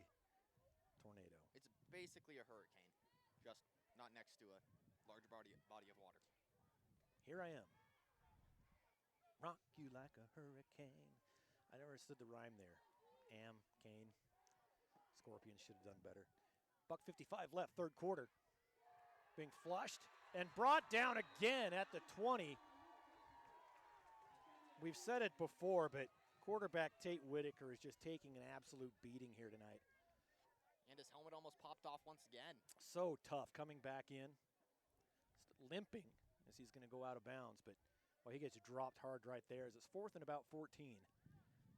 tornado. It's basically a hurricane, just not next to a large body of water. Here I am. Rock you like a hurricane. I never understood the rhyme there. Kane. Scorpion should have done better. Buck 55 left, third quarter. Being flushed and brought down again at the 20. We've said it before, but quarterback Tate Whitaker is just taking an absolute beating here tonight. And his helmet almost popped off once again. So tough coming back in. Limping as he's going to go out of bounds, but well, he gets dropped hard right there as it's fourth and about 14.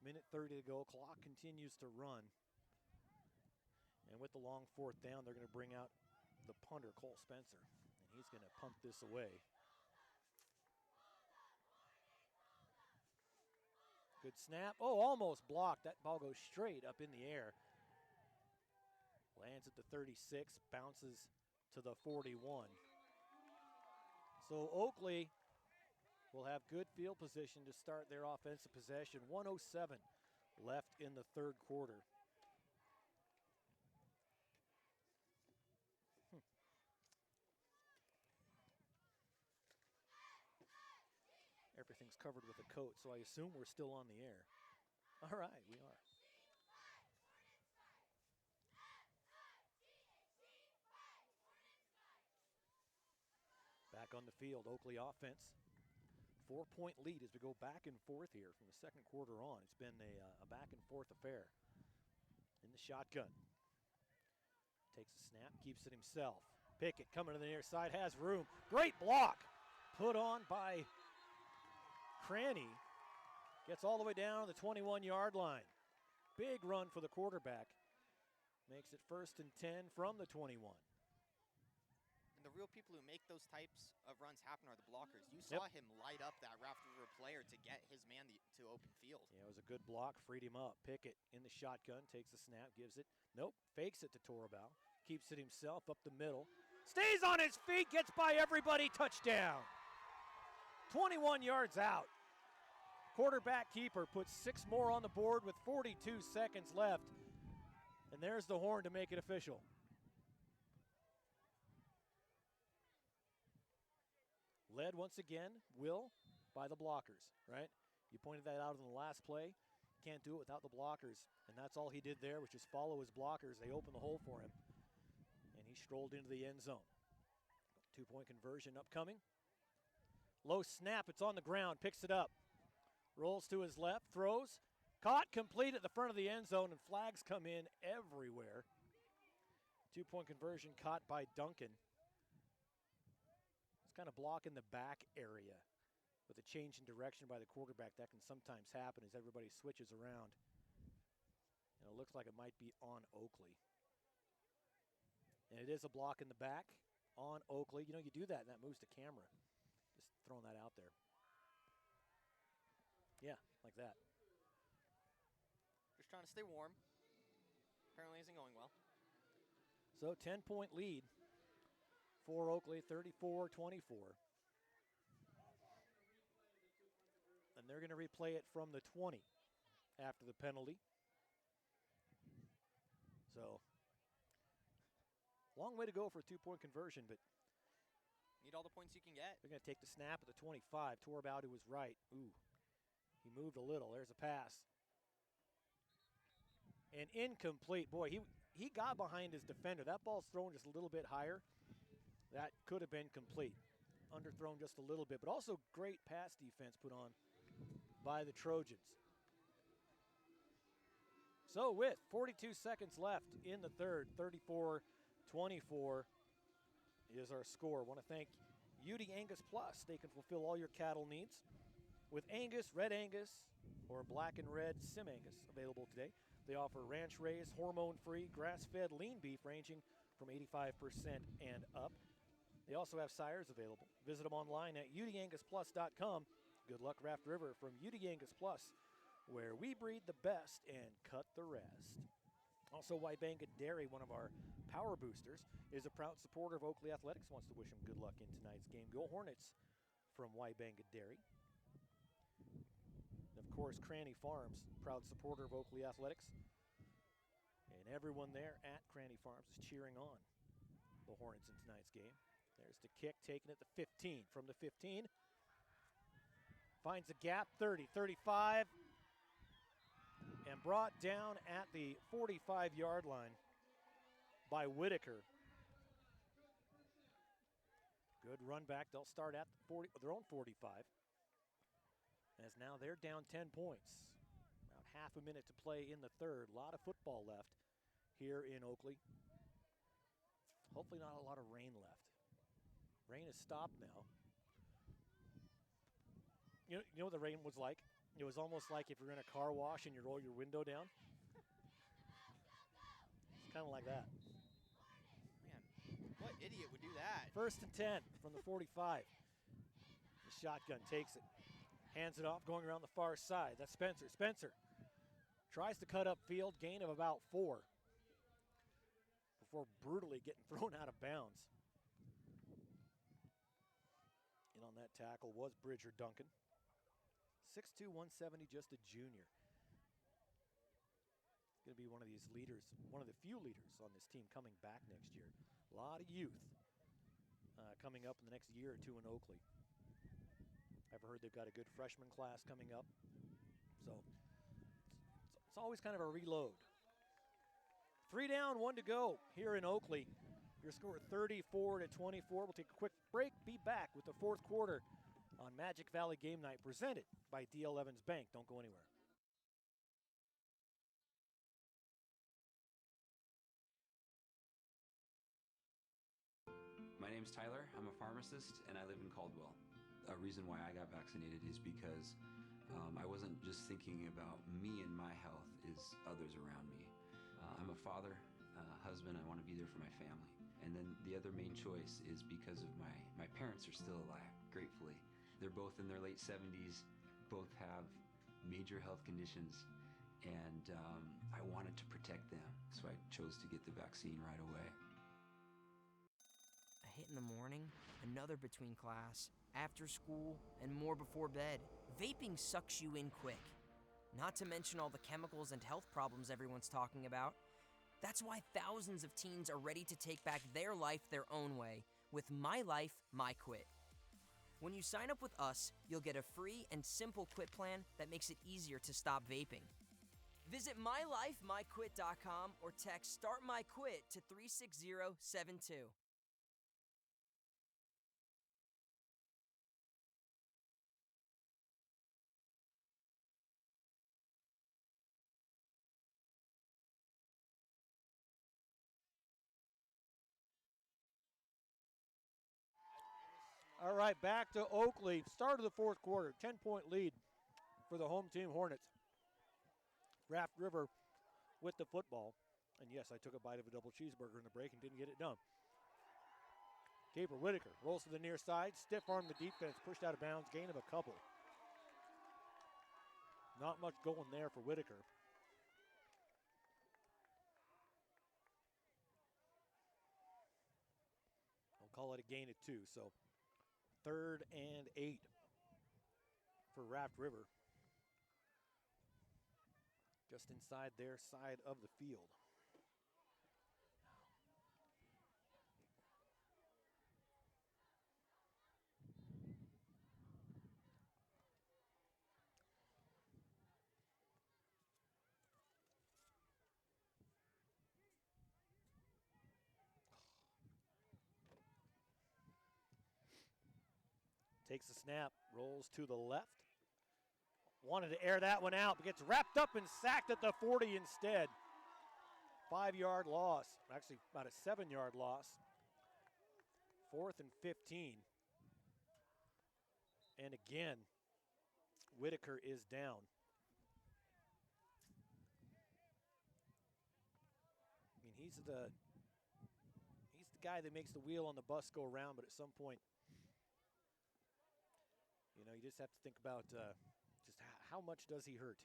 Minute 30 to go. Clock continues to run. And with the long fourth down, they're going to bring out the punter, Cole Spencer. And he's going to pump this away. Good snap. Oh, almost blocked. That ball goes straight up in the air. Lands at the 36, bounces to the 41. So Oakley will have good field position to start their offensive possession. 1:07 left in the third quarter. Everything's covered with a coat, so I assume we're still on the air. All right, we are. Back on the field, Oakley offense. 4-point lead as we go back and forth here from the second quarter on. It's been a back and forth affair. In the shotgun. Takes a snap, keeps it himself. Pickett coming to the near side, has room. Great block put on by Cranny. Gets all the way down to the 21-yard line. Big run for the quarterback. Makes it 1st and 10 from the 21. And the real people who make those types of runs happen are the blockers. You saw him light up that Raft River player to get his man to open field. Yeah, it was a good block, freed him up. Pickett in the shotgun, takes the snap, gives it. Nope, fakes it to Torabal. Keeps it himself up the middle. Stays on his feet, gets by everybody, touchdown. 21 yards out. Quarterback keeper puts 6 more on the board with 42 seconds left. And there's the horn to make it official. Led once again, Will, by the blockers, right? You pointed that out in the last play. Can't do it without the blockers. And that's all he did there, was just follow his blockers. They opened the hole for him. And he strolled into the end zone. 2-point conversion upcoming. Low snap, it's on the ground, picks it up. Rolls to his left, throws. Caught, complete at the front of the end zone, and flags come in everywhere. 2-point conversion caught by Duncan. It's kind of blocking the back area. With a change in direction by the quarterback, that can sometimes happen as everybody switches around. And it looks like it might be on Oakley. And it is a block in the back on Oakley. You know, you do that, and that moves the camera. Just throwing that out there. Yeah, like that. Just trying to stay warm. Apparently isn't going well. So 10-point lead for Oakley, 34-24. And they're going to replay it from the 20 after the penalty. So, long way to go for a 2-point conversion, but need all the points you can get. They're going to take the snap at the 25. Torabal was right. Ooh, he moved a little. There's a pass. And incomplete. Boy, he got behind his defender. That ball's thrown just a little bit higher. That could have been complete. Underthrown just a little bit, but also great pass defense put on by the Trojans. So with 42 seconds left in the third, 34-24 is our score. I want to thank UD Angus Plus. They can fulfill all your cattle needs with Angus, Red Angus, or Black and Red Sim Angus available today. They offer ranch-raised, hormone-free, grass-fed lean beef ranging from 85% and up. They also have sires available. Visit them online at UDAngusPlus.com. Good luck, Raft River, from UD Angus Plus, where we breed the best and cut the rest. Also, Wybanga Dairy, one of our power boosters, is a proud supporter of Oakley Athletics. Wants to wish them good luck in tonight's game. Go Hornets from Wybanga Dairy. And of course, Cranny Farms, proud supporter of Oakley Athletics. And everyone there at Cranny Farms is cheering on the Hornets in tonight's game. There's the kick, taken at the 15. From the 15, finds a gap, 30, 35, and brought down at the 45-yard line by Whitaker. Good run back. They'll start at their own 45. As now they're down 10 points. About half a minute to play in the third. A lot of football left here in Oakley. Hopefully not a lot of rain left. Rain has stopped now. You know what the rain was like? It was almost like if you're in a car wash and you roll your window down. It's kind of like that. Man, what idiot would do that? 1st and 10 from the 45. The shotgun takes it. Hands it off, going around the far side. That's Spencer. Spencer tries to cut up field, gain of about 4. Before brutally getting thrown out of bounds. In on that tackle was Bridger Duncan. 6'2", 170, just a junior. Going to be one of these leaders, one of the few leaders on this team coming back next year. A lot of youth coming up in the next year or two in Oakley. I've heard they've got a good freshman class coming up. So it's always kind of a reload. 3 down, 1 to go here in Oakley. Your score 34-24. We'll take a quick break. Be back with the fourth quarter on Magic Valley Game Night, presented by D.L. Evans Bank. Don't go anywhere. My name's Tyler. I'm a pharmacist, and I live in Caldwell. A reason why I got vaccinated is because I wasn't just thinking about me and my health, is others around me. I'm a father, husband. I want to be there for my family. And then the other main choice is because of my parents are still alive, gratefully. They're both in their late 70s, both have major health conditions, and I wanted to protect them, so I chose to get the vaccine right away. A hit in the morning, another between class, after school, and more before bed. Vaping sucks you in quick. Not to mention all the chemicals and health problems everyone's talking about. That's why thousands of teens are ready to take back their life their own way with My Life, My Quit. When you sign up with us, you'll get a free and simple quit plan that makes it easier to stop vaping. Visit mylifemyquit.com or text Start My Quit to 36072. All right, back to Oakley. Start of the fourth quarter, 10-point lead for the home team Hornets. Raft River with the football. And yes, I took a bite of a double cheeseburger in the break and didn't get it done. Caper Whitaker rolls to the near side, stiff arm the defense, pushed out of bounds, gain of a couple. Not much going there for Whitaker. I'll call it a gain of 2, so 3rd and 8 for Raft River. Just inside their side of the field. Takes the snap, rolls to the left. Wanted to air that one out, but gets wrapped up and sacked at the 40 instead. 5-yard loss, actually about a 7-yard loss. 4th and 15. And again, Whitaker is down. I mean, he's the guy that makes the wheel on the bus go around, but at some point, you know, you just have to think about just how much does he hurt.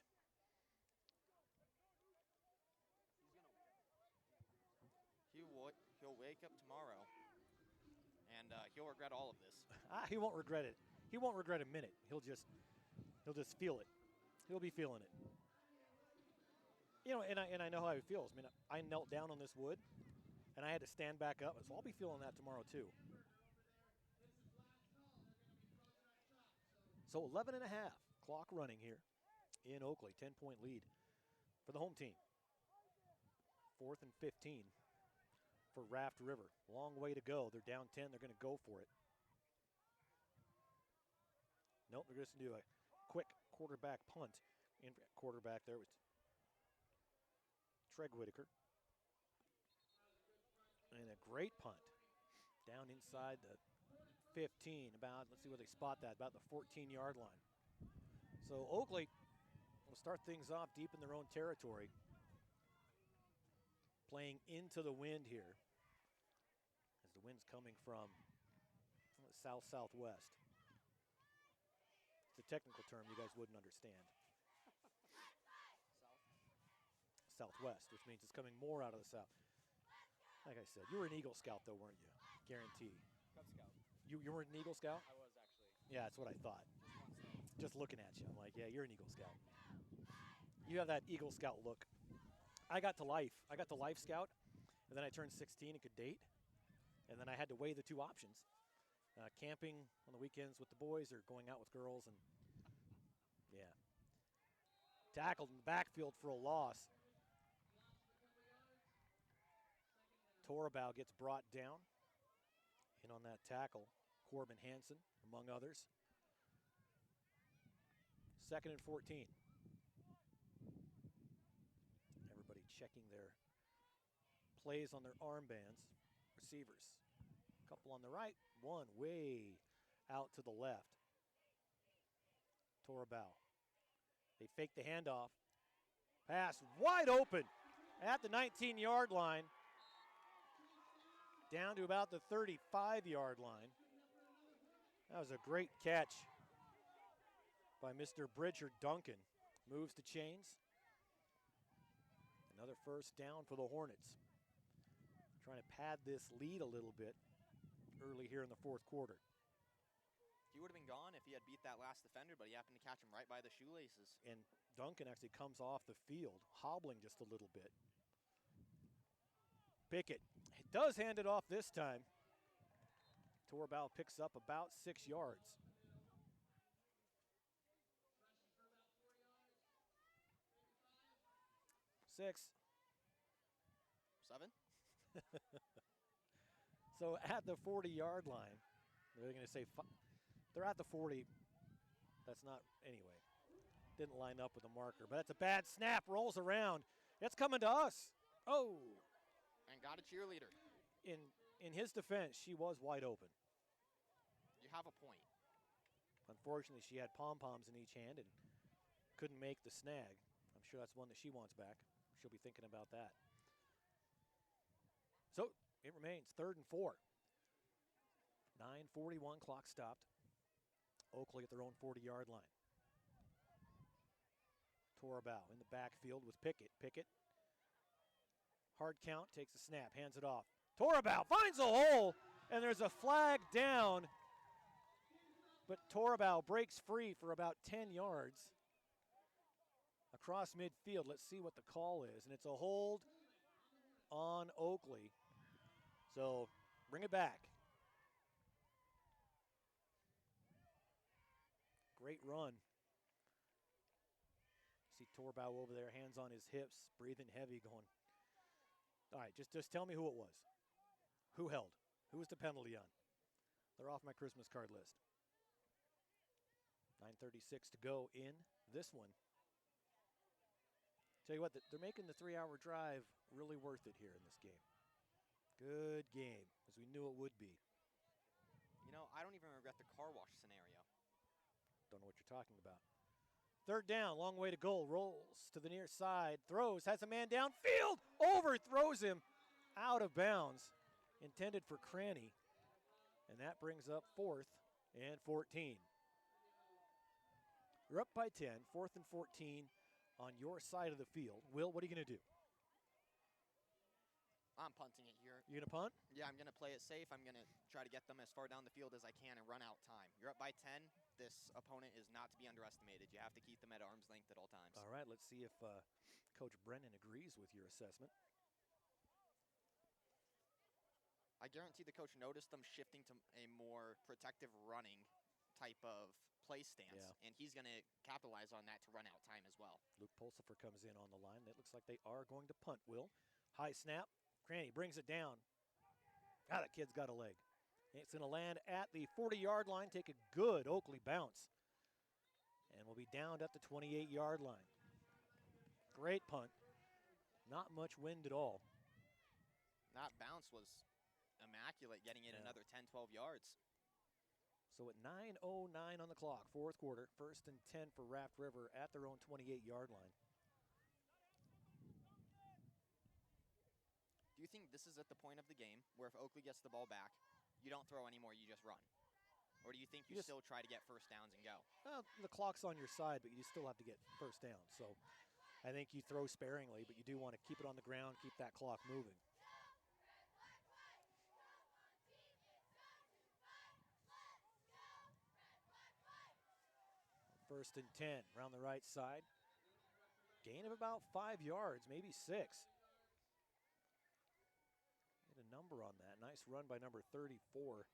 He'll wake up tomorrow, and he'll regret all of this. He won't regret it. He won't regret a minute. He'll just feel it. He'll be feeling it. You know, and I know how he feels. I mean, I knelt down on this wood, and I had to stand back up, so I'll be feeling that tomorrow too. So 11 and a half clock running here in Oakley. 10-point lead for the home team. 4th and 15 for Raft River. Long way to go. They're down 10. They're going to go for it. Nope, they're just going to do a quick quarterback punt. In quarterback there was Treg Whitaker. And a great punt down inside the 15, about, let's see where they spot that, about the 14-yard line. So Oakley will start things off deep in their own territory, playing into the wind here, as the wind's coming from south-southwest. It's a technical term you guys wouldn't understand. Southwest, which means it's coming more out of the south. Like I said, you were an Eagle Scout though, weren't you? Guarantee. Cub Scout. You weren't an Eagle Scout? I was actually. Yeah, that's what I thought. Just looking at you, I'm like, yeah, you're an Eagle Scout. You have that Eagle Scout look. I got to Life Scout, and then I turned 16 and could date, and then I had to weigh the two options. Camping on the weekends with the boys or going out with girls, and yeah. Tackled in the backfield for a loss. Torabau gets brought down. In on that tackle, Corbin Hansen, among others. 2nd and 14. Everybody checking their plays on their armbands. Receivers. Couple on the right, one way out to the left. Torabau. They fake the handoff. Pass wide open at the 19-yard line. Down to about the 35-yard line. That was a great catch by Mr. Bridger Duncan. Moves to chains. Another first down for the Hornets. Trying to pad this lead a little bit early here in the 4th quarter. He would have been gone if he had beat that last defender, but he happened to catch him right by the shoelaces. And Duncan actually comes off the field, hobbling just a little bit. Pickett does hand it off this time. Torabau picks up about 6 yards. Six. 7. So at the 40-yard line, they're going to say they're at the 40. That's not, anyway. Didn't line up with the marker, but it's a bad snap, rolls around. It's coming to us. Oh. And got a cheerleader. In his defense, she was wide open. You have a point. Unfortunately, she had pom-poms in each hand and couldn't make the snag. I'm sure that's one that she wants back. She'll be thinking about that. So it remains 3rd and 4. 9:41 clock stopped. Oakley at their own 40-yard line. Torabau in the backfield with Pickett. Pickett. Hard count, takes a snap, hands it off. Torabau finds a hole, and there's a flag down. But Torabau breaks free for about 10 yards across midfield. Let's see what the call is. And it's a hold on Oakley. So bring it back. Great run. See Torabau over there, hands on his hips, breathing heavy, going, all right, just tell me who it was. Who held? Who was the penalty on? They're off my Christmas card list. 9:36 to go in this one. Tell you what, they're making the 3-hour drive really worth it here in this game. Good game, as we knew it would be. You know, I don't even regret the car wash scenario. Don't know what you're talking about. 3rd down, long way to go. Rolls to the near side, throws, has a man downfield, overthrows him out of bounds. intended for Cranny, and that brings up 4th and 14. You're up by 10, 4th and 14 on your side of the field. Will, what are you going to do? I'm punting it here. You going to punt? Yeah, I'm going to play it safe. I'm going to try to get them as far down the field as I can and run out time. You're up by 10. This opponent is not to be underestimated. You have to keep them at arm's length at all times. All right, let's see if Coach Brennan agrees with your assessment. I guarantee the coach noticed them shifting to a more protective running type of play stance, and he's going to capitalize on that to run out time as well. Luke Pulsifer comes in on the line. It looks like they are going to punt, Will. High snap. Cranny brings it down. Ah, that kid's got a leg. It's going to land at the 40-yard line, take a good Oakley bounce, and will be downed at the 28-yard line. Great punt. Not much wind at all. That bounce was immaculate, getting it another 10, 12 yards. So at 9:09 on the clock, 4th quarter, 1st and 10 for Raft River at their own 28-yard line. Do you think this is at the point of the game where if Oakley gets the ball back, you don't throw anymore, you just run? Or do you think you still try to get first downs and go? Well, the clock's on your side, but you still have to get first down. So I think you throw sparingly, but you do want to keep it on the ground, keep that clock moving. First and 10, around the right side. Gain of about 5 yards, maybe 6. Get a number on that. Nice run by number 34,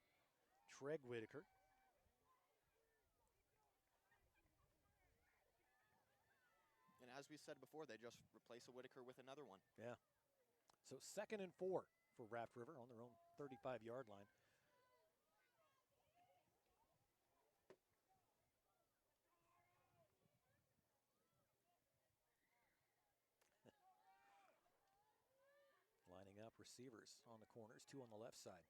Treg Whitaker. And as we said before, they just replace a Whitaker with another one. Yeah. So 2nd and 4 for Raft River on their own 35-yard line. Lining up receivers on the corners, 2 on the left side.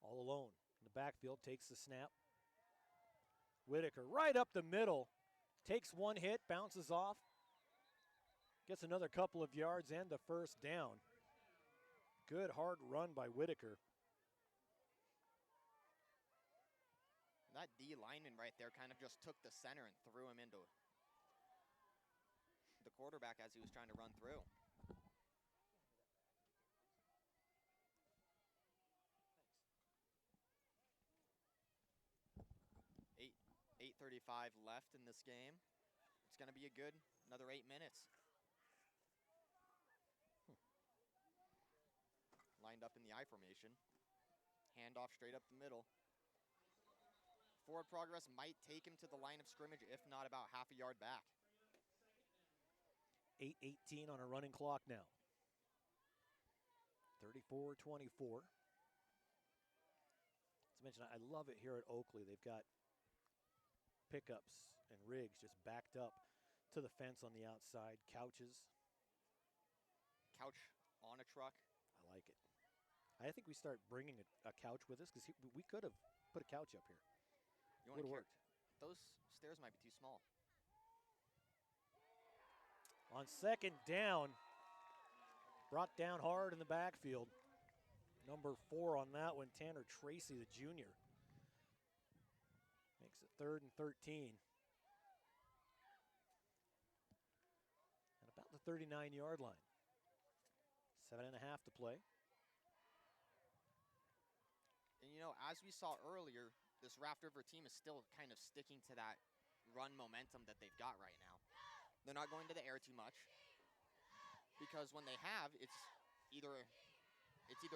All alone in the backfield, takes the snap. Whitaker right up the middle, takes one hit, bounces off, gets another couple of yards and the first down. Good hard run by Whitaker. That D lineman right there kind of just took the center and threw him into the quarterback as he was trying to run through. 8:35 left in this game. It's going to be a good another 8 minutes. Lined up in the I formation. Handoff straight up the middle. Forward progress might take him to the line of scrimmage, if not about half a yard back. 8:18 on a running clock now. 34-24. As mentioned, I love it here at Oakley. They've got pickups and rigs just backed up to the fence on the outside. Couches. Couch on a truck. I like it. I think we start bringing a couch with us because we could have put a couch up here. You would have worked. Those stairs might be too small. On 2nd down, brought down hard in the backfield. Number 4 on that one, Tanner Tracy, the junior. Makes it 3rd and 13. At about the 39-yard line. 7.5 to play. And you know, as we saw earlier, this Raft River team is still kind of sticking to that run momentum that they've got right now. They're not going to the air too much because when they have, it's either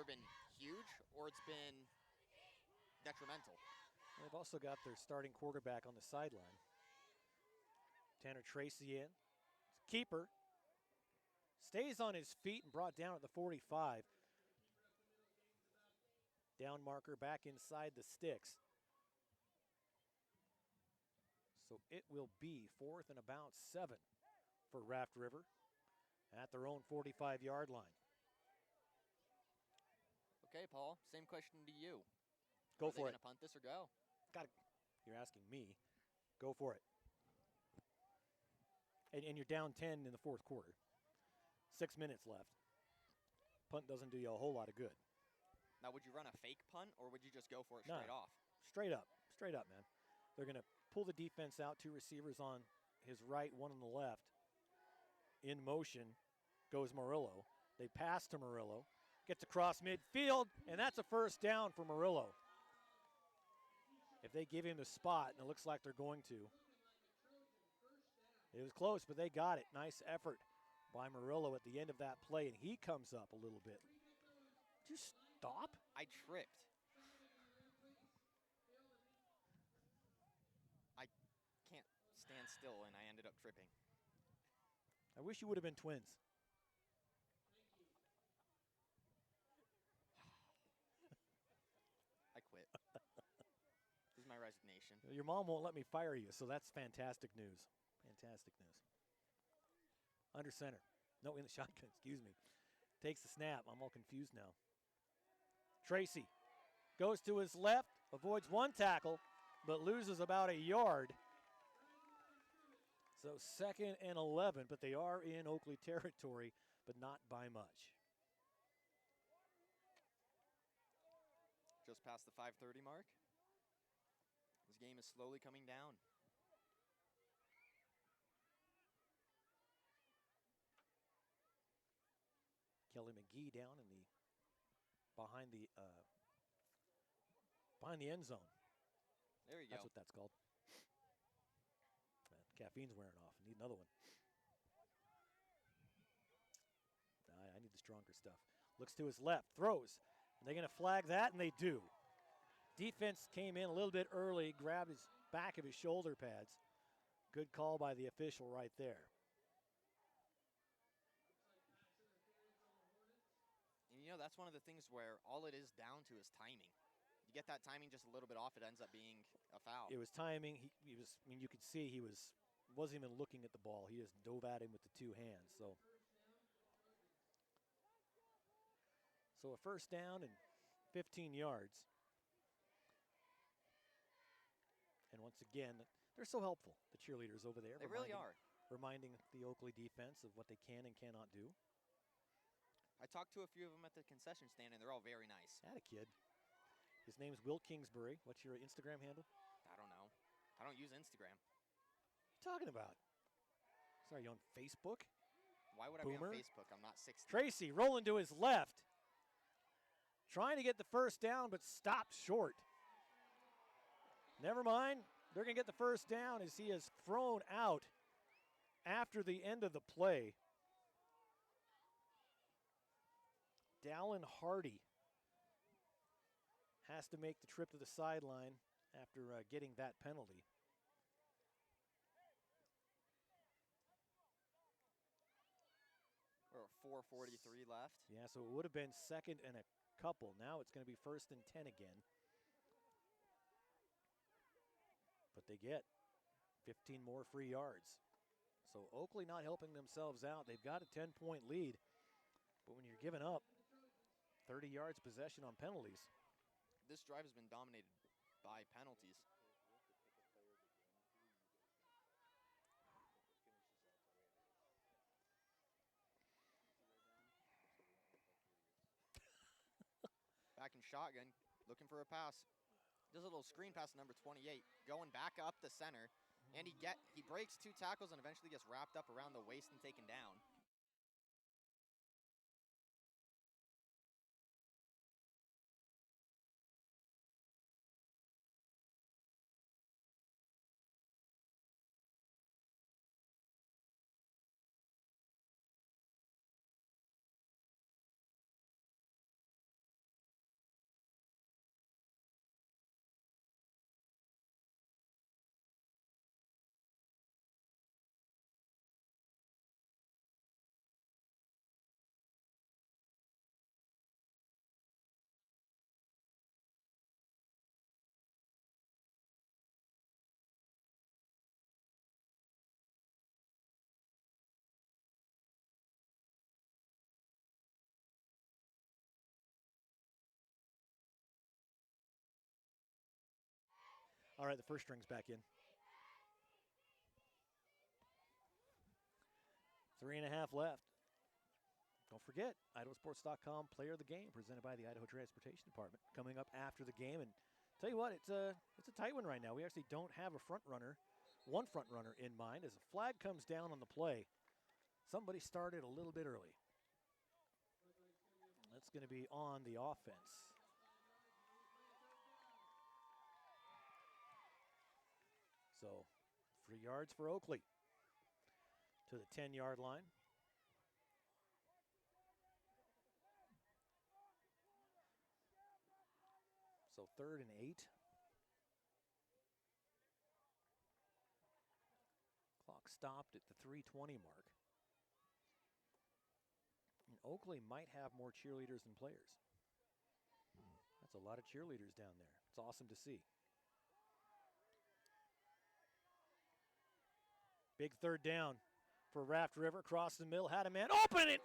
been huge or it's been detrimental. They've also got their starting quarterback on the sideline. Tanner Tracy in. Keeper. Stays on his feet and brought down at the 45. Down marker back inside the sticks. So it will be 4th and about 7 for Raft River at their own 45-yard line. Okay, Paul, same question to you. Go for it. Are they going to punt this or go? You're asking me. Go for it. And you're down 10 in the 4th quarter. 6 minutes left. Punt doesn't do you a whole lot of good. Now, would you run a fake punt, or would you just go for it No. straight off? Straight up, man. They're going to pull the defense out, 2 receivers on his right, 1 on the left. In motion goes Murillo. They pass to Murillo. Gets across midfield, and that's a first down for Murillo. If they give him the spot, and it looks like they're going to. It was close, but they got it. Nice effort by Murillo at the end of that play, and he comes up a little bit. Did you stop? I tripped. I can't stand still, and I ended up tripping. I wish you would have been twins. I quit. This is my resignation. Your mom won't let me fire you, so that's fantastic news. Fantastic news. Under center. No, in the shotgun, excuse me. Takes the snap. I'm all confused now. Tracy goes to his left, avoids 1 tackle, but loses about a yard. So 2nd and 11, but they are in Oakley territory, but not by much. Just past the 5:30 mark. This game is slowly coming down. Kelly McGee down in the behind the end zone. There you That's go. what that's called. Caffeine's wearing off. I need another one. I need the stronger stuff. Looks to his left, throws. Are they going to flag that? And they do. Defense came in a little bit early, grabbed his back of his shoulder pads. Good call by the official right there. And that's one of the things where all it is down to is timing. You get that timing just a little bit off, it ends up being a foul. It was timing. He was. I mean, you could see he wasn't even looking at the ball. He just dove at him with the 2 hands. So a first down and 15 yards. And once again, they're so helpful, the cheerleaders over there. They really are. Reminding the Oakley defense of what they can and cannot do. I talked to a few of them at the concession stand, and they're all very nice. Had a kid. His name's Will Kingsbury. What's your Instagram handle? I don't know. I don't use Instagram. What are you talking about? Sorry, you on Facebook? Why would I Boomer? be on Facebook? I'm not 60. Tracy rolling to his left. Trying to get the first down, but stopped short. Never mind. They're going to get the first down as he is thrown out after the end of the play. Dallin Hardy has to make the trip to the sideline after getting that penalty. We're at 4:43 left. Yeah, so it would have been 2nd and a couple. Now it's going to be 1st and 10 again. But they get 15 more free yards. So Oakley not helping themselves out. They've got a 10-point lead. But when you're giving up 30 yards possession on penalties. This drive has been dominated by penalties. Back in shotgun, looking for a pass. Does a little screen pass to number 28, going back up the center, and he breaks 2 tackles and eventually gets wrapped up around the waist and taken down. All right, the first string's back in. 3.5 left. don't forget, IdahoSports.com player of the game presented by the Idaho Transportation Department. Coming up after the game, and tell you what, it's a tight one right now. We actually don't have one front runner in mind. As a flag comes down on the play, somebody started a little bit early. That's going to be on the offense. So 3 yards for Oakley to the 10-yard line. So 3rd and 8. Clock stopped at the 3:20 mark. And Oakley might have more cheerleaders than players. That's a lot of cheerleaders down there. It's awesome to see. Big 3rd down for Raft River. Across the middle, had a man open it.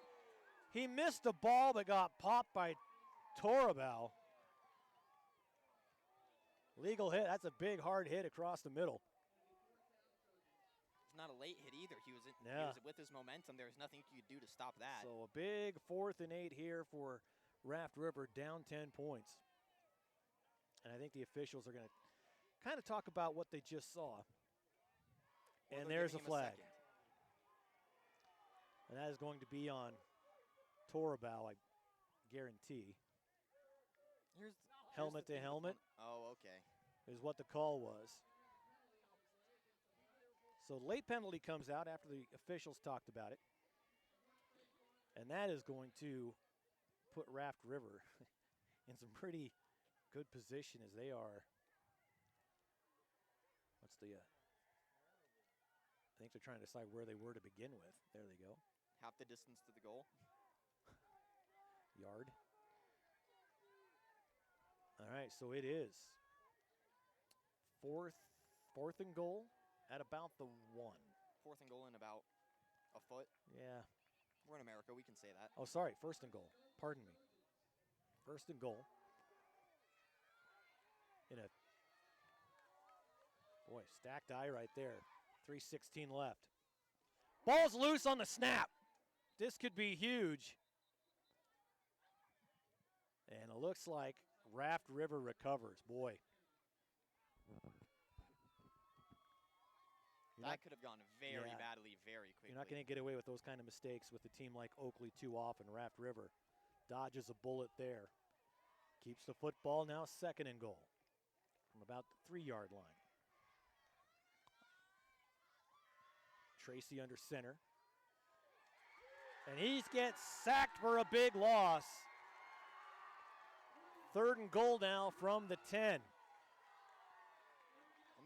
He missed the ball but got popped by Torabao. Legal hit. That's a big, hard hit across the middle. It's not a late hit either. He was Yeah. with his momentum. There was nothing you could do to stop that. So a big 4th and 8 here for Raft River, down 10 points. And I think the officials are going to kind of talk about what they just saw. Well, And they're there's a giving him flag. second. And that is going to be on Torabao, I guarantee. Helmet to helmet Oh, okay. is what the call was. So late penalty comes out after the officials talked about it. And that is going to put Raft River in some pretty good position as they are. What's the, I think they're trying to decide where they were to begin with. There they go. Half the distance to the goal. Yard. All right, so it is fourth and goal at about the 1. 4th and goal in about a foot. Yeah. We're in America. We can say that. Oh, sorry, 1st and goal. Pardon me. 1st and goal. In a, boy, stacked eye right there. 3:16 left. Ball's loose on the snap. This could be huge. And it looks like Raft River recovers. Boy. That could have gone very badly, very quickly. You're not going to get away with those kind of mistakes with a team like Oakley too often. Raft River dodges a bullet there. Keeps the football, now 2nd and goal from about the 3-yard line. Tracy under center. And he gets sacked for a big loss. 3rd and goal now from the 10. And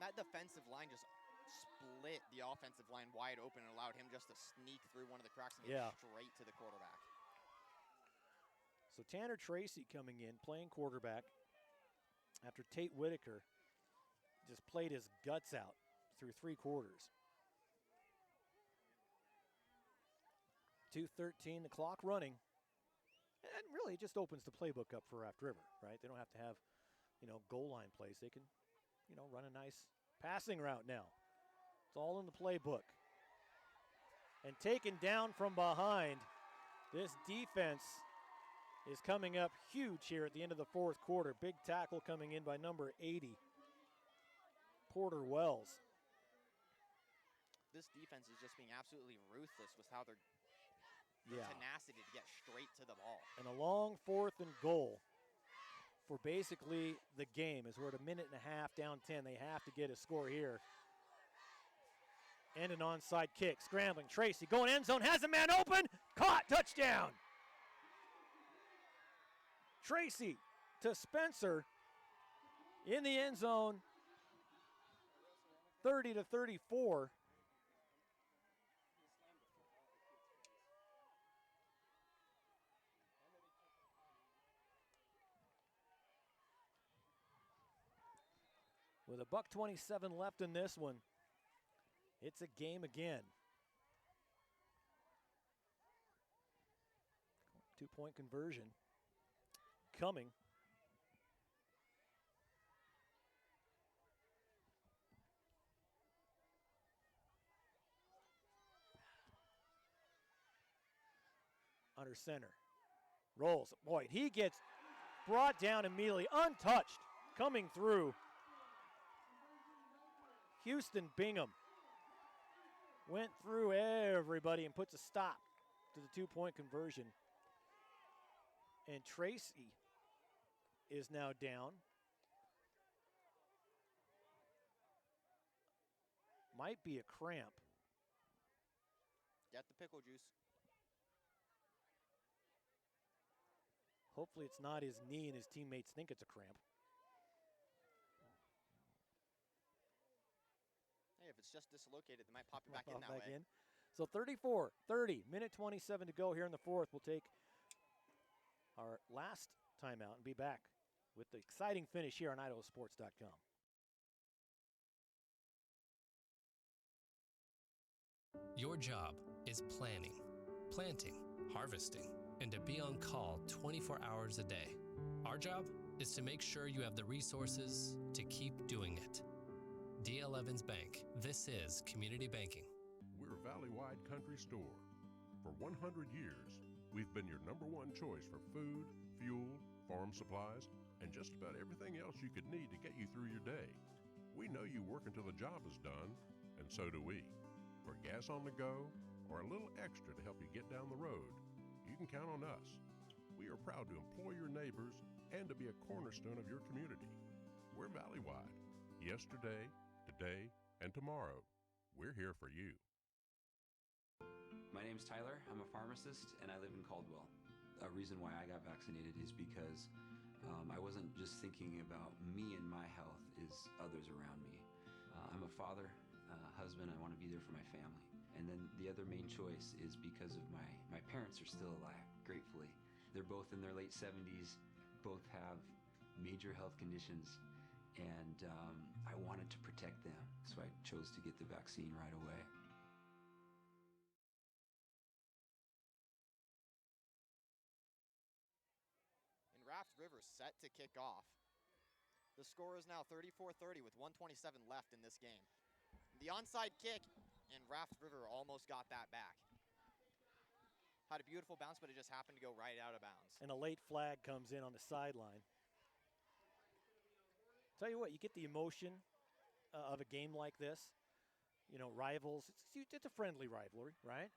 that defensive line just split the offensive line wide open and allowed him just to sneak through one of the cracks and get straight to the quarterback. So Tanner Tracy coming in, playing quarterback after Tate Whitaker just played his guts out through 3 quarters. 2:13, the clock running. And really, it just opens the playbook up for Raft River, right? They don't have to have, goal line plays. They can, run a nice passing route now. It's all in the playbook. And taken down from behind, this defense is coming up huge here at the end of the 4th quarter. Big tackle coming in by number 80, Porter Wells. This defense is just being absolutely ruthless with how they're tenacity to get straight to the ball. And a long 4th and goal for basically the game as we're at a minute and a half down 10. They have to get a score here. And an onside kick. Scrambling. Tracy going end zone. Has a man open. Caught. Touchdown. Tracy to Spencer in the end zone. 30-34. With a $1:27 left in this one, it's a game again. 2-point conversion coming. under center. Rolls. Boy, he gets brought down immediately, untouched, coming through. Houston Bingham went through everybody and puts a stop to the 2-point conversion. And Tracy is now down. Might be a cramp. Get the pickle juice. Hopefully it's not his knee and his teammates think it's a cramp. Hey, if it's just dislocated, they might pop it back in that way. So 34-30, minute 27 to go here in the fourth. We'll take our last timeout and be back with the exciting finish here on IdahoSports.com. Your job is planning, planting, harvesting, and to be on call 24 hours a day. Our job is to make sure you have the resources to keep doing it. D.L. Evans Bank. This is community banking. We're Valley-wide country store. For 100 years, we've been your #1 choice for food, fuel, farm supplies, and just about everything else you could need to get you through your day. We know you work until the job is done, and so do we. For gas on the go or a little extra to help you get down the road, you can count on us. We are proud to employ your neighbors and to be a cornerstone of your community. We're Valley-wide. Yesterday, today, and tomorrow, we're here for you. My name's Tyler. I'm a pharmacist, and I live in Caldwell. A reason why I got vaccinated is because I wasn't just thinking about me and my health, is others around me. I'm a father, husband. I want to be there for my family. And then the other main choice is because of my parents are still alive, gratefully. They're both in their late 70s, both have major health conditions, and I wanted to protect them, so I chose to get the vaccine right away. And Raft River set to kick off. The score is now 34-30 with 1:27 left in this game. The onside kick, and Raft River almost got that back. Had a beautiful bounce, but it just happened to go right out of bounds. And a late flag comes in on the sideline. Tell you what, you get the emotion of a game like this. You know, rivals, it's a friendly rivalry, right?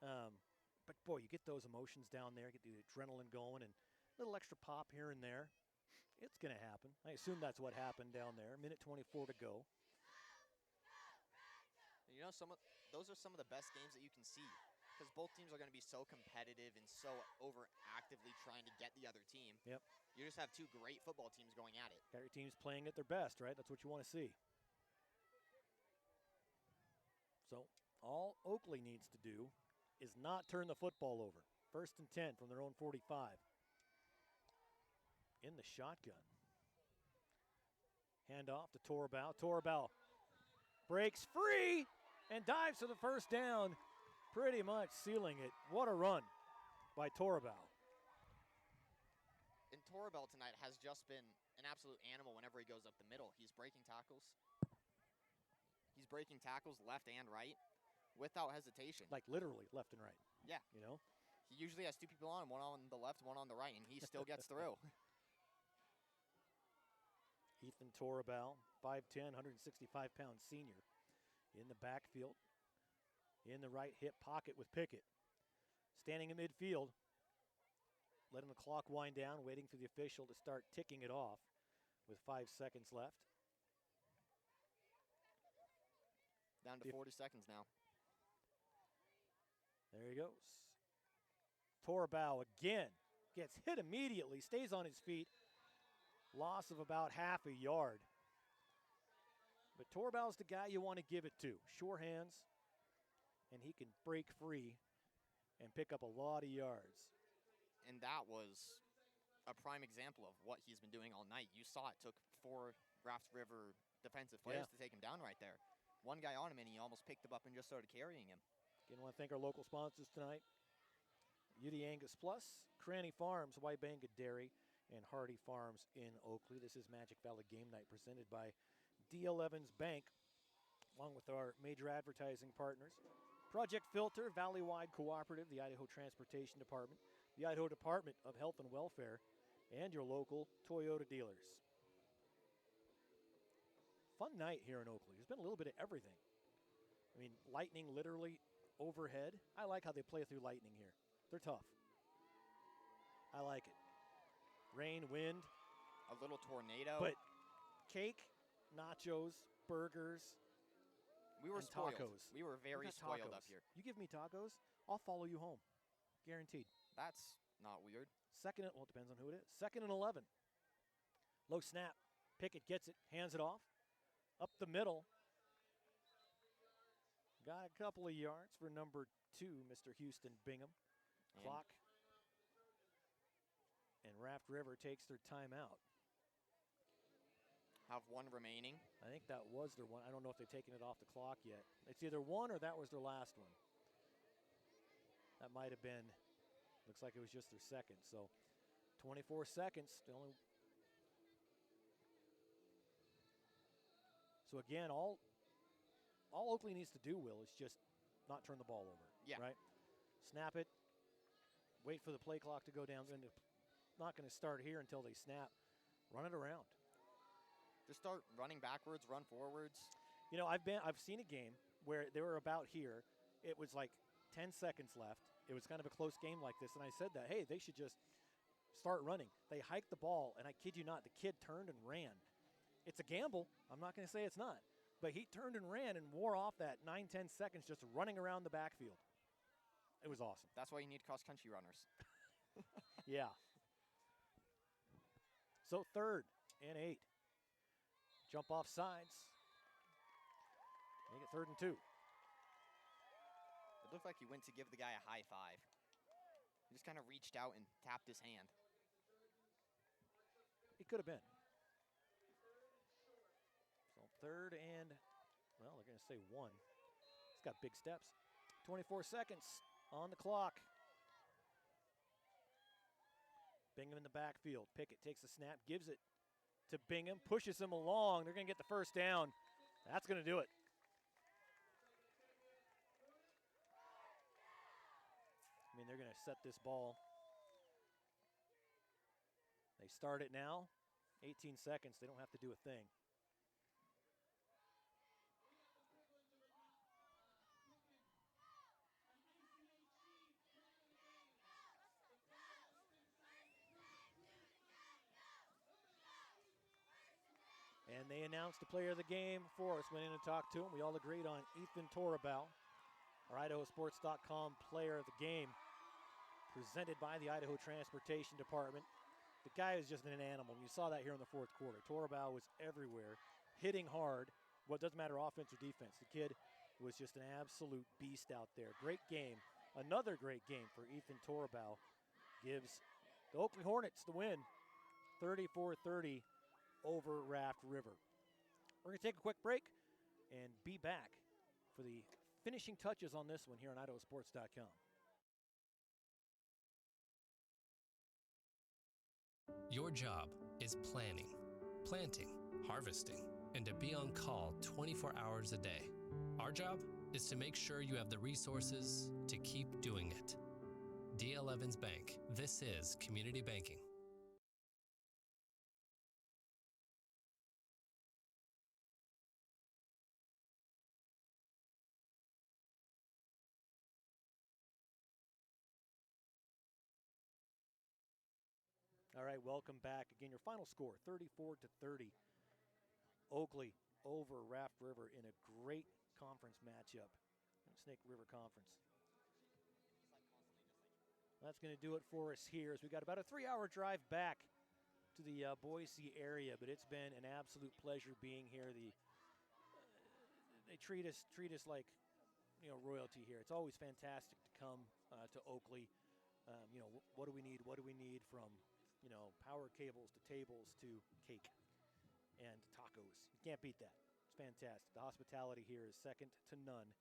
But boy, you get those emotions down there, get the adrenaline going, and a little extra pop here and there. It's going to happen. I assume that's what happened down there. Minute 24 to go. You know, those are some of the best games that you can see, because both teams are going to be so competitive and so overactively trying to get the other team. Yep. You just have two great football teams going at it. Got your teams playing at their best, right? That's what you want to see. So all Oakley needs to do is not turn the football over. 1st and 10 from their own 45. In the shotgun. Hand off to Torabau. Torabau breaks free and dives to the first down, pretty much sealing it. What a run by Torabau. And Torabel tonight has just been an absolute animal whenever he goes up the middle. He's breaking tackles. He's breaking tackles left and right without hesitation. Like literally left and right. Yeah. You know? He usually has two people on him, one on the left, one on the right, and he still gets through. Ethan Torabau, 5'10", 165-pound senior, in the backfield, in the right hip pocket with Pickett. Standing in midfield, letting the clock wind down, waiting for the official to start ticking it off with 5 seconds left. Down to 40 seconds now. There he goes. Torabau again gets hit immediately, stays on his feet. Loss of about half a yard. But Torabau's the guy you want to give it to. Sure hands, and he can break free and pick up a lot of yards. And that was a prime example of what he's been doing all night. You saw it took 4 Raft River defensive players to take him down right there. One guy on him, and he almost picked him up and just started carrying him. Again, I want to thank our local sponsors tonight. UD Angus Plus, Cranny Farms, Wybanga Dairy, and Hardy Farms in Oakley. This is Magic Valley Game Night presented by D.L. Evans Bank, along with our major advertising partners. Project Filter, Valley-wide Cooperative, the Idaho Transportation Department, the Idaho Department of Health and Welfare, and your local Toyota dealers. Fun night here in Oakley. There's been a little bit of everything. I mean, lightning literally overhead. I like how they play through lightning here. They're tough. I like it. Rain, wind. A little tornado. But cake, nachos, burgers, we were and spoiled. tacos. We were very spoiled up here. You give me tacos, I'll follow you home. Guaranteed. That's not weird. Second, well, it depends on who it is. 2nd and 11. Low snap. Pickett gets it, hands it off. Up the middle. Got a couple of yards for number 2, Mr. Houston Bingham. Clock. And Raft River takes their timeout. Have one remaining. I think that was their one. I don't know if they've taken it off the clock yet. It's either one or that was their last one. That might have been, looks like it was just their second. So 24 seconds. So again, all Oakley needs to do, Will, is just not turn the ball over. Yeah. Right? Snap it. Wait for the play clock to go down. And not going to start here until they snap. Run it around. Just start running backwards, run forwards. You know, I've seen a game where they were about here. It was like 10 seconds left. It was kind of a close game like this, and I said that, hey, they should just start running. They hiked the ball, and I kid you not, the kid turned and ran. It's a gamble. I'm not going to say it's not. But he turned and ran and wore off that 9-10 seconds just running around the backfield. It was awesome. That's why you need cross-country runners. Yeah. So 3rd and 8. Jump off sides. Make it 3rd and 2. It looked like he went to give the guy a high five. He just kind of reached out and tapped his hand. It could have been. So 3rd and, well, they're going to say 1. It's got big steps. 24 seconds on the clock. Bingham in the backfield. Pickett takes the snap, gives it to Bingham, pushes him along. They're going to get the first down. That's going to do it. I mean, they're going to set this ball. They start it now. 18 seconds. They don't have to do a thing. And they announced the player of the game for us. Went in and talked to him. We all agreed on Ethan Torabal, our IdahoSports.com player of the game, presented by the Idaho Transportation Department. The guy is just an animal. You saw that here in the 4th quarter. Torabal was everywhere, hitting hard. Well, it doesn't matter offense or defense. The kid was just an absolute beast out there. Great game. Another great game for Ethan Torabal. Gives the Oakley Hornets the win, 34-30. Over Raft River. We're going to take a quick break and be back for the finishing touches on this one here on IdahoSports.com. Your job is planning, planting, harvesting, and to be on call 24 hours a day. Our job is to make sure you have the resources to keep doing it. D.L. Evans Bank. This is community banking. All right, welcome back. Again, your final score, 34-30. Oakley over Raft River in a great conference matchup, Snake River Conference. That's going to do it for us here as we got about a 3-hour drive back to the Boise area, but it's been an absolute pleasure being here. They treat us like, royalty here. It's always fantastic to come to Oakley. What do we need? What do we need from power cables to tables to cake and tacos? You can't beat that. It's fantastic. The hospitality here is second to none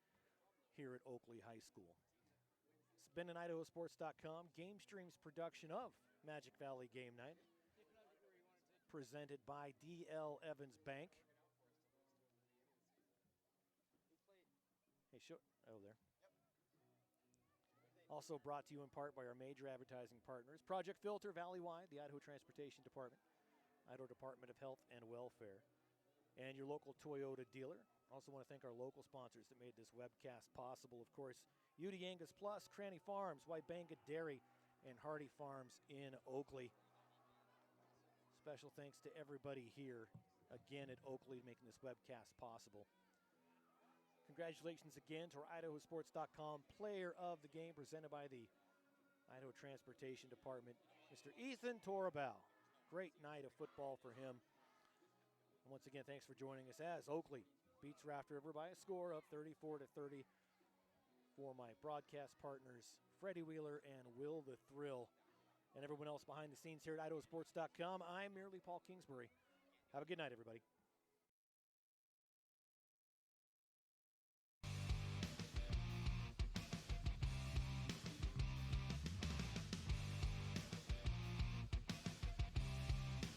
here at Oakley High School. It's been an IdahoSports.com GameStreams production of Magic Valley Game Night, presented by D.L. Evans Bank. Hey, there. Also brought to you in part by our major advertising partners, Project Filter, Valleywide, the Idaho Transportation Department, Idaho Department of Health and Welfare, and your local Toyota dealer. Also want to thank our local sponsors that made this webcast possible. Of course, UD Angus Plus, Cranny Farms, Wybanga Dairy, and Hardy Farms in Oakley. Special thanks to everybody here again at Oakley making this webcast possible. Congratulations again to our IdahoSports.com player of the game presented by the Idaho Transportation Department, Mr. Ethan Torabal. Great night of football for him. And once again, thanks for joining us as Oakley beats Raft River by a score of 34-30. For my broadcast partners, Freddie Wheeler and Will the Thrill, and everyone else behind the scenes here at IdahoSports.com, I'm merely Paul Kingsbury. Have a good night, everybody.